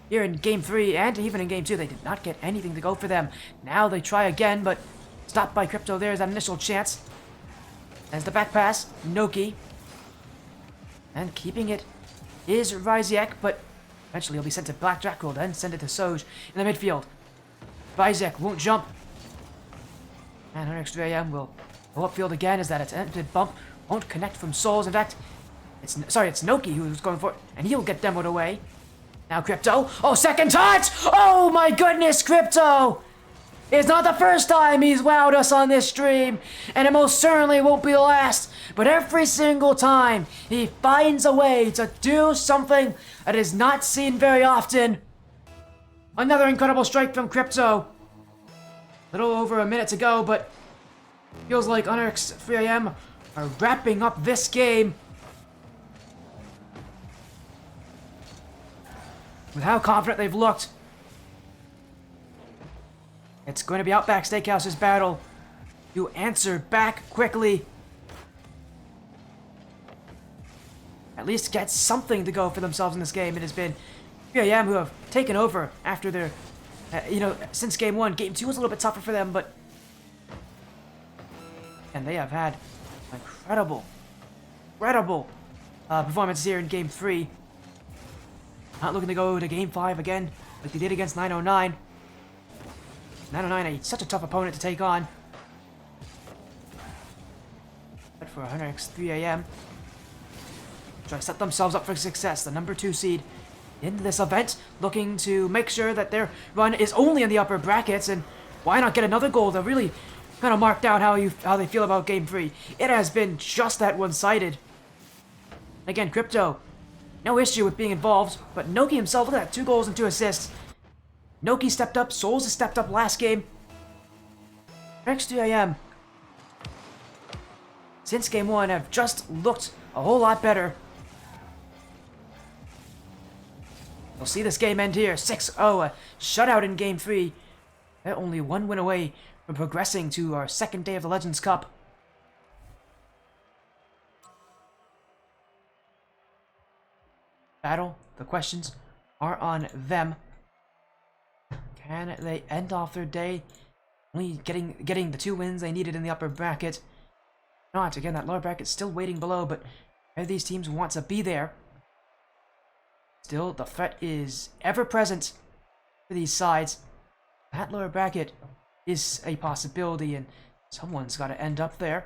here in game 3 and even in game 2, they did not get anything to go for them. Now they try again, but stopped by Crypto. There's that initial chance. As the back pass, Noki. And keeping it is Ryziek, but eventually he'll be sent to Black Jack, who will then send it to Soj in the midfield. Ryziek won't jump. And her extra AM will go upfield again as that attempted bump won't connect from Souls. In fact, it's Noki who's going for it, and he'll get demoed away. Now Crypto. Oh, second touch! Oh my goodness, Crypto! It's not the first time he's wowed us on this stream, and it most certainly won't be the last. But every single time, he finds a way to do something that is not seen very often. Another incredible strike from Crypto. Little over a minute to go, but feels like Onyx 3am are wrapping up this game. With how confident they've looked. It's going to be Outback Steakhouse's battle to answer back quickly. At least get something to go for themselves in this game. It has been 3am who have taken over after their, since game 1. Game 2 was a little bit tougher for them, but... And they have had incredible performance here in game 3. Not looking to go to game 5 again, like they did against 909. 909, such a tough opponent to take on. But for 100x 3am, try to set themselves up for success. The number 2 seed in this event, looking to make sure that their run is only in the upper brackets, and why not get another goal to really kind of mark down how they feel about game 3. It has been just that one-sided. Again, Crypto, no issue with being involved, but Noki himself, look at that, 2 goals and 2 assists. Noki stepped up, Souls has stepped up last game. Next 2am, since game 1, have just looked a whole lot better. We'll see this game end here, 6-0, a shutout in game 3. They're only 1 win away from progressing to our second day of the Legends Cup. Battle, the questions are on them. Can they end off their day only getting the 2 wins they needed in the upper bracket? Not, again, that lower bracket's still waiting below, but these teams want to be there. Still, the threat is ever present for these sides. That lower bracket is a possibility, and someone's got to end up there.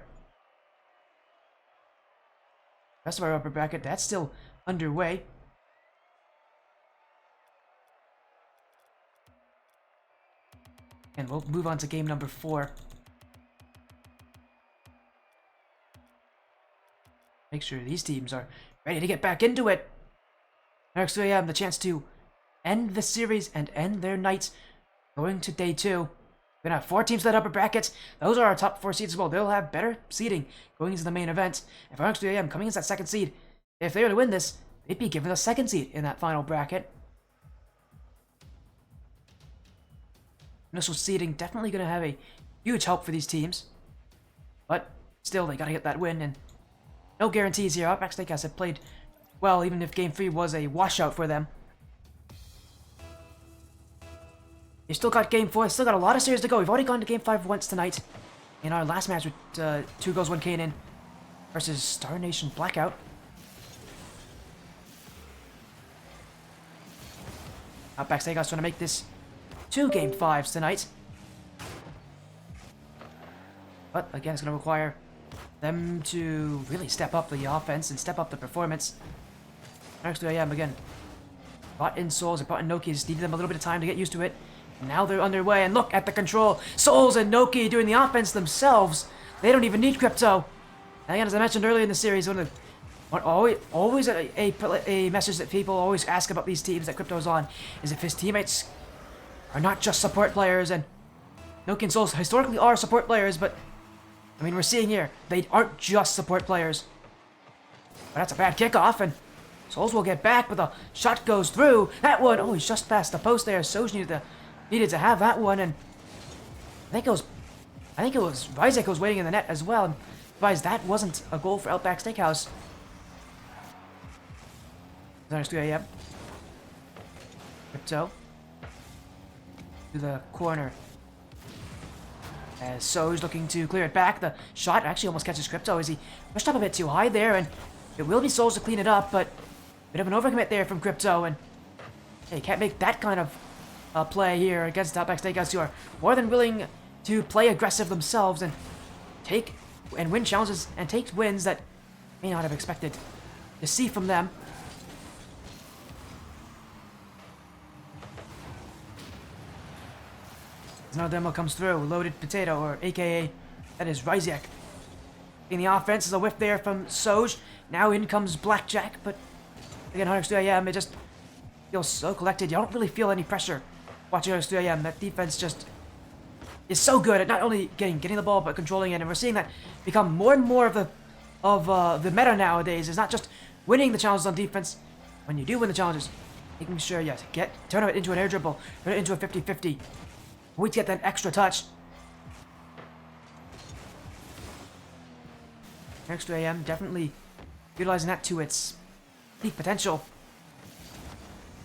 The rest of our upper bracket, that's still underway. And we'll move on to game number 4. Make sure these teams are ready to get back into it. Next we have the chance to end the series and end their night going to day 2. We're going to have 4 teams in that upper bracket. Those are our top 4 seeds as well. They'll have better seeding going into the main event. If our XDAM coming in as that 2nd seed, if they were to win this, they'd be given a 2nd seed in that final bracket. Initial seeding definitely going to have a huge help for these teams. But still, they got to get that win, and no guarantees here. Outback Steakhouse have played well, even if Game 3 was a washout for them. They've still got Game 4, still got a lot of series to go. We've already gone to Game 5 once tonight. In our last match with 2 goals, 1 knyn versus Star Nation Blackout. Outback Steakhouse trying to make this 2 Game 5s tonight. But again, it's going to require them to really step up the offense and step up the performance. Next I am again. Bought in Souls and bought in Noki, just needed them a little bit of time to get used to it. And now they're underway, and look at the control. Souls and Noki doing the offense themselves. They don't even need Crypto. And again, as I mentioned earlier in the series, always a message that people always ask about these teams that Crypto's on is if his teammates are not just support players, and knyn and Souls historically are support players, but I mean, we're seeing here, they aren't just support players. But that's a bad kickoff, and Souls will get back, but the shot goes through. That one, oh, he's just past the post there. Soj needed to have that one, and I think it was Ryzek who was waiting in the net as well. And advised that wasn't a goal for OUTBACK Steakhouse. There's 3 a.m. Crypto to the corner. As Soj looking to clear it back. The shot actually almost catches Crypto as he pushed up a bit too high there, and it will be Souls to clean it up, but a bit of an overcommit there from Crypto, and hey, you can't make that kind of play here against OUTBACK Steakhouse, who are more than willing to play aggressive themselves and take and win challenges and take wins that may not have expected to see from them. Another demo comes through, loaded potato, or AKA, that is Ryzek. In the offense is a whiff there from Soj. Now in comes Blackjack, but again, 3am, it just feels so collected. You don't really feel any pressure watching 3am. That defense just is so good at not only getting the ball, but controlling it. And we're seeing that become more and more of the meta nowadays. It's not just winning the challenges on defense. When you do win the challenges, making sure you turn it into an air dribble, turn it into a 50-50. Wait to get that extra touch. 3am definitely utilizing that to its peak potential.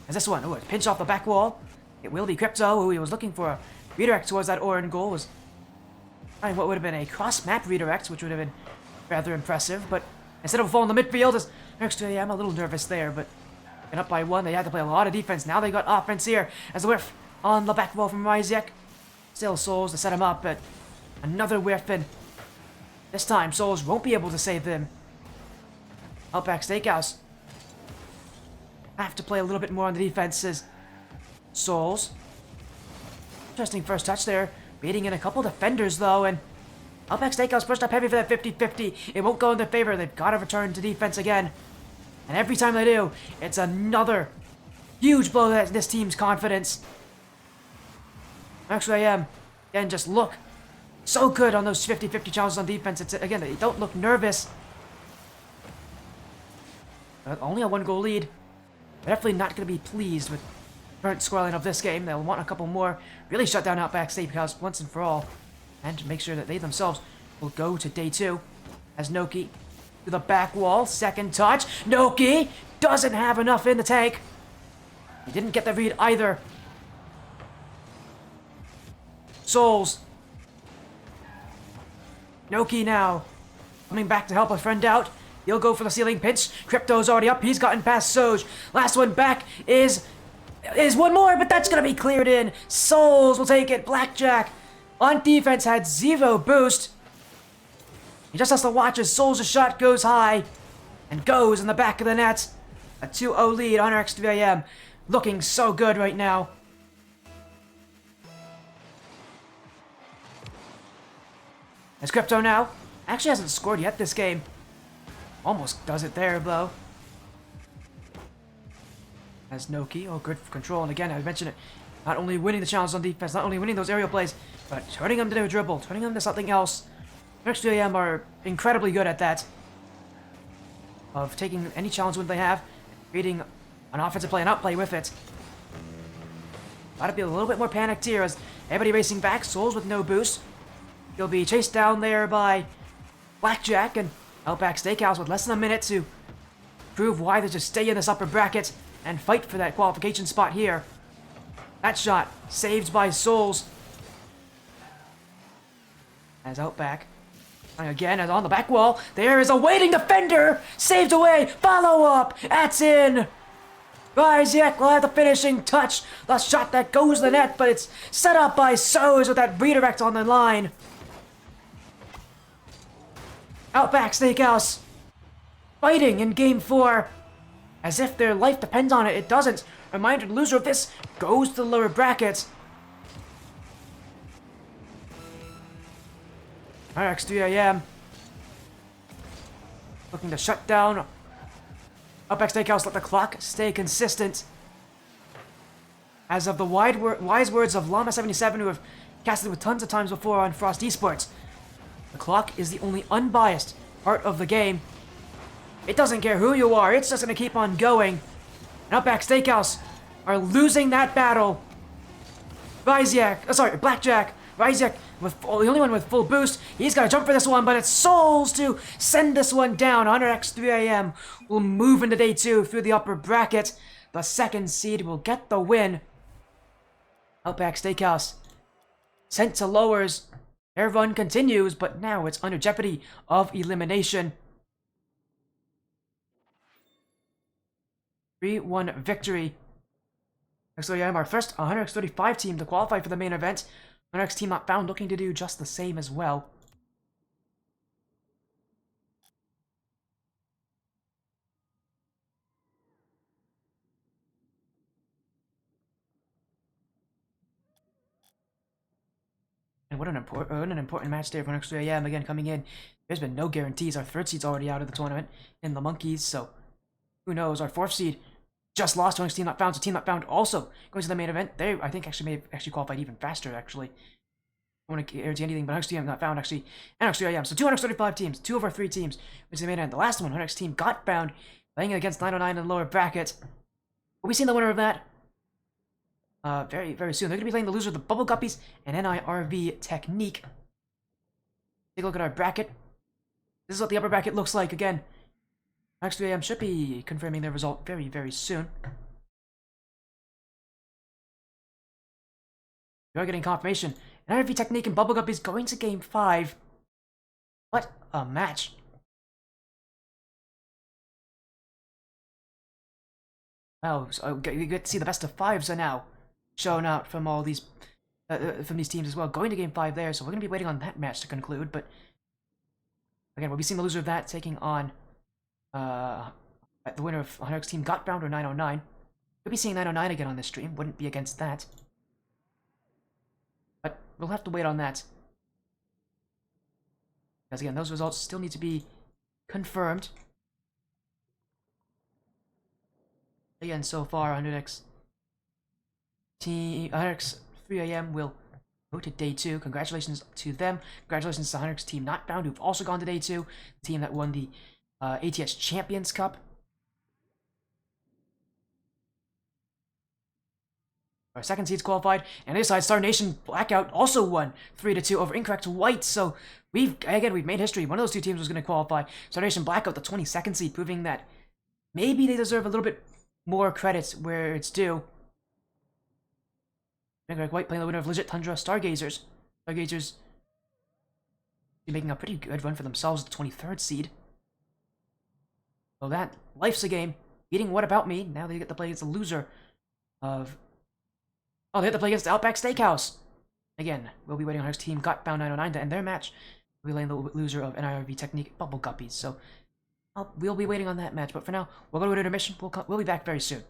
As this one, oh, it pinch off the back wall. It will be Crypto, who he was looking for a redirect towards that Orin goal. Was trying what would have been a cross-map redirect, which would have been rather impressive. But instead of falling in the midfield, as 3am a little nervous there, but get up by one. They had to play a lot of defense. Now they got offense here as a whiff on the back wall from Ryzek. Still Souls to set him up, but another whiff, and this time Souls won't be able to save them. OUTBACK Steakhouse have to play a little bit more on the defenses. Souls. Interesting first touch there. Beating in a couple defenders though, and OUTBACK Steakhouse pushed up heavy for that 50-50. It won't go in their favor. They've got to return to defense again. And every time they do, it's another huge blow to this team's confidence. 3am, again, just look so good on those 50-50 challenges on defense. It's, again, they don't look nervous. Only a 1-goal lead. They're definitely not going to be pleased with the current scoreline of this game. They'll want a couple more. Really shut down OUTBACK Steakhouse once and for all. And to make sure that they themselves will go to day 2. As knyn to the back wall. Second touch. knyn doesn't have enough in the tank. He didn't get the read either. Souls. knyn now coming back to help a friend out. He'll go for the ceiling pinch. Crypto's already up. He's gotten past Soj. Last one back is one more, but that's going to be cleared in. Souls will take it. Blackjack on defense had 0 boost. He just has to watch as Souls' shot goes high and goes in the back of the net. A 2-0 lead on X3am. Looking so good right now. As Crypto now actually hasn't scored yet this game. Almost does it there, though. As knyn, oh, good control. And again, I mentioned it. Not only winning the challenges on defense, not only winning those aerial plays, but turning them to a dribble, turning them to something else. X3am are incredibly good at that. Of taking any challenge win they have, creating an offensive play and outplay with it. Gotta be a little bit more panicked here as everybody racing back. Souls with no boost. He'll be chased down there by Blackjack, and OUTBACK Steakhouse with less than a minute to prove why they just stay in this upper bracket and fight for that qualification spot here. That shot saved by Souls. As OUTBACK, and again, as on the back wall, there is a waiting defender! Saved away! Follow up! That's in! Ryzek will have the finishing touch. The shot that goes to the net, but it's set up by Soj with that redirect on the line. OUTBACK Steakhouse fighting in Game 4 as if their life depends on it. It doesn't. Reminder, the loser of this goes to the lower bracket. X3am looking to shut down Outback Steakhouse. Let the clock stay consistent. As of the wise words of Llama77, who have casted with tons of times before on Frost Esports, the clock is the only unbiased part of the game. It doesn't care who you are, it's just gonna keep on going. And Outback Steakhouse are losing that battle. Blackjack. Ryziak, with the only one with full boost. He's gotta jump for this one, but it's Souls to send this one down. 100x3am will move into day 2 through the upper bracket. The second seed will get the win. Outback Steakhouse sent to lowers. Their run continues, but now it's under jeopardy of elimination. 3-1 victory. So yeah, our first 100x35 team to qualify for the main event. 100x team not found, looking to do just the same as well. And what an important match there for 100x3am. Again, coming in, there's been no guarantees. Our third seed's already out of the tournament in the Monkeys, so who knows? Our fourth seed just lost to 100x team not found, so team not found also going to the main event. They, I think, may have qualified even faster, actually. I don't want to guarantee anything, but 100x team not found, actually. And 100x3am. So 235 teans, 2 of our 3 teams, which is the main event. The last one, 100x team, got found, playing against 909 in the lower bracket. Will we see the winner of that? Very, very soon. They're going to be playing the loser of the Bubble Guppies and NIRV Technique. Take a look at our bracket. This is what the upper bracket looks like. Again, 100x3am should be confirming their result very, very soon. We are getting confirmation. NIRV Technique and Bubble Guppies going to Game 5. What a match. Wow, so we get to see the best of 5s now shown out from all these from these teams as well, going to Game 5 there, so we're going to be waiting on that match to conclude, but again, we'll be seeing the loser of that taking on the winner of 100x team got bound or 909. We'll be seeing 909 again on this stream, wouldn't be against that. But we'll have to wait on that. Because again, those results still need to be confirmed. Again, so far, 100x3am will go to day 2. Congratulations to them. Congratulations to 100x team not bound, who've also gone to day 2. The team that won the ATS Champions Cup. Our second seed's qualified, and this side, Star Nation Blackout also won 3-2 over Incorrect White. So we've made history. One of those 2 teams was going to qualify. Star Nation Blackout, the 22nd seed, proving that maybe they deserve a little bit more credits where it's due. Incorrect White playing the winner of Legit Tundra Stargazers. Stargazers making a pretty good run for themselves, the 23rd seed. So that life's a game. Beating What About Me. Now they get to play against the loser of. Oh, they have to play against Outback Steakhouse. Again, we'll be waiting on our team got bound 909 to end their match. We'll be playing the loser of NIRV Technique Bubble Guppies. So we'll be waiting on that match. But for now, we'll go to an intermission. We'll be back very soon.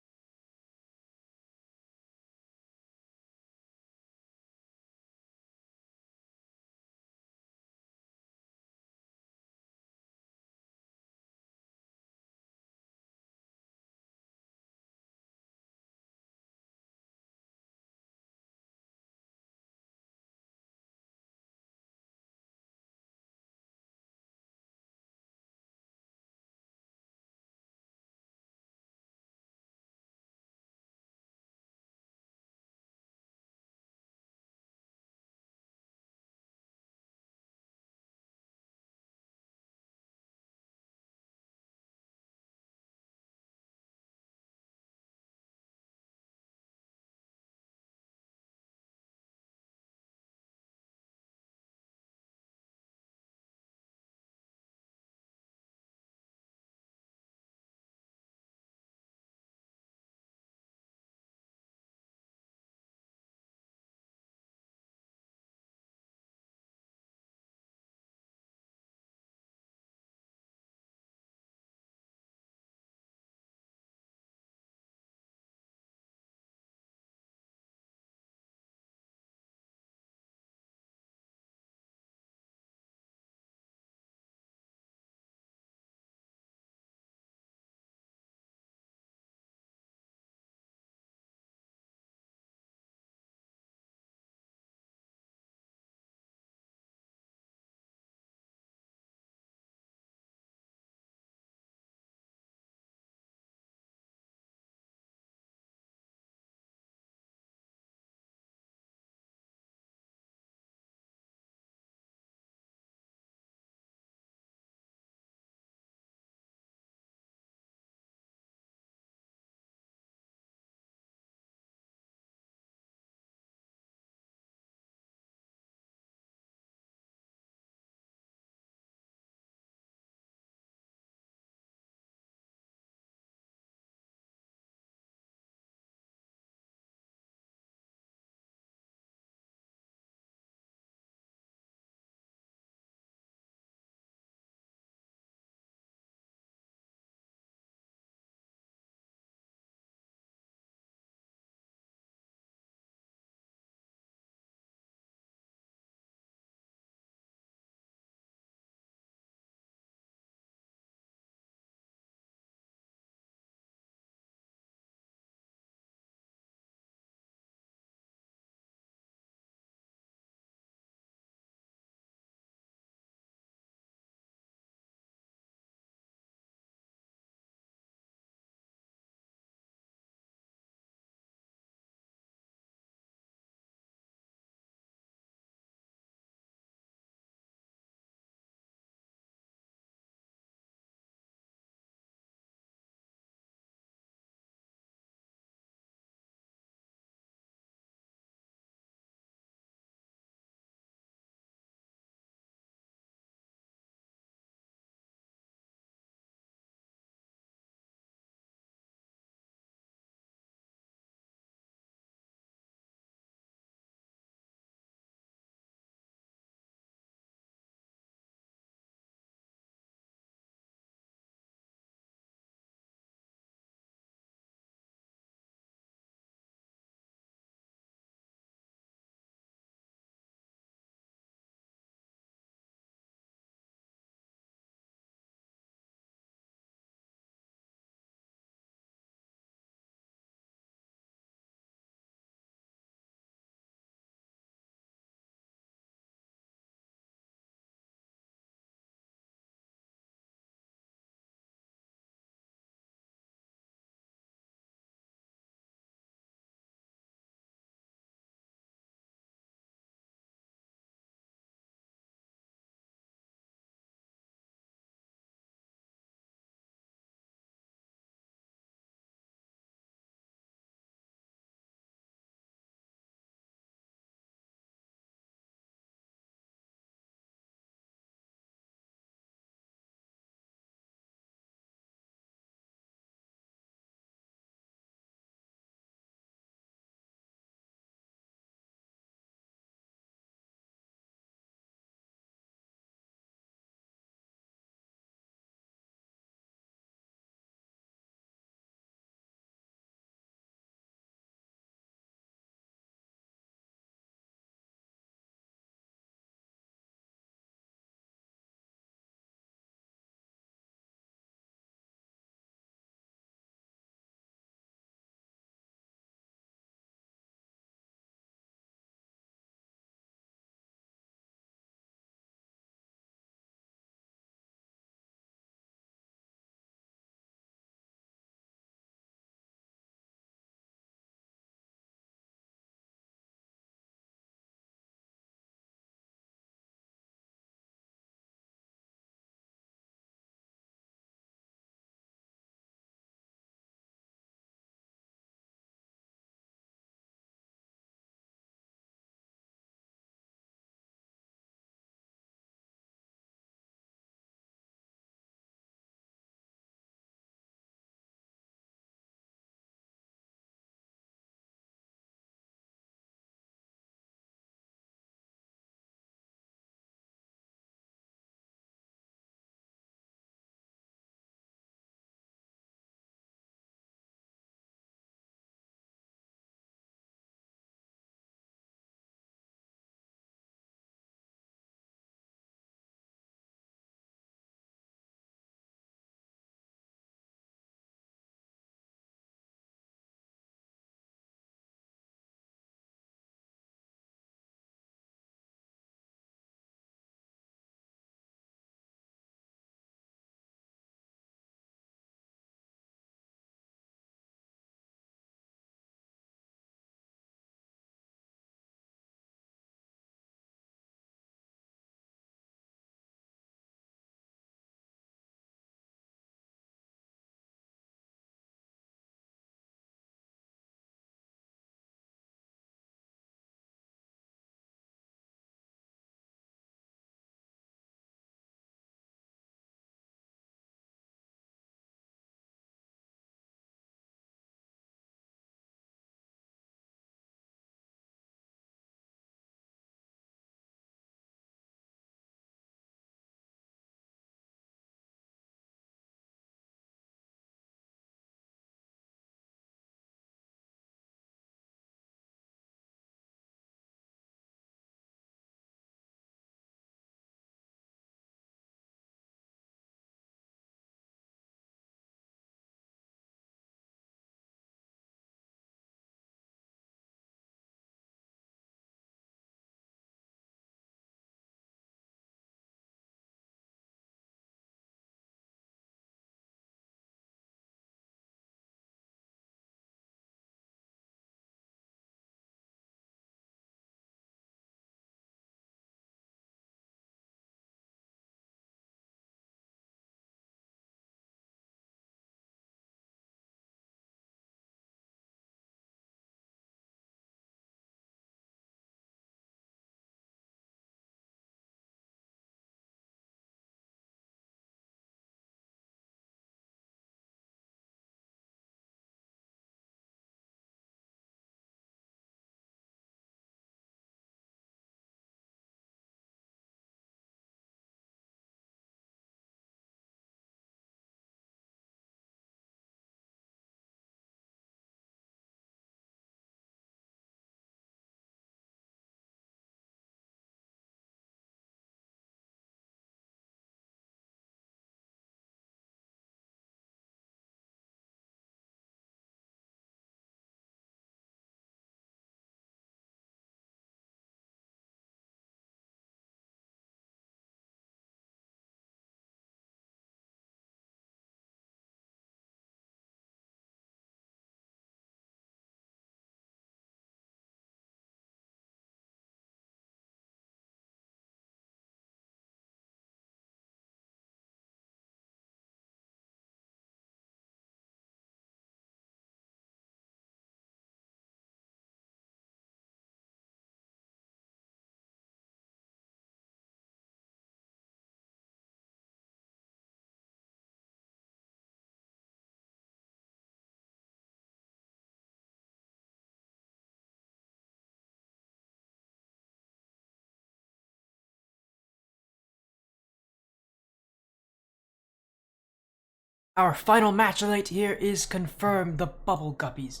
Our final match tonight here is confirmed. The Bubble Guppies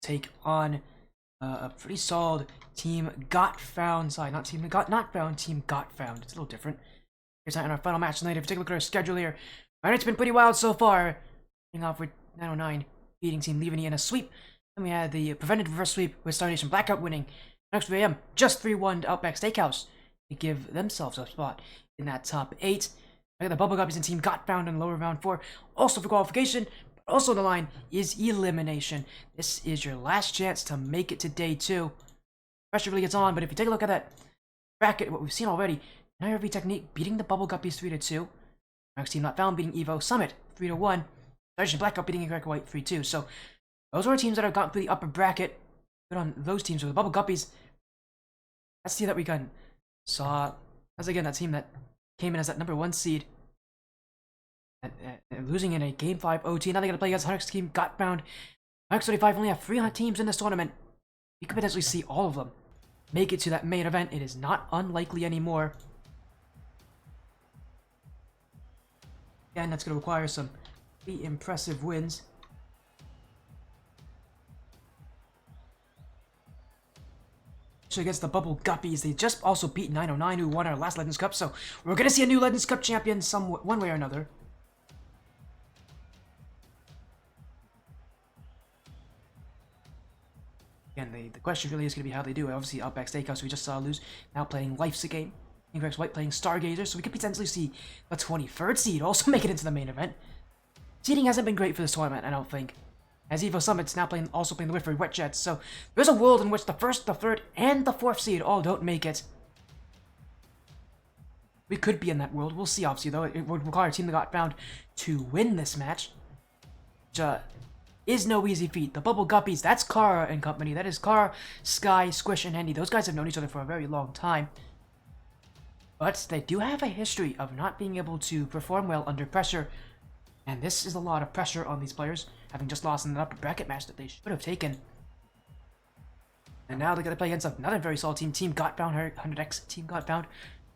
take on a pretty solid Team Got Found side. Not Team Got Not Found, Team Got Found. It's a little different. Here's our final match tonight. If you take a look at our schedule here, our night's been pretty wild so far. Starting off with 909 beating Team Leavanny in a sweep. Then we had the prevented reverse sweep with Star Nation Blackout winning. Next 3 AM, just 3-1 to Outback Steakhouse to give themselves a spot in that top 8. I got the Bubble Guppies and Team Got Found in lower round 4. Also for qualification, but also on the line is elimination. This is your last chance to make it to day 2. Pressure really gets on, but if you take a look at that bracket, what we've seen already, Every Technique beating the Bubble Guppies 3-2. Next Team Not Found beating Evo Summit 3-1. Star Blackout beating Incorrect White 3-2. So those are teams that have gotten through the upper bracket. Good on those teams. With the Bubble Guppies, that's the team that we saw. That's again that team that came in as that number 1 seed. Losing in a Game 5 OT. Now they got to play against 100X Team Got Found. 100X35 only have 300 teams in this tournament. You could potentially see all of them make it to that main event. It is not unlikely anymore. Again, that's going to require some pretty impressive wins. Against the Bubble Guppies, they just also beat 909, who won our last Legends Cup. So we're going to see a new Legends Cup champion one way or another. Again, the question really is going to be how they do. Obviously, Outback Steakhouse, we just saw lose, now playing Life's a Game. Incorrect White playing Stargazer, so we could potentially see the 23rd seed also make it into the main event. Seeding hasn't been great for this tournament, I don't think. As Evo Summit's now also playing the Whitford Wet Jets, so there's a world in which the 1st, the 3rd, and the 4th seed all don't make it. We could be in that world. We'll see, obviously, though. It would require a team that got found to win this match. Which, is no easy feat. The Bubble Guppies, that's Kara and company. That is Kara, Sky, Squish, and Hendy. Those guys have known each other for a very long time. But they do have a history of not being able to perform well under pressure. And this is a lot of pressure on these players, having just lost in an upper bracket match that they should have taken. And now they're going to play against another very solid team, Team Got Found, 100X Team Got Found.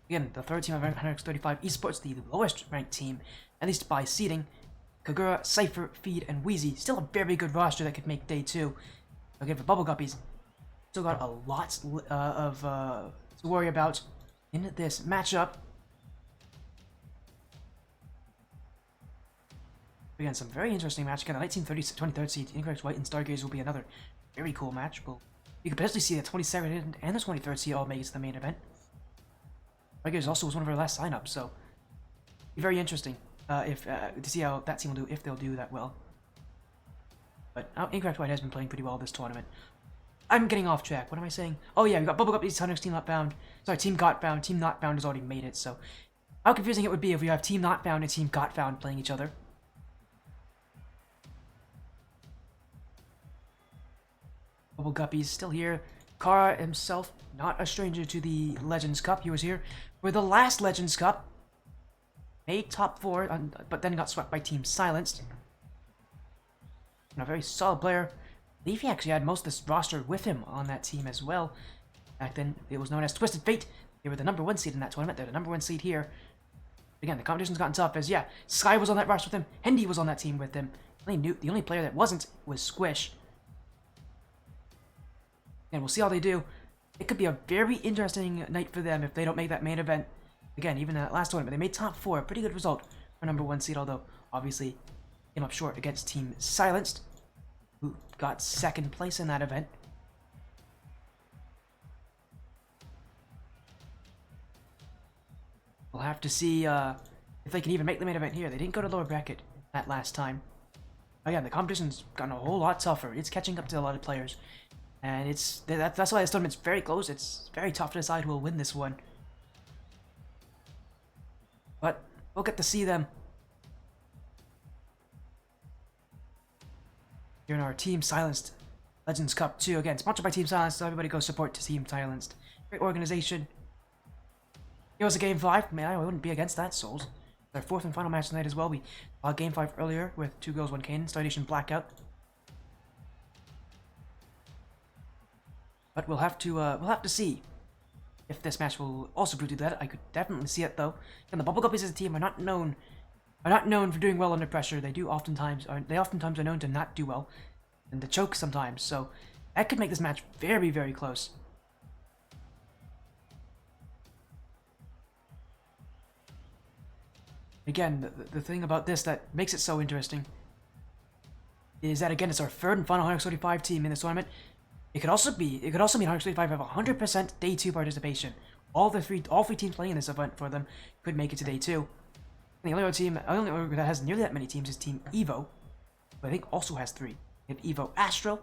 Again, the 3rd team of 100X35 Esports, the lowest ranked team, at least by seeding. Kagura, Cypher, Feed, and Wheezy. Still a very good roster that could make day 2. Again, for Bubble Guppies, still got a lot to worry about in this matchup. Again, some very interesting match. Again, the 23rd seed, Incorrect White and Stargaze will be another very cool match. You could potentially see the 22nd and the 23rd seed all make it to the main event. Stargaze also was one of our last signups, so be very interesting to see how that team will do, if they'll do that well. But Incorrect White has been playing pretty well this tournament. I'm getting off track. What am I saying? Oh yeah, we got Bubble Guppies, 100X Team Not Found. Sorry, Team Got Found. Team Not Found has already made it, so how confusing it would be if we have Team Not Found and Team Got Found playing each other. Bubble Guppies still here. Kara himself, not a stranger to the Legends Cup. He was here for the last Legends Cup. Made top 4, but then got swept by Team Silenced. And a very solid player. I believe he actually had most of this roster with him on that team as well. Back then, it was known as Twisted Fate. They were the number 1 seed in that tournament. They're the number 1 seed here. Again, the competition's gotten tough as, yeah, Sky was on that roster with him. Hendy was on that team with him. The only player that wasn't was Squish. And we'll see how they do. It could be a very interesting night for them if they don't make that main event. Again, even that last tournament, they made top 4. A pretty good result for number 1 seed, although obviously came up short against Team Silenced, who got 2nd place in that event. We'll have to see if they can even make the main event here. They didn't go to lower bracket that last time. Again, the competition's gotten a whole lot tougher. It's catching up to a lot of players. And that's why this tournament's very close. It's very tough to decide who will win this one. But we'll get to see them here in our Team Silenced Legends Cup 2. Again, sponsored by Team Silenced, so everybody go support Team Silenced. Great organization. It was a Game 5. Man, I wouldn't be against that, Souls. Our 4th and final match tonight as well. We Game 5 earlier with 2 girls, 1 Kane. Star Nation Blackout. But we'll have to see if this match will also prove to do that. I could definitely see it though. And the Bubble Guppies as a team are not known are not known for doing well under pressure. They oftentimes are known to not do well and to choke sometimes. So that could make this match very, very close. Again, the thing about this that makes it so interesting is that, again, it's our third and final 135 team in this tournament. It could also mean 135 have 100% day 2 participation. All three teams playing in this event for them could make it to day 2. And the only org that has nearly that many teams is Team Evo, who I think also has 3. They have Evo Astro.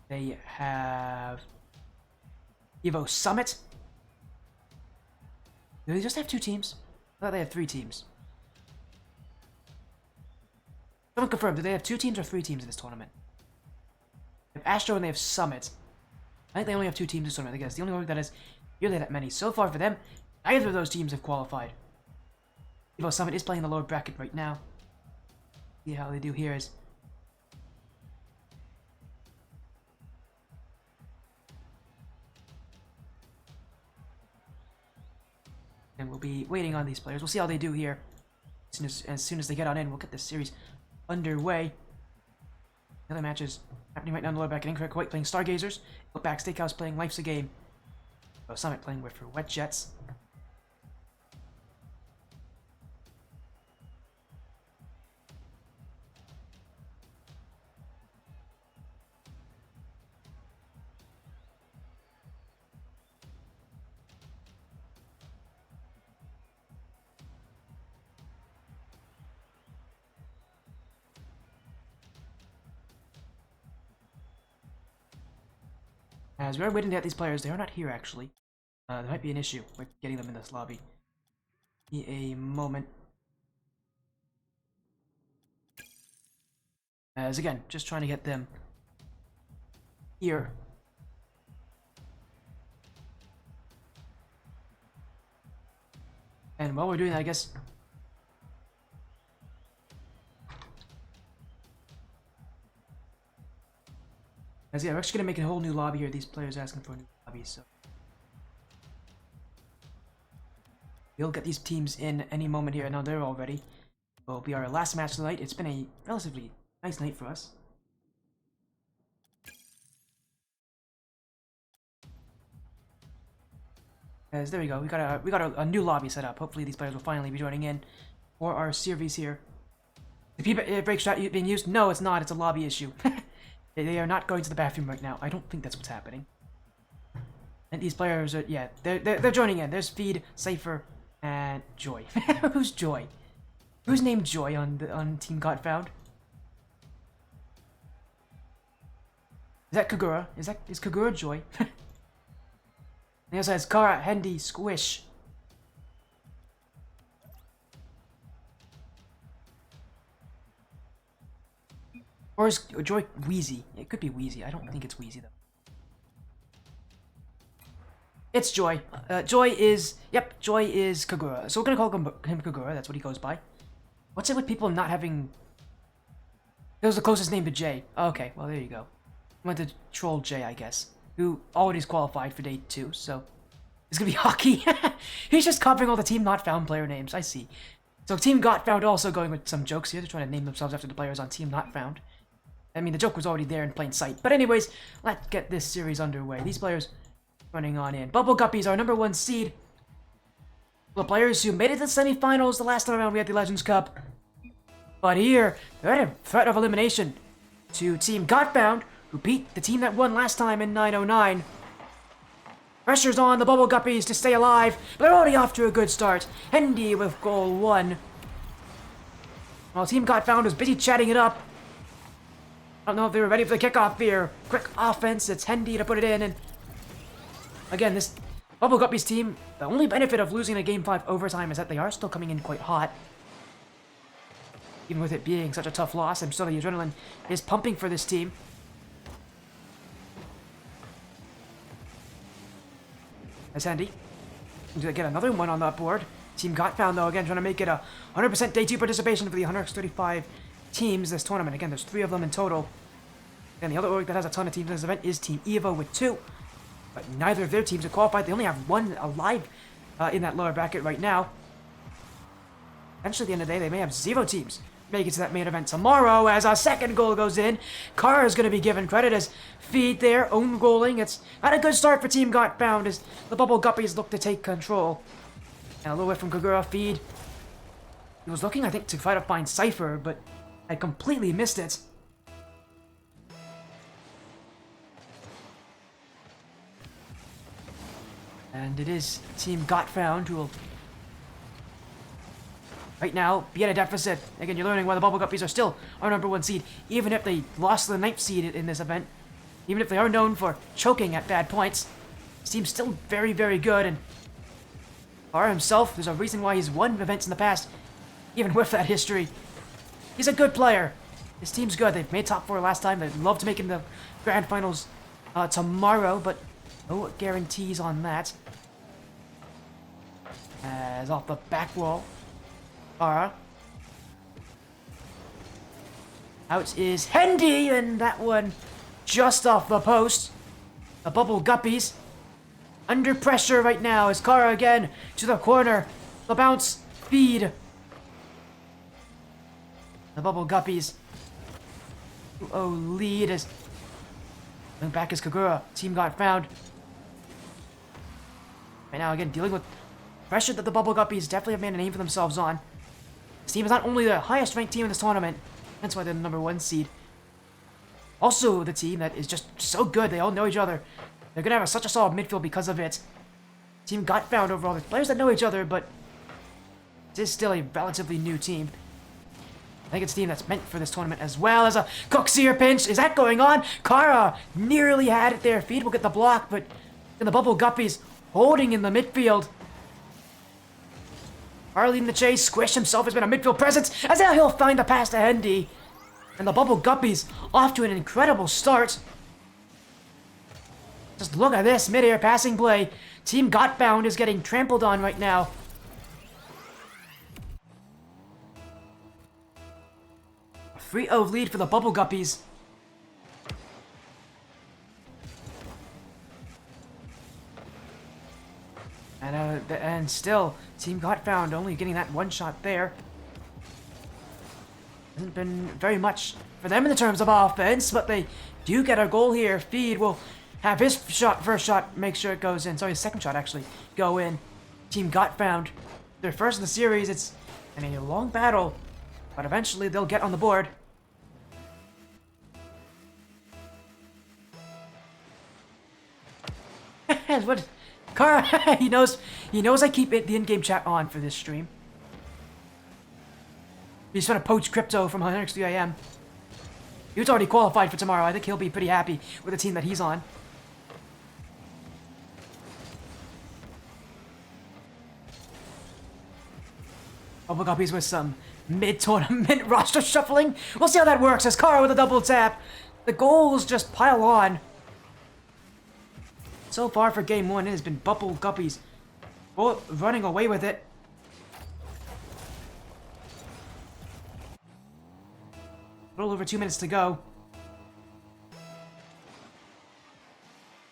They have Evo Summit. Do they just have 2 teams? I thought they had 3 teams. Someone confirm, do they have 2 teams or 3 teams in this tournament? They have Astro and they have Summit. I think they only have 2 teams in this tournament. I guess the only org that has nearly that many. So far for them, neither of those teams have qualified. Evo Summit is playing the lower bracket right now. See how they do here is... And we'll be waiting on these players. We'll see how they do here. As soon as they get on in, we'll get this series underway. The other matches happening right now in the lower bracket. Incorrect White playing Stargazers. OUTBACK Steakhouse playing Life's a Game. Summit playing with for Wet Jets. As we're waiting to get these players, they are not here actually. There might be an issue with getting them in this lobby. Give me a moment. As again, just trying to get them here. And while we're doing that, I guess... As yeah, we're actually gonna make a whole new lobby here. These players asking for a new lobby, so we'll get these teams in any moment here. Now they're all ready. It'll be our last match tonight. It's been a relatively nice night for us. As there we go. We got a new lobby set up. Hopefully these players will finally be joining in for our series here. The break strat being used? No, it's not. It's a lobby issue. They are not going to the bathroom right now. I don't think that's what's happening. And these players are, yeah, they're joining in. There's Feed, Cypher, and Joy. Who's Joy? Who's named Joy on Team Got Found? Is that Kagura? Is Kagura Joy? And he also has Kara, Hendy, Squish. Or is Joy Wheezy? It could be Wheezy. I don't think it's Wheezy, though. It's Joy. Joy is Kagura. So we're gonna call him Kagura. That's what he goes by. What's it with people not having... It was the closest name to Jay. Oh, okay, well, there you go. Went to troll Jay, I guess. Who already is qualified for day 2, so... It's gonna be Hockey. He's just copying all the Team Not Found player names. I see. So Team Got Found also going with some jokes here. They're trying to name themselves after the players on Team Not Found. I mean, the joke was already there in plain sight. But anyways, let's get this series underway. These players running on in. Bubble Guppies, our #1 seed. The players who made it to the semifinals the last time around we had the Legends Cup. But here, they're at a threat of elimination to Team Got Found, who beat the team that won last time in 909. Pressure's on the Bubble Guppies to stay alive, but they're already off to a good start. Hendy with goal 1. While Team Got Found was busy chatting it up. I don't know if they were ready for the kickoff here. Quick offense, it's Hendy to put it in, and... Again, this Bubble Guppies team, the only benefit of losing a Game 5 overtime is that they are still coming in quite hot. Even with it being such a tough loss, I'm sure the adrenaline is pumping for this team. As Hendy to get another one on that board. Team Got Found, though, again, trying to make it a 100% day 2 participation for the 135 teams this tournament. Again, there's 3 of them in total. And the other org that has a ton of teams in this event is Team Evo with 2. But neither of their teams are qualified. They only have 1 alive in that lower bracket right now. Eventually, at the end of the day, they may have 0 teams make it to that main event tomorrow as a second goal goes in. Kara is going to be given credit as feed there, own goaling. It's not a good start for Team Got Found as the Bubble Guppies look to take control. And a little bit from Kagura feed. He was looking, I think, to try to find Cypher, but I completely missed it. And it is Team Got Found who will right now be at a deficit. Again, you're learning why the Bubble Guppies are still our #1 seed, even if they lost the 9th seed in this event. Even if they are known for choking at bad points. This team's still very, very good, and Kara himself, there's a reason why he's won events in the past, even with that history. He's a good player. His team's good. They've made top 4 last time. They'd love to make it in the grand finals tomorrow, but no guarantees on that. As off the back wall, Kara. Out is Hendy, and that one just off the post. The Bubble Guppies under pressure right now as Kara again to the corner. The bounce, feed. The Bubble Guppies 2-0 lead as back is Kagura. Team Got Found. Right now again dealing with pressure that the Bubble Guppies definitely have made a name for themselves on. This team is not only the highest ranked team in this tournament, that's why they're the #1 seed. Also the team that is just so good, they all know each other. They're gonna have such a solid midfield because of it. Team Got Found overall. There's players that know each other, but it is still a relatively new team. I think it's a team that's meant for this tournament as well. As a Cookseer pinch. Is that going on? Kara nearly had it there. Feed will get the block, but the Bubble Guppies holding in the midfield. Kara leading the chase. Squish himself has been a midfield presence. As now he'll find the pass to Hendy. And the Bubble Guppies off to an incredible start. Just look at this mid-air passing play. Team Got Found is getting trampled on right now. A 3-0 lead for the Bubble Guppies. And still, Team Got Found only getting that one shot there. Hasn't been very much for them in terms of offense, but they do get a goal here. Feed will have his first shot, make sure it goes in. Sorry, his second shot actually go in. Team Got Found. They're first in the series. It's a long battle, but eventually they'll get on the board. What? Kara, he knows I keep the in-game chat on for this stream. He's trying to poach crypto from 100x3 AM. He was already qualified for tomorrow. I think he'll be pretty happy with the team that he's on. Bubble Guppies with some mid-tournament roster shuffling. We'll see how that works as Kara with a double tap. The goals just pile on. So far for game 1, it has been Bubble Guppies both running away with it. A little over 2 minutes to go.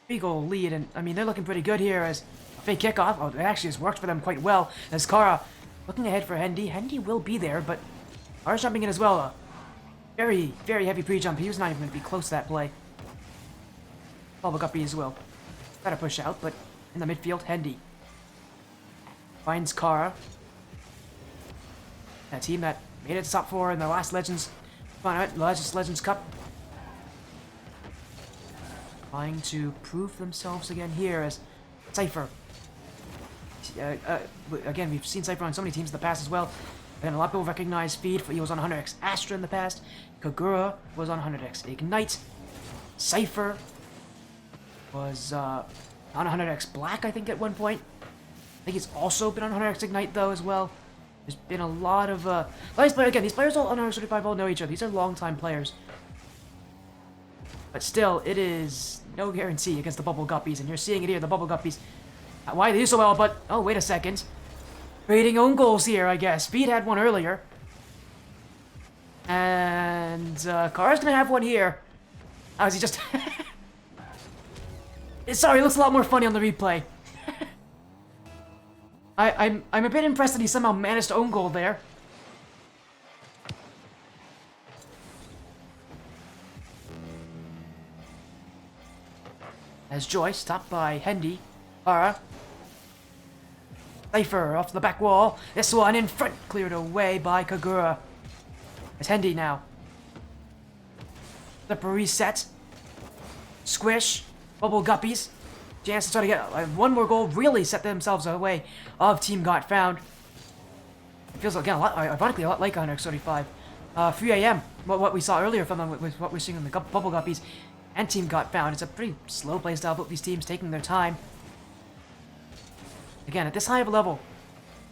3-goal lead, and I mean, they're looking pretty good here as a fake kickoff. Oh, it actually has worked for them quite well as Kara looking ahead for Hendy. Hendy will be there, but Kara's jumping in as well. A very, very heavy pre-jump. He was not even going to be close to that play. Bubble Guppies will try to push out, but in the midfield, Hendy finds Kara. A team that made it to top 4 in the last Legends Cup. Trying to prove themselves again here as Cypher. Again, we've seen Cypher on so many teams in the past as well. And a lot of people recognize Feed, for he was on 100x Astra in the past. Kagura was on 100x Ignite. Cypher was on 100x Black, I think, at one point. I think he's also been on 100x Ignite, though, as well. There's been a lot of... again, these players all on 135 all know each other. These are long-time players. But still, it is no guarantee against the Bubble Guppies. And you're seeing it here, the Bubble Guppies. Why they do so well, but... Oh, wait a second. Creating own goals here, I guess. Speed had one earlier. And Kara's gonna have one here. How is he just... Sorry, it looks a lot more funny on the replay. I'm a bit impressed that he somehow managed to own goal there. As Joy stopped by Hendy. Kara. Cypher off the back wall. This one in front, cleared away by Kagura. It's Hendy now. Flip a reset. Squish. Bubble Guppies. Chance to try to get one more goal. Really set themselves away of Team Got Found. It feels again ironically a lot like 135. 3 a.m. What we saw earlier from them with what we're seeing in the Bubble Guppies and Team Got Found. It's a pretty slow playstyle, both these teams taking their time. Again, at this high of a level,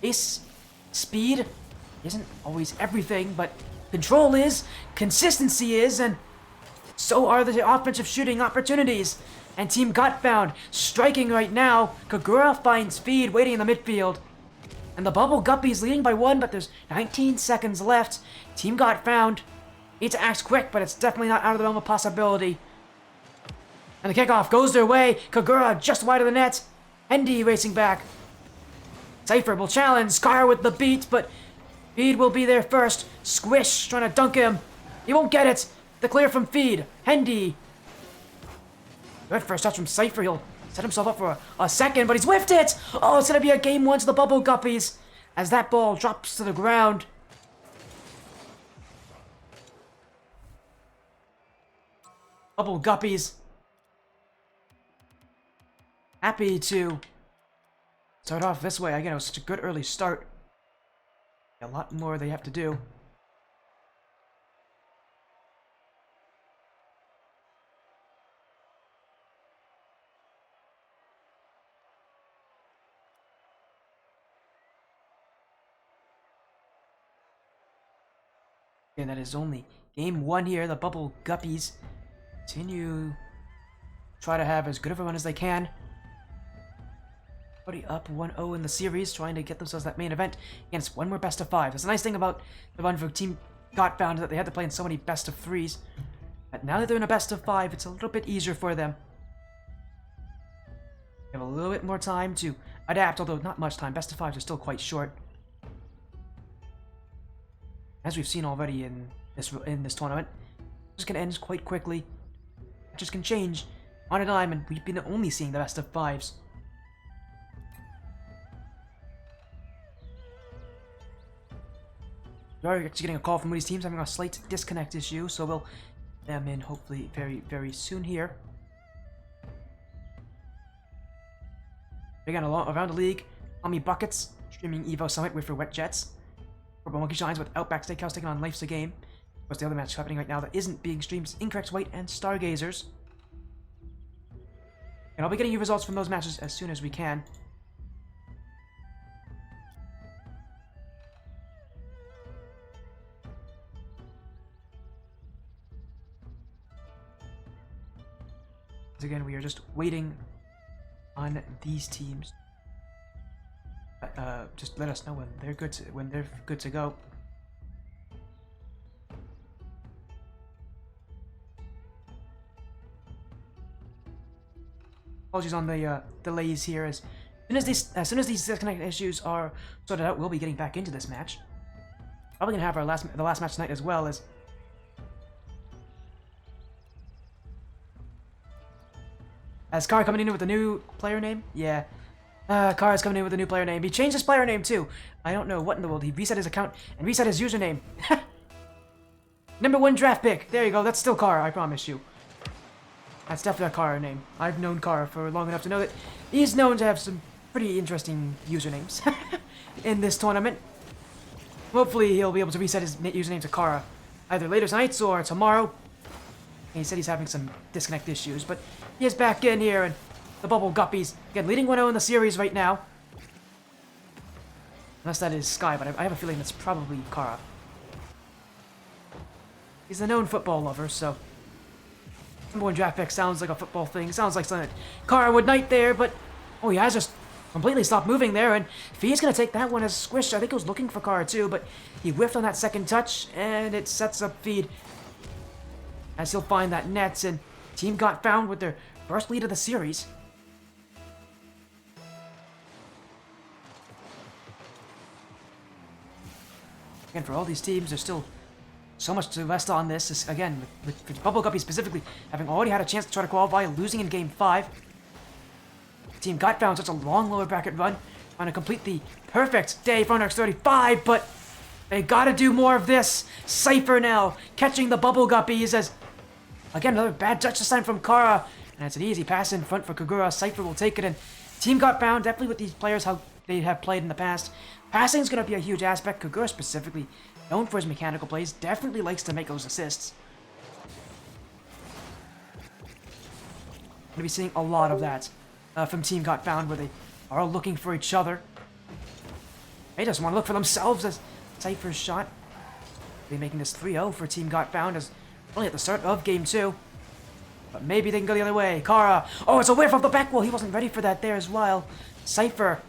pace, speed isn't always everything, but control is, consistency is, and so are the offensive shooting opportunities. And Team Got Found striking right now. Kagura finds speed waiting in the midfield. And the Bubble Guppies leading by 1, but there's 19 seconds left. Team Got Found need to act quick, but it's definitely not out of the realm of possibility. And the kickoff goes their way. Kagura just wide of the net. Hendy racing back. Cypher will challenge. Scar with the beat, but Feed will be there first. Squish trying to dunk him. He won't get it. The clear from Feed. Hendy. Good first touch from Cypher. He'll set himself up for a second, but he's whiffed it. Oh, it's going to be a game 1 to the Bubble Guppies as that ball drops to the ground. Bubble Guppies happy to start off this way. Again, it was such a good early start. A lot more they have to do. And that is only game 1 here. The Bubble Guppies continue try to have as good of a run as they can. Already up 1-0 in the series, trying to get themselves that main event against one more best of 5. That's the nice thing about the run for Team Got Found, that they had to play in so many best of 3s. But now that they're in a best of 5, it's a little bit easier for them. They have a little bit more time to adapt, although not much time. Best of 5s are still quite short. As we've seen already in this tournament, it's going to end quite quickly. Matches can change on a dime, and we've been only seeing the best of 5s. We are actually getting a call from one of these teams having a slight disconnect issue, so we'll get them in hopefully very, very soon here. Again, around the league, Tommy Buckets streaming Evo Summit with for Wet Jets. Purple Monkey Shines with Outback Steakhouse taking on Life's a Game. What's the other match happening right now that isn't being streamed is Incorrect White and Stargazers. And I'll be getting you results from those matches as soon as we can. Again, we are just waiting on these teams. Just let us know when they're good to go. Apologies on the delays here. As soon as these disconnect issues are sorted out, we'll be getting back into this match. Probably gonna have the last match tonight as well as. Is Car coming in with a new player name? Yeah. Car is coming in with a new player name. He changed his player name too. I don't know what in the world. He reset his account and reset his username. #1 draft pick. There you go. That's still Car, I promise you. That's definitely a Car name. I've known Car for long enough to know that he's known to have some pretty interesting usernames in this tournament. Hopefully he'll be able to reset his username to Kara either later tonight or tomorrow. And he said he's having some disconnect issues, but he is back in here, and the Bubble Guppies, again, leading 1-0 in the series right now. Unless that is Sky, but I have a feeling that's probably Kara. He's a known football lover, so #1 draft pick sounds like a football thing. Sounds like something that Kara would knight there, but oh, he has just completely stopped moving there, and Fee's gonna take that one as squished. I think he was looking for Kara too, but he whiffed on that second touch, and it sets up Feed as he'll find that net, and Team Got Found with their first lead of the series. Again, for all these teams, there's still so much to rest on this. Again, with Bubble Guppy specifically, having already had a chance to try to qualify, losing in Game 5. Team got found such a long lower bracket run, trying to complete the perfect day for Onyx 35, but they gotta do more of this. Cypher now catching the bubble guppies as, again, another bad touch this time from Kara, and it's an easy pass in front for Kagura. Cypher will take it, and team got found, definitely with these players, how they have played in the past. Passing is gonna be a huge aspect. Kagura specifically, known for his mechanical plays, definitely likes to make those assists. Gonna be seeing a lot of that from Team Got Found, where they are looking for each other. They just want to look for themselves as Cypher's shot. They're making this 3-0 for Team Got Found as only at the start of Game 2. But maybe they can go the other way. Kara. Oh, it's a whiff off the back wall. He wasn't ready for that there as well. Cypher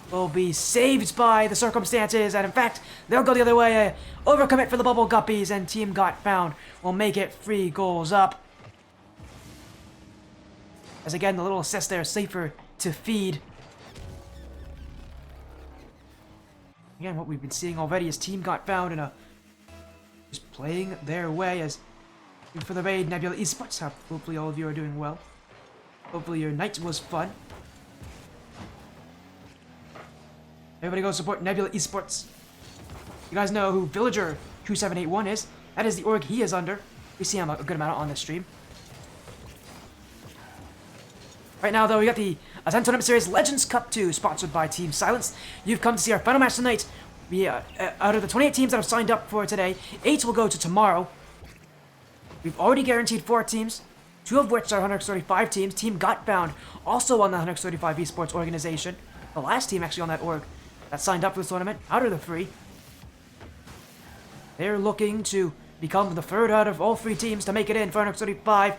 will be saved by the circumstances, and in fact, they'll go the other way. Overcommit for the bubble guppies, and Team Got Found will make it 3 goals up. As again, the little assist there, Cypher to feed. Again, what we've been seeing already is Team Got Found in a just playing their way as for the raid. Nebula Esports. Hopefully all of you are doing well. Hopefully your night was fun. Everybody go support Nebula Esports. You guys know who Villager 2781 is. That is the org he is under. We see him a good amount on this stream. Right now, though, we got the Ascent Tournament Series Legends Cup 2, sponsored by Team Silence. You've come to see our final match tonight. We, out of the 28 teams that have signed up for today, 8 will go to tomorrow. We've already guaranteed 4 teams, 2 of which are 135 teams. Team Got Found, also on the 135 esports organization. The last team actually on that org that signed up for this tournament, out of the 3. They're looking to become the 3rd out of all 3 teams to make it in for 135.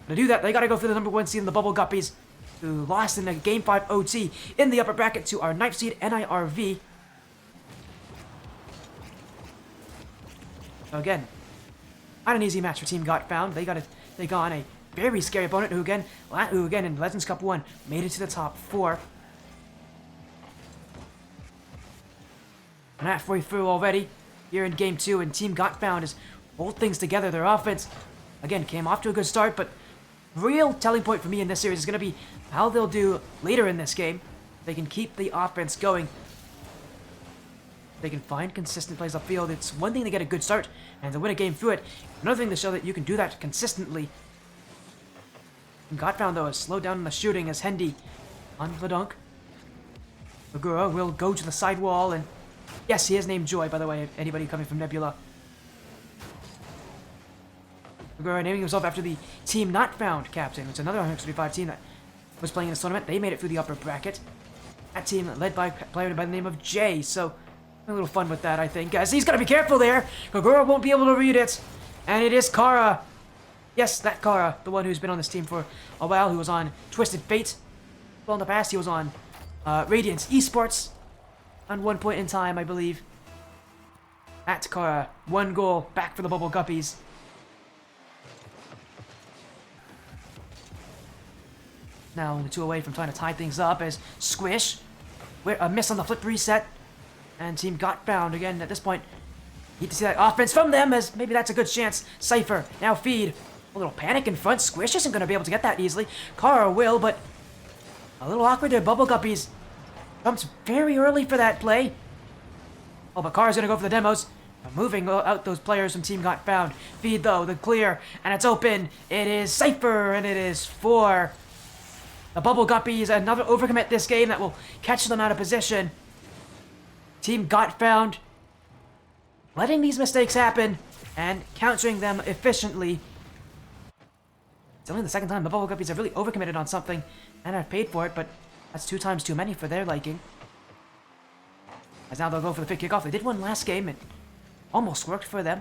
To do that, they gotta go through the number 1 seed in the Bubble Guppies, who lost in the Game 5 OT in the upper bracket to our 9th seed NIRV. So again, not an easy match for Team Got Found. They gotta take on a very scary opponent who again in Legends Cup 1 made it to the top 4. And halfway through already here in Game 2, and Team Got Found is hold things together. Their offense again came off to a good start, but real telling point for me in this series is going to be how they'll do later in this game. They can keep the offense going. They can find consistent plays upfield. It's one thing to get a good start and to win a game through it. Another thing to show that you can do that consistently. And Got Found, though, has slowed down in the shooting as Hendy on the dunk. Agura will go to the side wall, and yes, he is named Joy, by the way, anybody coming from Nebula. Agura naming himself after the Team Not Found captain. It's another 135 team that was playing in this tournament. They made it through the upper bracket. That team led by a player by the name of Jay, so a little fun with that, I think. Guys, he's gotta be careful there. Kagura won't be able to read it. And it is Kara. Yes, that Kara, the one who's been on this team for a while, who was on Twisted Fate. Well, in the past, he was on Radiance Esports on one point in time, I believe. At Kara, 1 goal back for the Bubble Guppies. Now only 2 away from trying to tie things up as Squish, a miss on the flip reset, and Team Got Found again at this point. Need to see that offense from them, as maybe that's a good chance. Cypher now feed. A little panic in front. Squish isn't going to be able to get that easily. Kara will, but a little awkward there. Bubble Guppies jumps very early for that play. Oh, but Kara's going to go for the demos. Moving out those players from Team Got Found. Feed, though, the clear, and it's open. It is Cypher, and it is 4. The Bubble Guppies, another overcommit this game that will catch them out of position. Team Got Found letting these mistakes happen and countering them efficiently. It's only the second time the Bubble Guppies have really overcommitted on something and have paid for it, but that's 2 times too many for their liking. As now they'll go for the big kickoff. They did one last game. It almost worked for them.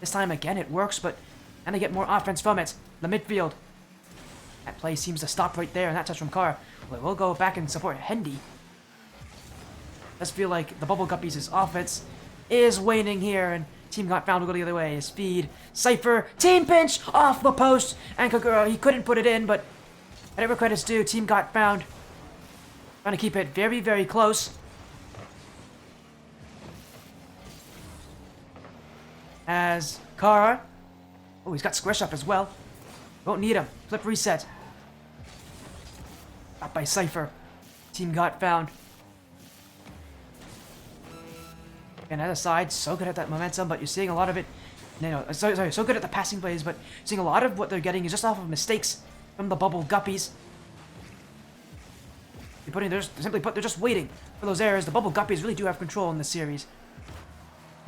This time again it works, but and they get more offense from it. The midfield. That play seems to stop right there, and that touch from Kara. Well, we'll go back and support Hendy. Does feel like the Bubble Guppies' offense is waning here, and Team Got Found will go the other way. Speed, Cypher, team pinch off the post, and Kagura, he couldn't put it in, but whatever credit's due, Team Got Found trying to keep it very, very close. As Kara, oh, he's got Squish up as well. Won't need him. Flip reset. Got by Cypher. Team got found. And at the side, so good at that momentum, but you're seeing a lot of it. No, sorry, so good at the passing plays, but seeing a lot of what they're getting is just off of mistakes from the bubble Guppies. They're just waiting for those errors. The bubble Guppies really do have control in this series.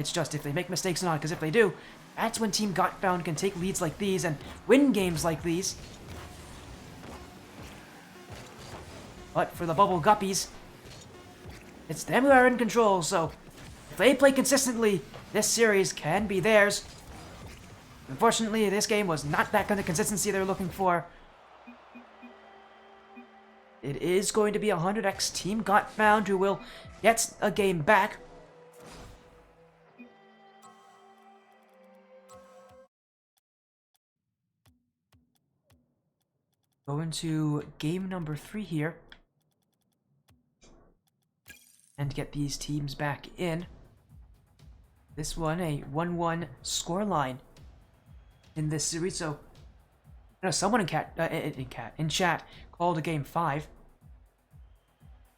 It's just if they make mistakes or not, because if they do, that's when Team Got Found can take leads like these and win games like these. But for the bubble Guppies, it's them who are in control, so if they play consistently, this series can be theirs. Unfortunately, this game was not that kind of consistency they were looking for. It is going to be 100x Team Got Found who will get a game back. Go into game number 3 here. And get these teams back in. This one, a 1-1 scoreline in this series. So, someone in chat called a game 5.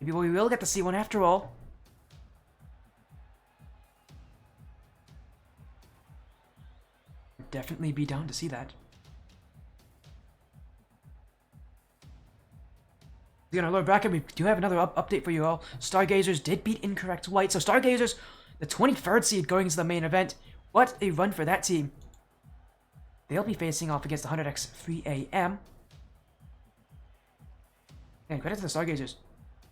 Maybe we will get to see one after all. I'd definitely be down to see that. On our lower bracket, we do have another update for you all. Stargazers did beat Incorrect White. So Stargazers, the 23rd seed going into the main event. What a run for that team. They'll be facing off against the 100x 3AM. And credit to the Stargazers.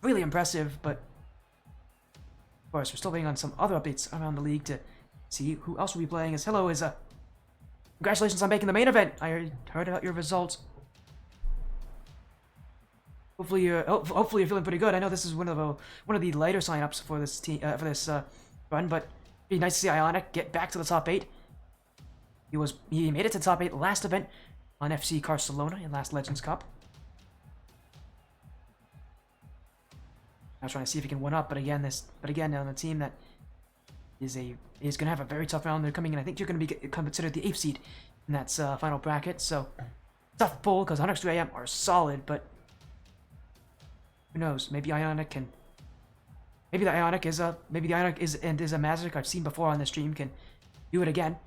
Really impressive, but of course, we're still waiting on some other updates around the league to see who else will be playing. As Hello is congratulations on making the main event. I heard about your results. Hopefully you're feeling pretty good. I know this is one of the lighter signups for this team for this run, but it'd be nice to see Ionic get back to the top 8. He made it to the top 8 last event on FC Barcelona in last Legends Cup. I was trying to see if he can one up, but again on a team that is gonna have a very tough round. They're coming in. I think you're gonna be considered the 8th seed in that final bracket. So tough pull because 100x 3AM are solid, but who knows? Maybe Ionic can. Maybe the Ionic is a magic I've seen before on the stream can do it again.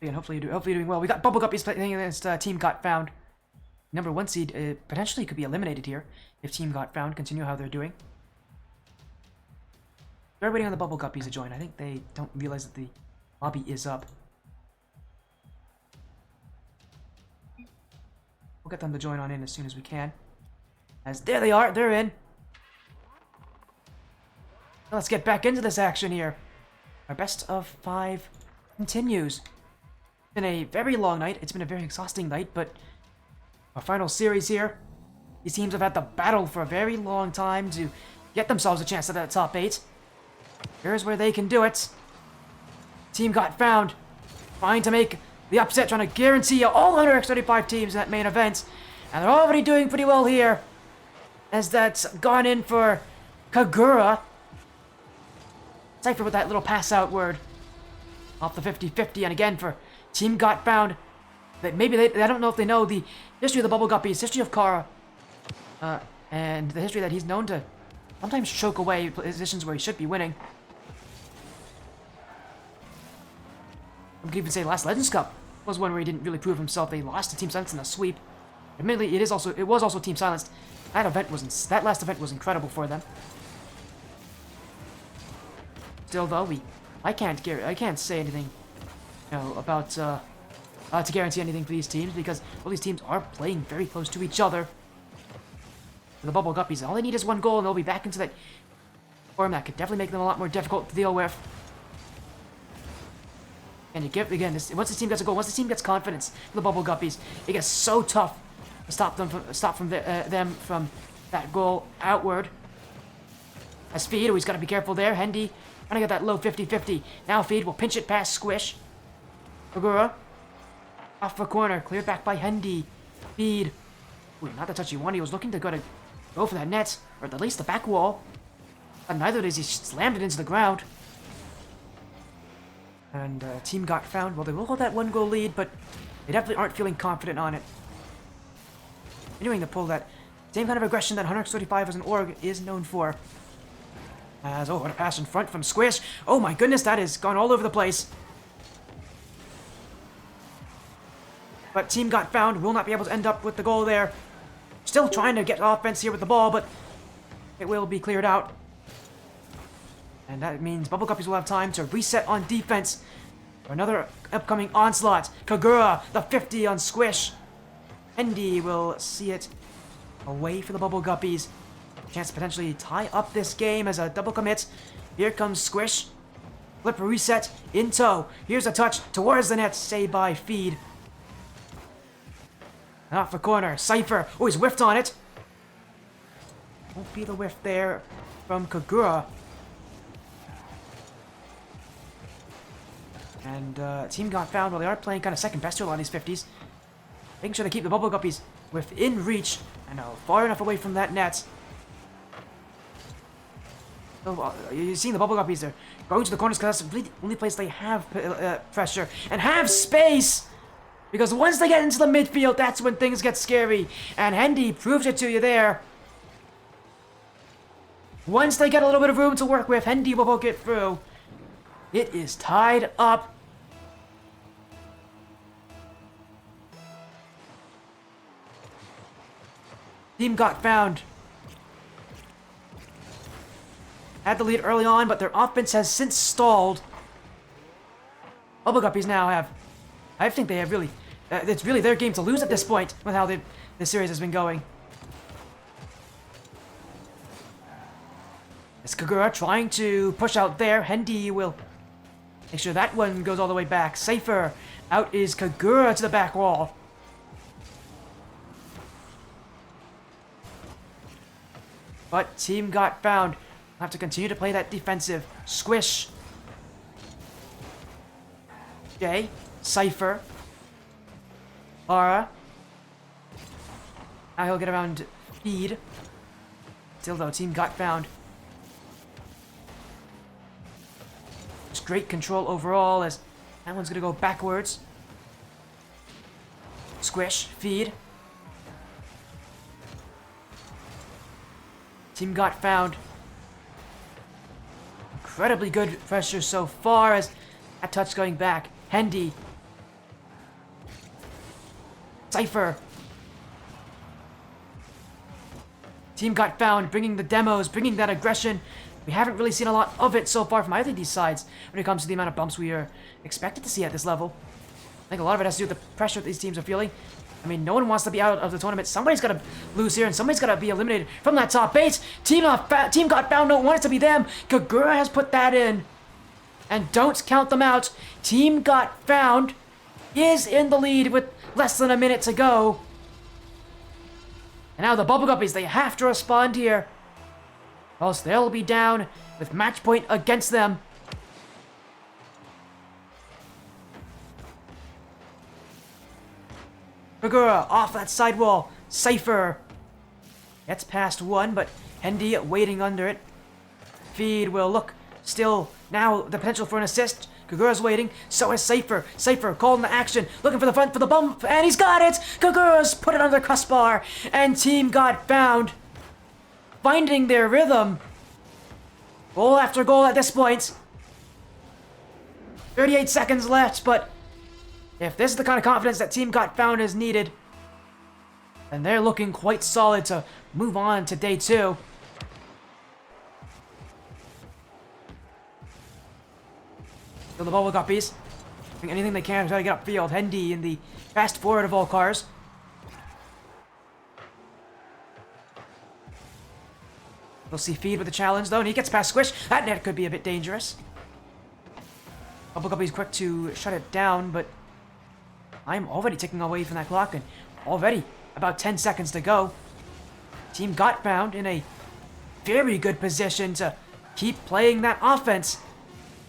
Again, hopefully you're doing well. We got Bubble Guppies playing against Team Got Found. Number 1 seed potentially could be eliminated here if Team Got Found continue how they're doing. They're waiting on the Bubble Guppies to join. I think they don't realize that the lobby is up. We'll get them to join on in as soon as we can. As there they are, they're in. Let's get back into this action here. Our best of 5 continues. It's been a very long night. It's been a very exhausting night, but our final series here. These teams have had to battle for a very long time to get themselves a chance at that top 8. Here's where they can do it. Team Got Found, trying to make the upset, trying to guarantee all 135 teams in that main event. And they're already doing pretty well here, as that's gone in for Kagura. Cypher with that little pass out word off the 50-50, and again for Team Got Found. That maybe I don't know if they know the history of the Bubble Guppies, history of Kara, and the history that he's known to sometimes choke away positions where he should be winning. I could even say last Legends Cup was one where he didn't really prove himself. They lost to Team Silence in a sweep. Admittedly, it was also Team Silenced. That last event was incredible for them. Still, though, I can't say anything, about to guarantee anything for these teams because all these teams are playing very close to each other. For the Bubble Guppies, all they need is one goal, and they'll be back into that form that could definitely make them a lot more difficult to deal with. And once the team gets a goal, once the team gets confidence for the Bubble Guppies, it gets so tough to stop them from that goal outward. As Feed, he's got to be careful there. Hendy trying to get that low 50-50. Now Feed will pinch it past Squish. Ogura off the corner, cleared back by Hendy. Feed, not the touch he wanted. He was looking to go for that net, or at least the back wall. But neither does he slammed it into the ground. And team got found. Well, they will hold that 1-goal lead, but they definitely aren't feeling confident on it. Continuing to pull that same kind of aggression that 135 as an org is known for. As, oh, what a pass in front from Squish. Oh my goodness, that has gone all over the place. But team got found, will not be able to end up with the goal there. Still trying to get offense here with the ball, but it will be cleared out. And that means Bubble Guppies will have time to reset on defense for another upcoming onslaught. Kagura, the 50 on Squish. Hendy will see it away for the Bubble Guppies. Chance to potentially tie up this game as a double commit. Here comes Squish. Flip reset in tow. Here's a touch towards the net, saved by Feed. Off the corner, Cypher. Oh, he's whiffed on it. Won't be the whiff there from Kagura. And team got found. Well, they are playing kind of second best to a lot of these 50s. Making sure they keep the Bubble Guppies within reach and far enough away from that net. So, you're seeing the Bubble Guppies there going to the corners because that's really the only place they have pressure and have space. Because once they get into the midfield, that's when things get scary. And Hendy proves it to you there. Once they get a little bit of room to work with, Hendy will poke it through. It is tied up. Team got found. Had the lead early on, but their offense has since stalled. Bubble Guppies now have... I think they have really... it's really their game to lose at this point with how the series has been going. It's Kagura trying to push out there. Hendy will make sure that one goes all the way back. Safer. Out is Kagura to the back wall. But team got found. Have to continue to play that defensive. Squish. Jay. Cypher. Lara. Now he'll get around Feed. Still though, team got found. Just great control overall as that one's gonna go backwards. Squish. Feed. Team got found. Incredibly good pressure so far as that touch going back. Hendy. Cypher. Team got found, bringing the demos, bringing that aggression. We haven't really seen a lot of it so far from either of these sides when it comes to the amount of bumps we are expected to see at this level. I think a lot of it has to do with the pressure that these teams are feeling. I mean, no one wants to be out of the tournament. Somebody's got to lose here, and somebody's got to be eliminated from that top 8. Team got found, don't want it to be them. Kagura has put that in. And don't count them out. Team got found is in the lead with less than a minute to go. And now the Bubble Guppies, they have to respond here. Or else they'll be down with match point against them. Kagura off that sidewall. Cypher gets past one, but Hendy waiting under it. Feed will look. Still, now the potential for an assist. Kagura's waiting. So is Cypher. Cypher called into action. Looking for the front for the bump. And he's got it. Kagura's put it under the crossbar. And team got found. Finding their rhythm. Goal after goal at this point. 38 seconds left, but if this is the kind of confidence that team got found is needed, then they're looking quite solid to move on to day 2. So the Bubble Guppies doing anything they can to try to get upfield. Hendy in the fast forward of all cars. We'll see Feed with the challenge though, and he gets past Squish. That net could be a bit dangerous. Bubble Guppy's quick to shut it down, but I'm already ticking away from that clock, and already about 10 seconds to go. Team got found in a very good position to keep playing that offense.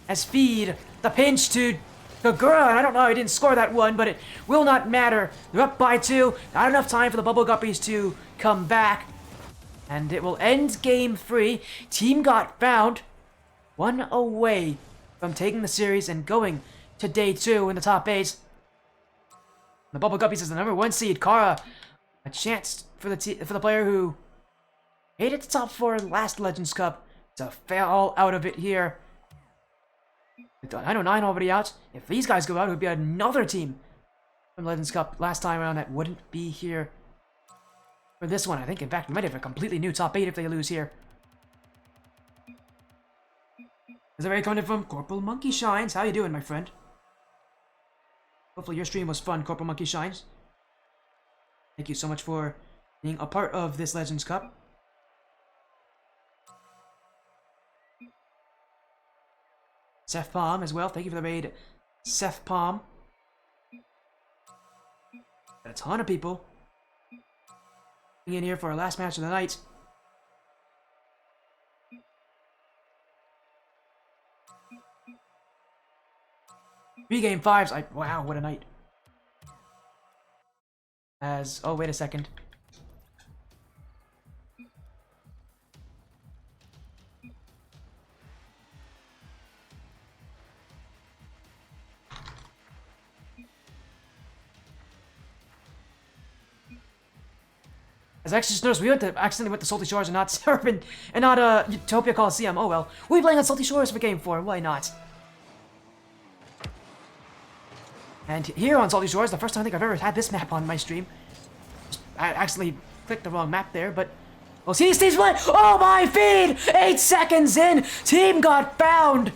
As Feed, the pinch to Kagura, and I don't know, he didn't score that one, but it will not matter. They're up by 2, not enough time for the Bubble Guppies to come back. And it will end game 3. Team got found, one away from taking the series and going to day 2 in the top 8. The Bubble Guppies is the #1 seed. Kara, a chance for the player who made it to top 4 last Legends Cup to fall out of it here. With 909 already out. If these guys go out, it would be another team from Legends Cup last time around that wouldn't be here for this one. I think, in fact, we might have a completely new top 8 if they lose here. Is it coming from Corporal Monkey Shines? How you doing, my friend? Hopefully your stream was fun, Corporal Monkey Shines. Thank you so much for being a part of this Legends Cup. Seth Palm as well. Thank you for the raid, Seth Palm. Got a ton of people in here for our last match of the night. Three game 5s. Wow, what a night. Oh, wait a second. As I actually just noticed, we accidentally went to Salty Shores and not Serpent, and not Utopia Coliseum. Oh well. We'll be playing on Salty Shores for game 4. Why not? And here on Salty Shores, the first time I think I've ever had this map on my stream. I accidentally clicked the wrong map there, but... Well, see, Steve's play! Oh, my feed! 8 seconds in! Team got found!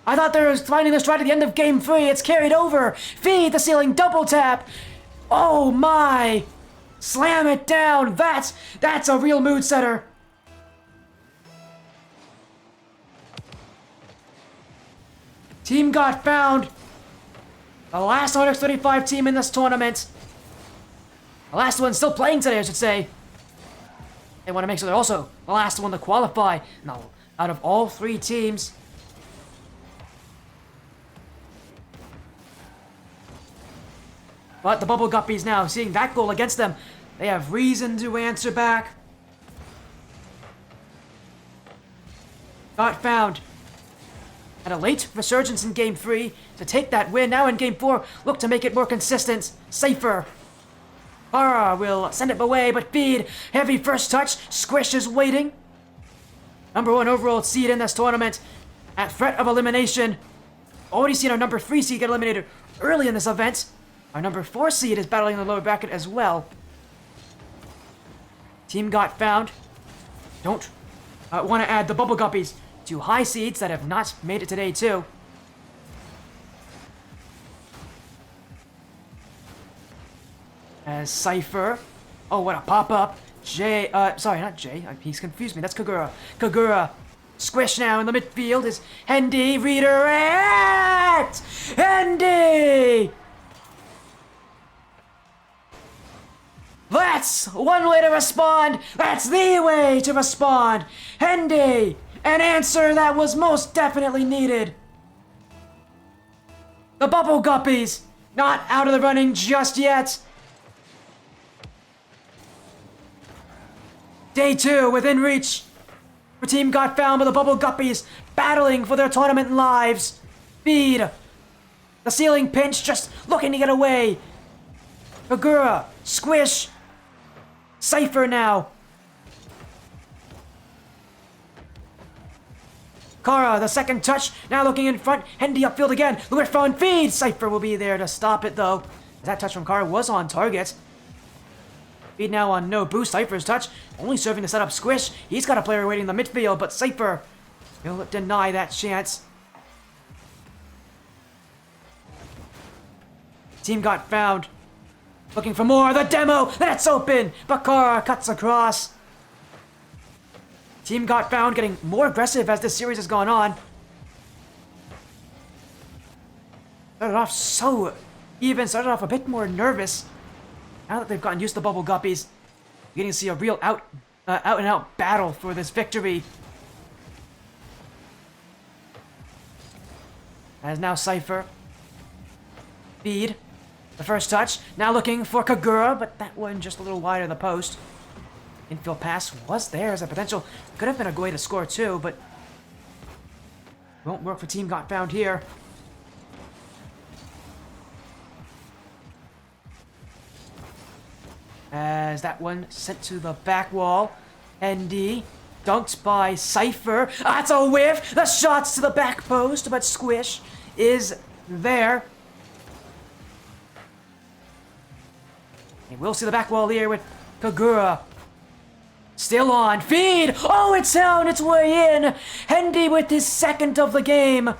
I thought they were finding this right at the end of game 3. It's carried over! Feed the ceiling, double tap! Oh, my! Slam it down! That's a real mood setter! Team got found! The last Onyx 35 team in this tournament. The last one still playing today, I should say. They want to make sure they're also the last one to qualify. Now, out of all 3 teams. But the Bubble Guppies now, seeing that goal against them, they have reason to answer back. Got found. Had a late resurgence in Game 3 to take that win. Now in Game 4, look to make it more consistent, safer. Kara will send it away, but Feed, heavy first touch, Squish is waiting. #1 overall seed in this tournament, at threat of elimination. Already seen our #3 seed get eliminated early in this event. Our #4 seed is battling in the lower bracket as well. Team got found. Don't want to add the Bubble Guppies to high seeds that have not made it today too. As Cypher. Oh, what a pop-up. Jay, sorry, not Jay. He's confused me. That's Kagura. Kagura. Squish now in the midfield is Hendy. Redirect! Hendy! That's one way to respond. That's the way to respond. Hendy! An answer that was most definitely needed. The Bubble Guppies, not out of the running just yet. Day 2 within reach. Our team got found by the Bubble Guppies, battling for their tournament lives. Feed. The ceiling pinch, just looking to get away. Kagura, Squish. Cypher now. Kara, the second touch, now looking in front. Hendy upfield again. Lewis phone feed. Cypher will be there to stop it though. That touch from Kara was on target. Feed now on no boost. Cypher's touch, only serving to set up Squish. He's got a player waiting in the midfield, but Cypher will deny that chance. Team got found. Looking for more. The demo. That's open. But Kara cuts across. Team got found, getting more aggressive as this series has gone on. Started off so even. Started off a bit more nervous. Now that they've gotten used to the Bubble Guppies, you're getting to see a real out-and-out battle for this victory. As now Cypher. Feed. The first touch. Now looking for Kagura, but that one just a little wide of the post. Infield pass was there as a potential. Could have been a good way to score too, but won't work for Team Got Found here. As that one sent to the back wall. ND dunked by Cypher. That's a whiff! The shots to the back post, but Squish is there. And we'll see the back wall here with Kagura. Still on. Feed! Oh, it's found its way in! Hendy with his second of the game.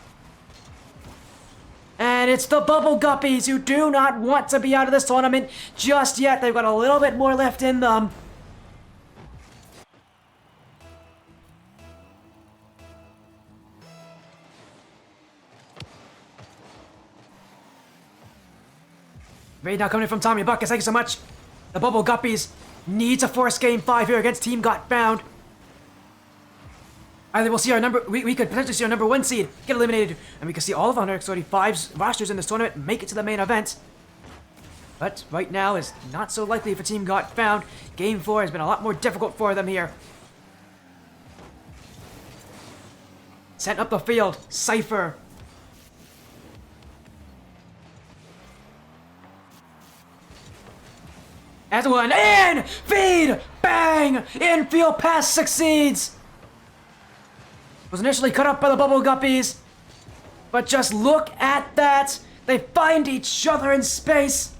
And it's the Bubble Guppies who do not want to be out of this tournament just yet. They've got a little bit more left in them. Raid now coming in from Tommy Buckus. Thank you so much. The Bubble Guppies need to force game 5 here against Team Got Found. Either we'll see our number, we could potentially see our number 1 seed get eliminated, and we could see all of 135's rosters in this tournament make it to the main event. But right now is not so likely for Team Got Found. Game 4 has been a lot more difficult for them here. Sent up the field, Cypher. As one, in! Feed! Bang! Infield pass succeeds! Was initially cut up by the Bubble Guppies, but just look at that! They find each other in space!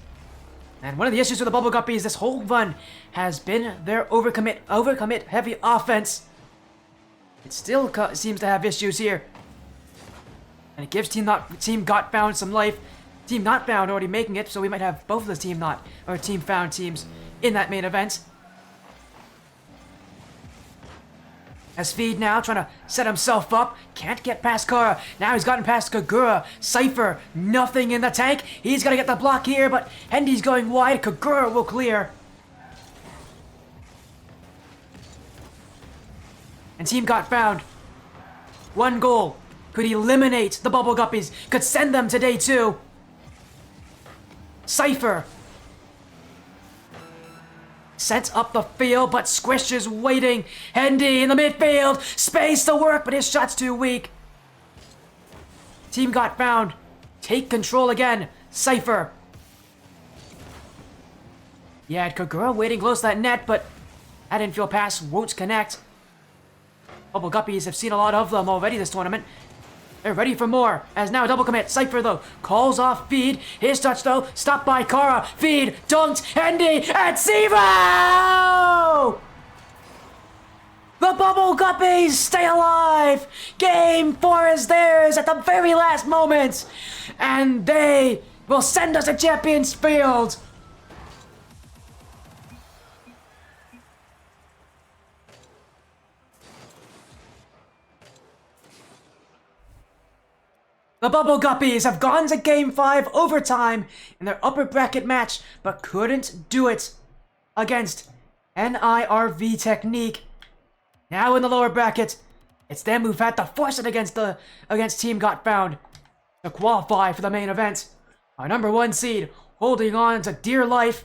And one of the issues with the Bubble Guppies this whole run has been their overcommit heavy offense. It still seems to have issues here. And it gives Team Got Found some life. Team Not Found already making it, so we might have both of the Team Found teams in that main event. As Feed now trying to set himself up, can't get past Kara. Now he's gotten past Kagura. Cypher, nothing in the tank. He's got to get the block here, but Hendy's going wide. Kagura will clear. And Team Got Found. One goal. Could eliminate the Bubble Guppies. Could send them to day 2. Cypher sent up the field, but Squish is waiting. Hendy in the midfield, space to work, but his shot's too weak. Team Got Found take control again. Cypher. Yeah, Kagura waiting close to that net, but that infield pass won't connect. Bubble Guppies have seen a lot of them already this tournament. They're ready for more, as now double commit. Cypher, though, calls off Feed. His touch, though, stopped by Kara. Feed, dunked, Hendy, and Sivo! The Bubble Guppies stay alive! Game 4 is theirs at the very last moment! And they will send us to Champions Field! The Bubble Guppies have gone to Game 5 overtime in their upper bracket match, but couldn't do it against NIRV Technique. Now in the lower bracket, it's them who've had to force it against Team Got Found to qualify for the main event. Our number 1 seed holding on to dear life.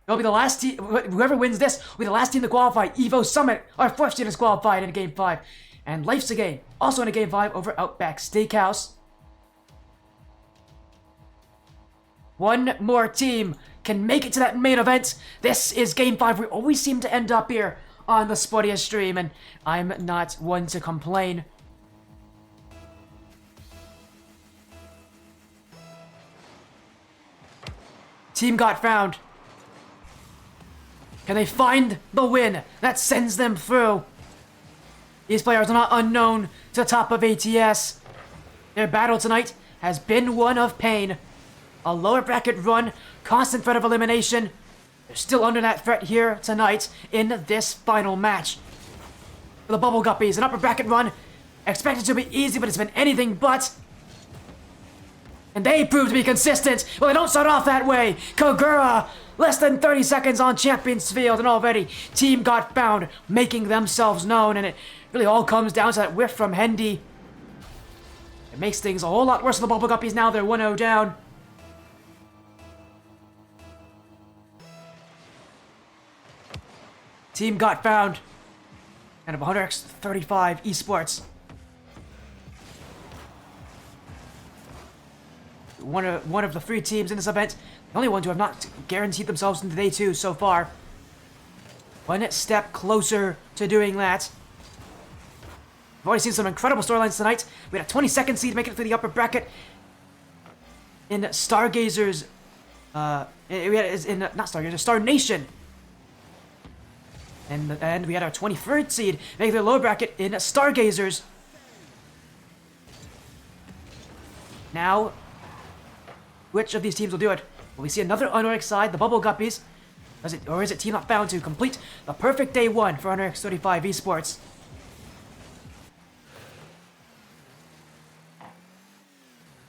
They'll be the last team. Whoever wins this will be the last team to qualify. Evo Summit, our 4th team, is qualified in Game 5. And Life's a Game, also in a Game 5 over Outback Steakhouse. One more team can make it to that main event. This is Game 5. We always seem to end up here on the Sportiest stream, and I'm not one to complain. Team Got Found. Can they find the win that sends them through? These players are not unknown to the top of ATS. Their battle tonight has been one of pain. A lower bracket run, constant threat of elimination. They're still under that threat here tonight in this final match. For the Bubble Guppies, an upper bracket run expected to be easy, but it's been anything but. And they prove to be consistent. Well, they don't start off that way. Kagura, less than 30 seconds on Champions Field, and already Team Got Found making themselves known, and it really all comes down to that whiff from Hendy. It makes things a whole lot worse for the Bubble Guppies now. They're 1-0 down. Team Got Found. And of 100x35 esports. one of the 3 teams in this event, the only ones who have not guaranteed themselves into day 2 so far. One step closer to doing that. We've already seen some incredible storylines tonight. We had a 22nd seed making it through the upper bracket in Stargazers. We had in not Stargazers, Star Nation. And we had our 23rd seed making the lower bracket in Stargazers. Now, which of these teams will do it? Will we see another Unorix side, the Bubble Guppies? Or is it Team Not Found to complete the perfect day 1 for Unorix 35 Esports?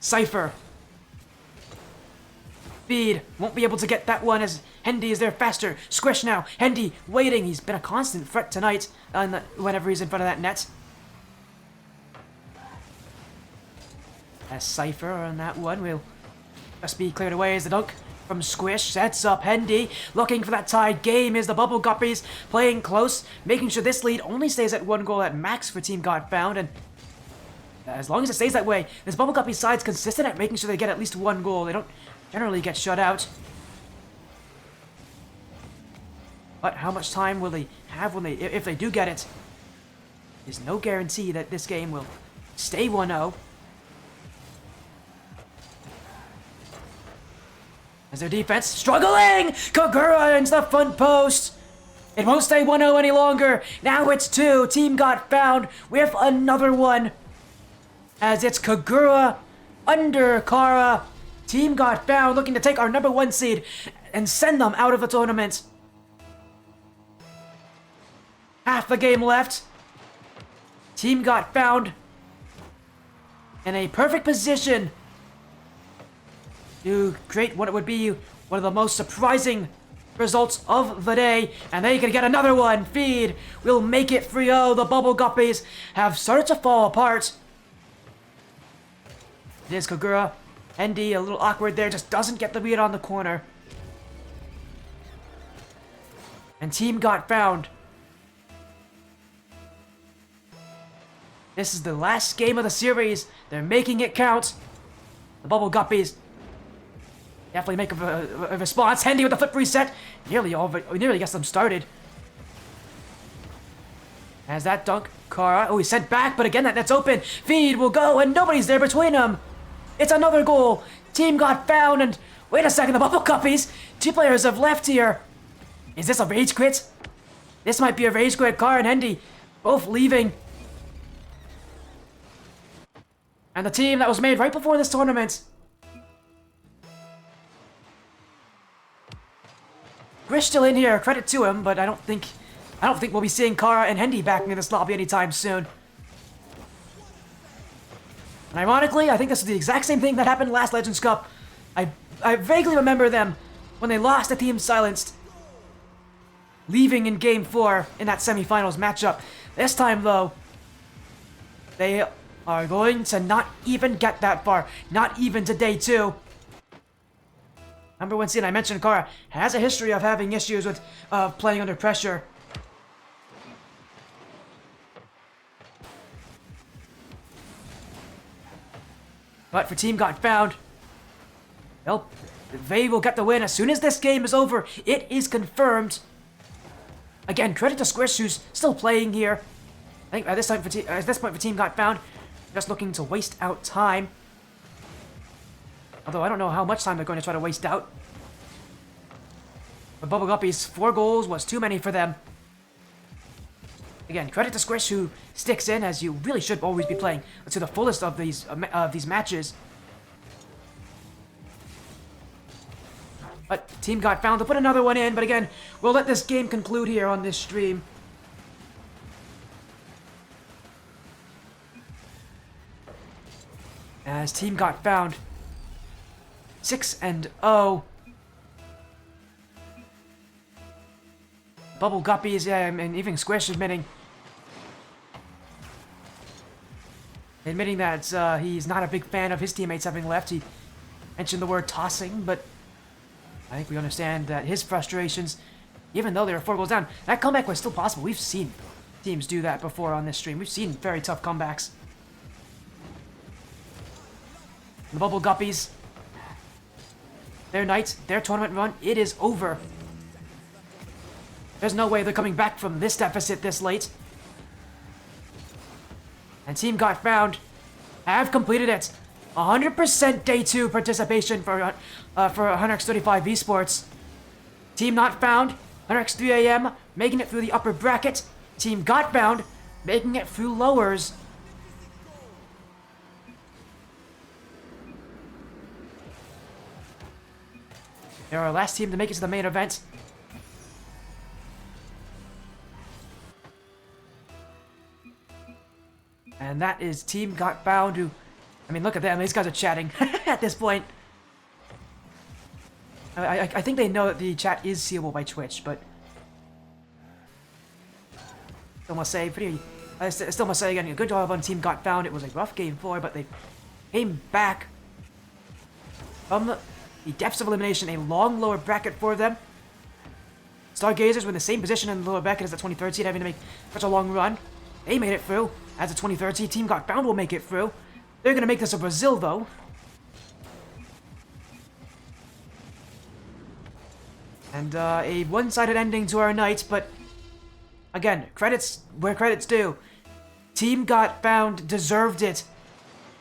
Cypher. Feed. Won't be able to get that one as Hendy is there faster. Squish now. Hendy waiting. He's been a constant threat tonight whenever he's in front of that net. As Cypher on that one will just be cleared away as the dunk from Squish sets up Hendy. Looking for that tied game is the Bubble Guppies playing close, making sure this lead only stays at 1 goal at max for Team Got Found, and as long as it stays that way, this Bubble Guppy side's consistent at making sure they get at least 1 goal. They don't generally get shut out. But how much time will they have if they do get it? There's no guarantee that this game will stay 1-0. As their defense struggling! Kagura into the front post! It won't stay 1-0 any longer. Now it's 2. Team Got Found with another one. As it's Kagura under Kara. Team Got Found looking to take our number 1 seed and send them out of the tournament. Half the game left. Team Got Found in a perfect position to create what would be one of the most surprising results of the day, and they can get another one. Feed will make it 3-0. The Bubble Guppies have started to fall apart. It is Kagura. Hendy a little awkward there, just doesn't get the read on the corner. And Team Got Found. This is the last game of the series. They're making it count. The Bubble Guppies definitely make a response. Hendy with the flip reset. Nearly gets them started. As that dunk, Kara. Oh, he's sent back, but again, that net's open. Feed will go, and nobody's there between them. It's another goal. Team Got Found, and wait a second, the Bubble Guppies. 2 players have left here. Is this a rage quit? This might be a rage quit. Kara and Hendy both leaving. And the team that was made right before this tournament. Grish still in here, credit to him, but I don't think we'll be seeing Kara and Hendy back in this lobby anytime soon. And ironically, I think this is the exact same thing that happened last Legends Cup. I vaguely remember them when they lost to Team Silenced, leaving in Game 4 in that semifinals matchup. This time, though, they are going to not even get that far. Not even to day 2. Number 1 seed, I mentioned Kara, has a history of having issues with playing under pressure. But for Team Got Found, well, they will get the win as soon as this game is over. It is confirmed. Again, credit to Squish, who's still playing here. I think at this point for Team Got Found, just looking to waste out time. Although I don't know how much time they're going to try to waste out. But Bubble Guppies, 4 goals was too many for them. Again, credit to Squish, who sticks in, as you really should always be playing to the fullest of these matches. But Team Got Found to put another one in, but again, we'll let this game conclude here on this stream. As Team Got Found 6-0. Bubble Guppies, yeah, and even Squish admitting that he's not a big fan of his teammates having left. He mentioned the word tossing, but I think we understand that his frustrations, even though they were 4 goals down, that comeback was still possible. We've seen teams do that before on this stream. We've seen very tough comebacks. The Bubble Guppies their night, their tournament run, it is over. There's no way they're coming back from this deficit this late. And Team Got Found have completed it. 100% day 2 participation for 100x35 esports. Team Not Found, 100x3 AM, making it through the upper bracket. Team Got Found, making it through lowers. They're our last team to make it to the main event. And that is Team Got Found, who... I mean, look at them. These guys are chatting at this point. I think they know that the chat is seeable by Twitch, but... Still must say, I still must say again, a good job on Team Got Found. It was a rough game 4, but they came back from the depths of elimination. A long lower bracket for them. Stargazers were in the same position in the lower bracket as the 23rd seed, having to make such a long run. They made it through. As the 23rd seed, Team Got Found will make it through. They're going to make this a Brazil, though. And a one-sided ending to our night, but again, credits where credits due. Team Got Found deserved it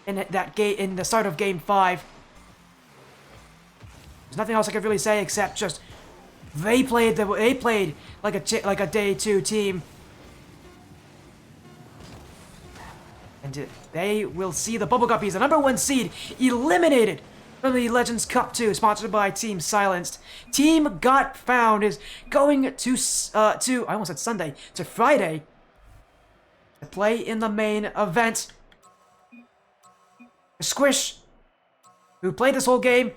in that game, in the start of Game 5. There's nothing else I could really say except just they played like a day 2 team. And they will see the Bubble Guppies, the #1 seed, eliminated from the Legends Cup 2, sponsored by Team Silenced. Team Got Found is going to I almost said Sunday, to Friday, to play in the main event. Squish, who played this whole game,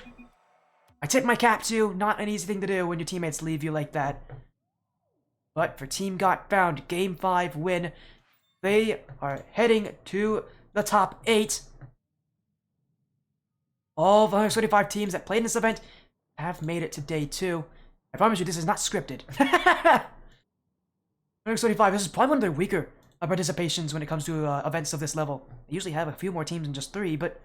I tip my cap to. Not an easy thing to do when your teammates leave you like that. But for Team Got Found, Game 5 win. They are heading to the top 8. All of the 125 teams that played in this event have made it to day 2. I promise you, this is not scripted. 125, this is probably one of their weaker participations when it comes to events of this level. They usually have a few more teams than just 3, but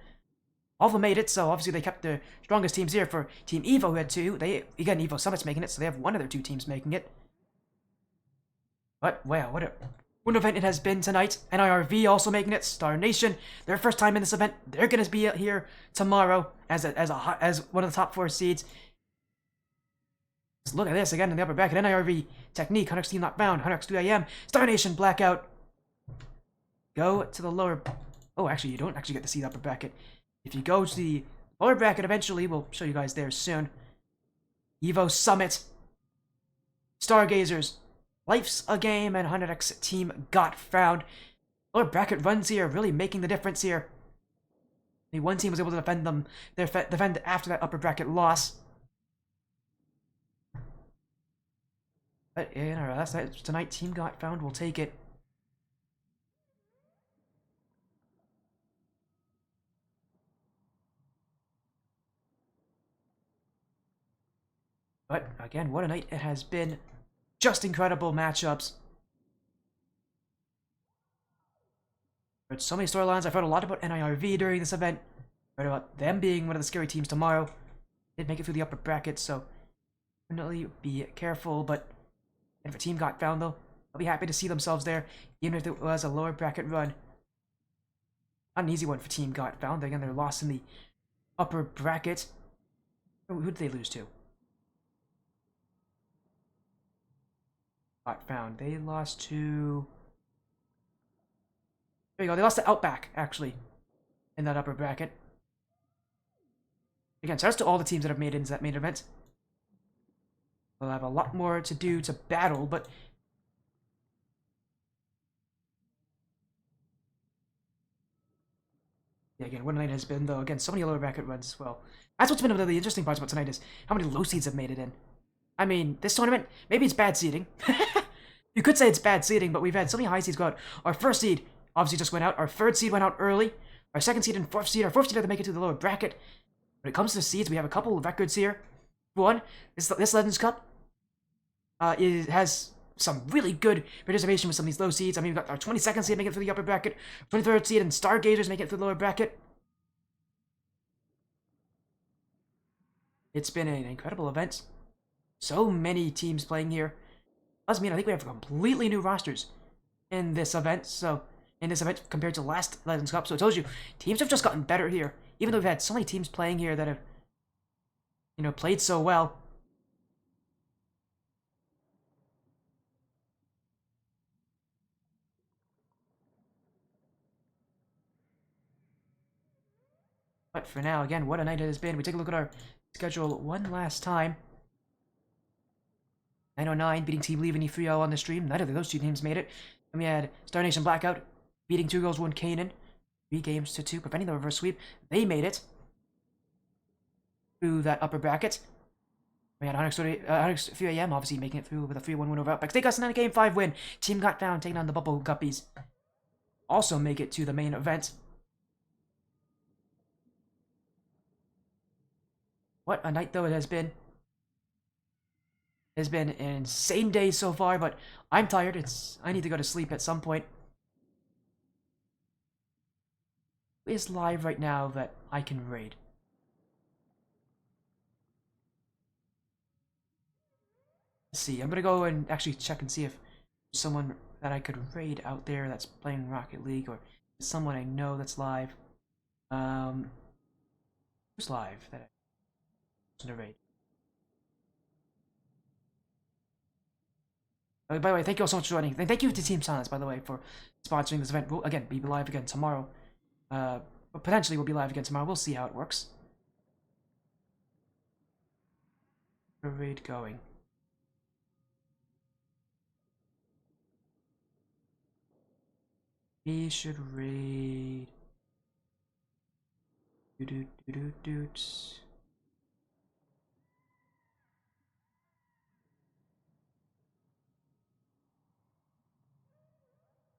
all of them made it, so obviously they kept their strongest teams here. For Team Evo, who had 2, again, Evo Summit's making it, so they have one of their 2 teams making it. But, wow, what an event it has been tonight. NIRV also making it. Star Nation, their first time in this event. They're going to be here tomorrow as one of the top 4 seeds. Just look at this again in the upper bracket. NIRV, Technique, 100x Team Not Found, 100x 2AM, Star Nation, Blackout. Go to the lower... Oh, actually, you don't actually get to see the upper bracket. If you go to the lower bracket eventually, we'll show you guys there soon. Evo Summit, Stargazers, Life's a Game, and 100x Team Got Found. Lower bracket runs here, really making the difference here. The one team was able to defend after that upper bracket loss. But in our last night tonight, Team Got Found will take it. But again, what a night it has been. Just incredible matchups. Heard so many storylines. I've heard a lot about NIRV during this event. Heard about them being one of the scary teams tomorrow. Did make it through the upper bracket, so definitely be careful. But and for Team Got Found, though, I'll be happy to see themselves there, even if it was a lower bracket run. Not an easy one for Team Got Found. Again, they're lost in the upper bracket. Who did they lose to? Got Found. They lost to... There you go. They lost to OUTBACK, actually, in that upper bracket. Again, shout out to all the teams that have made it into that main event. They'll have a lot more to do to battle, but... Yeah, again, what a night has been, though. Again, so many lower bracket runs as well. That's what's been one of the interesting parts about tonight is how many low seeds have made it in. I mean, this tournament, maybe it's bad seeding. You could say it's bad seeding, but we've had so many high seeds go out. Our first seed obviously just went out. Our third seed went out early. Our second seed and fourth seed. Our fourth seed had to make it to the lower bracket. When it comes to seeds, we have a couple of records here. One, this Legends Cup has some really good participation with some of these low seeds. I mean, we've got our 22nd seed making it through the upper bracket, 23rd seed and Stargazers making it through the lower bracket. It's been an incredible event. So many teams playing here. Does mean I think we have completely new rosters in this event. Compared to last Legends Cup. So it tells you teams have just gotten better here. Even though we've had so many teams playing here that have, played so well. But for now, again, what a night it has been. We take a look at our schedule one last time. 909 beating Team Leavanny 3-0 on the stream. Neither of those two teams made it. And we had Star Nation Blackout beating 2 goals 1 knyn. 3 games to 2, preventing the reverse sweep. They made it through that upper bracket. We had Onyx 3AM obviously making it through with a 3-1 win over OUTBACK. They got a 9-game 5 win. Team got found taking on the Bubble Guppies. Also make it to the main event. What a night though it has been. It has been an insane day so far, but I'm tired. I need to go to sleep at some point. Who is live right now that I can raid? Let's see. I'm gonna go and actually check and see if there's someone that I could raid out there that's playing Rocket League, or someone I know that's live. Who's live that I to raid? By the way, thank you all so much for joining. And thank you to Team Silence, by the way, for sponsoring this event. We'll, again, be live again tomorrow. But potentially we'll be live again tomorrow. We'll see how it works. Raid going. We should raid. Doot.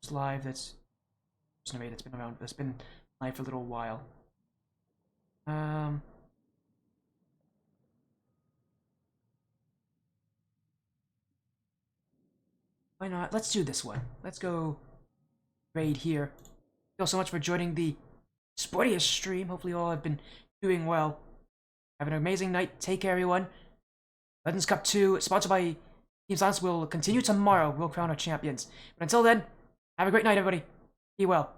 Live that's been around, that's been live for a little while. Why not? Let's do this one. Let's go raid here. Thank you all so much for joining the sportiest stream. Hopefully you all have been doing well. Have an amazing night. Take care, everyone. Legends Cup 2, sponsored by Team Silence, will continue tomorrow. We'll crown our champions. But until then, have a great night, everybody. Be well.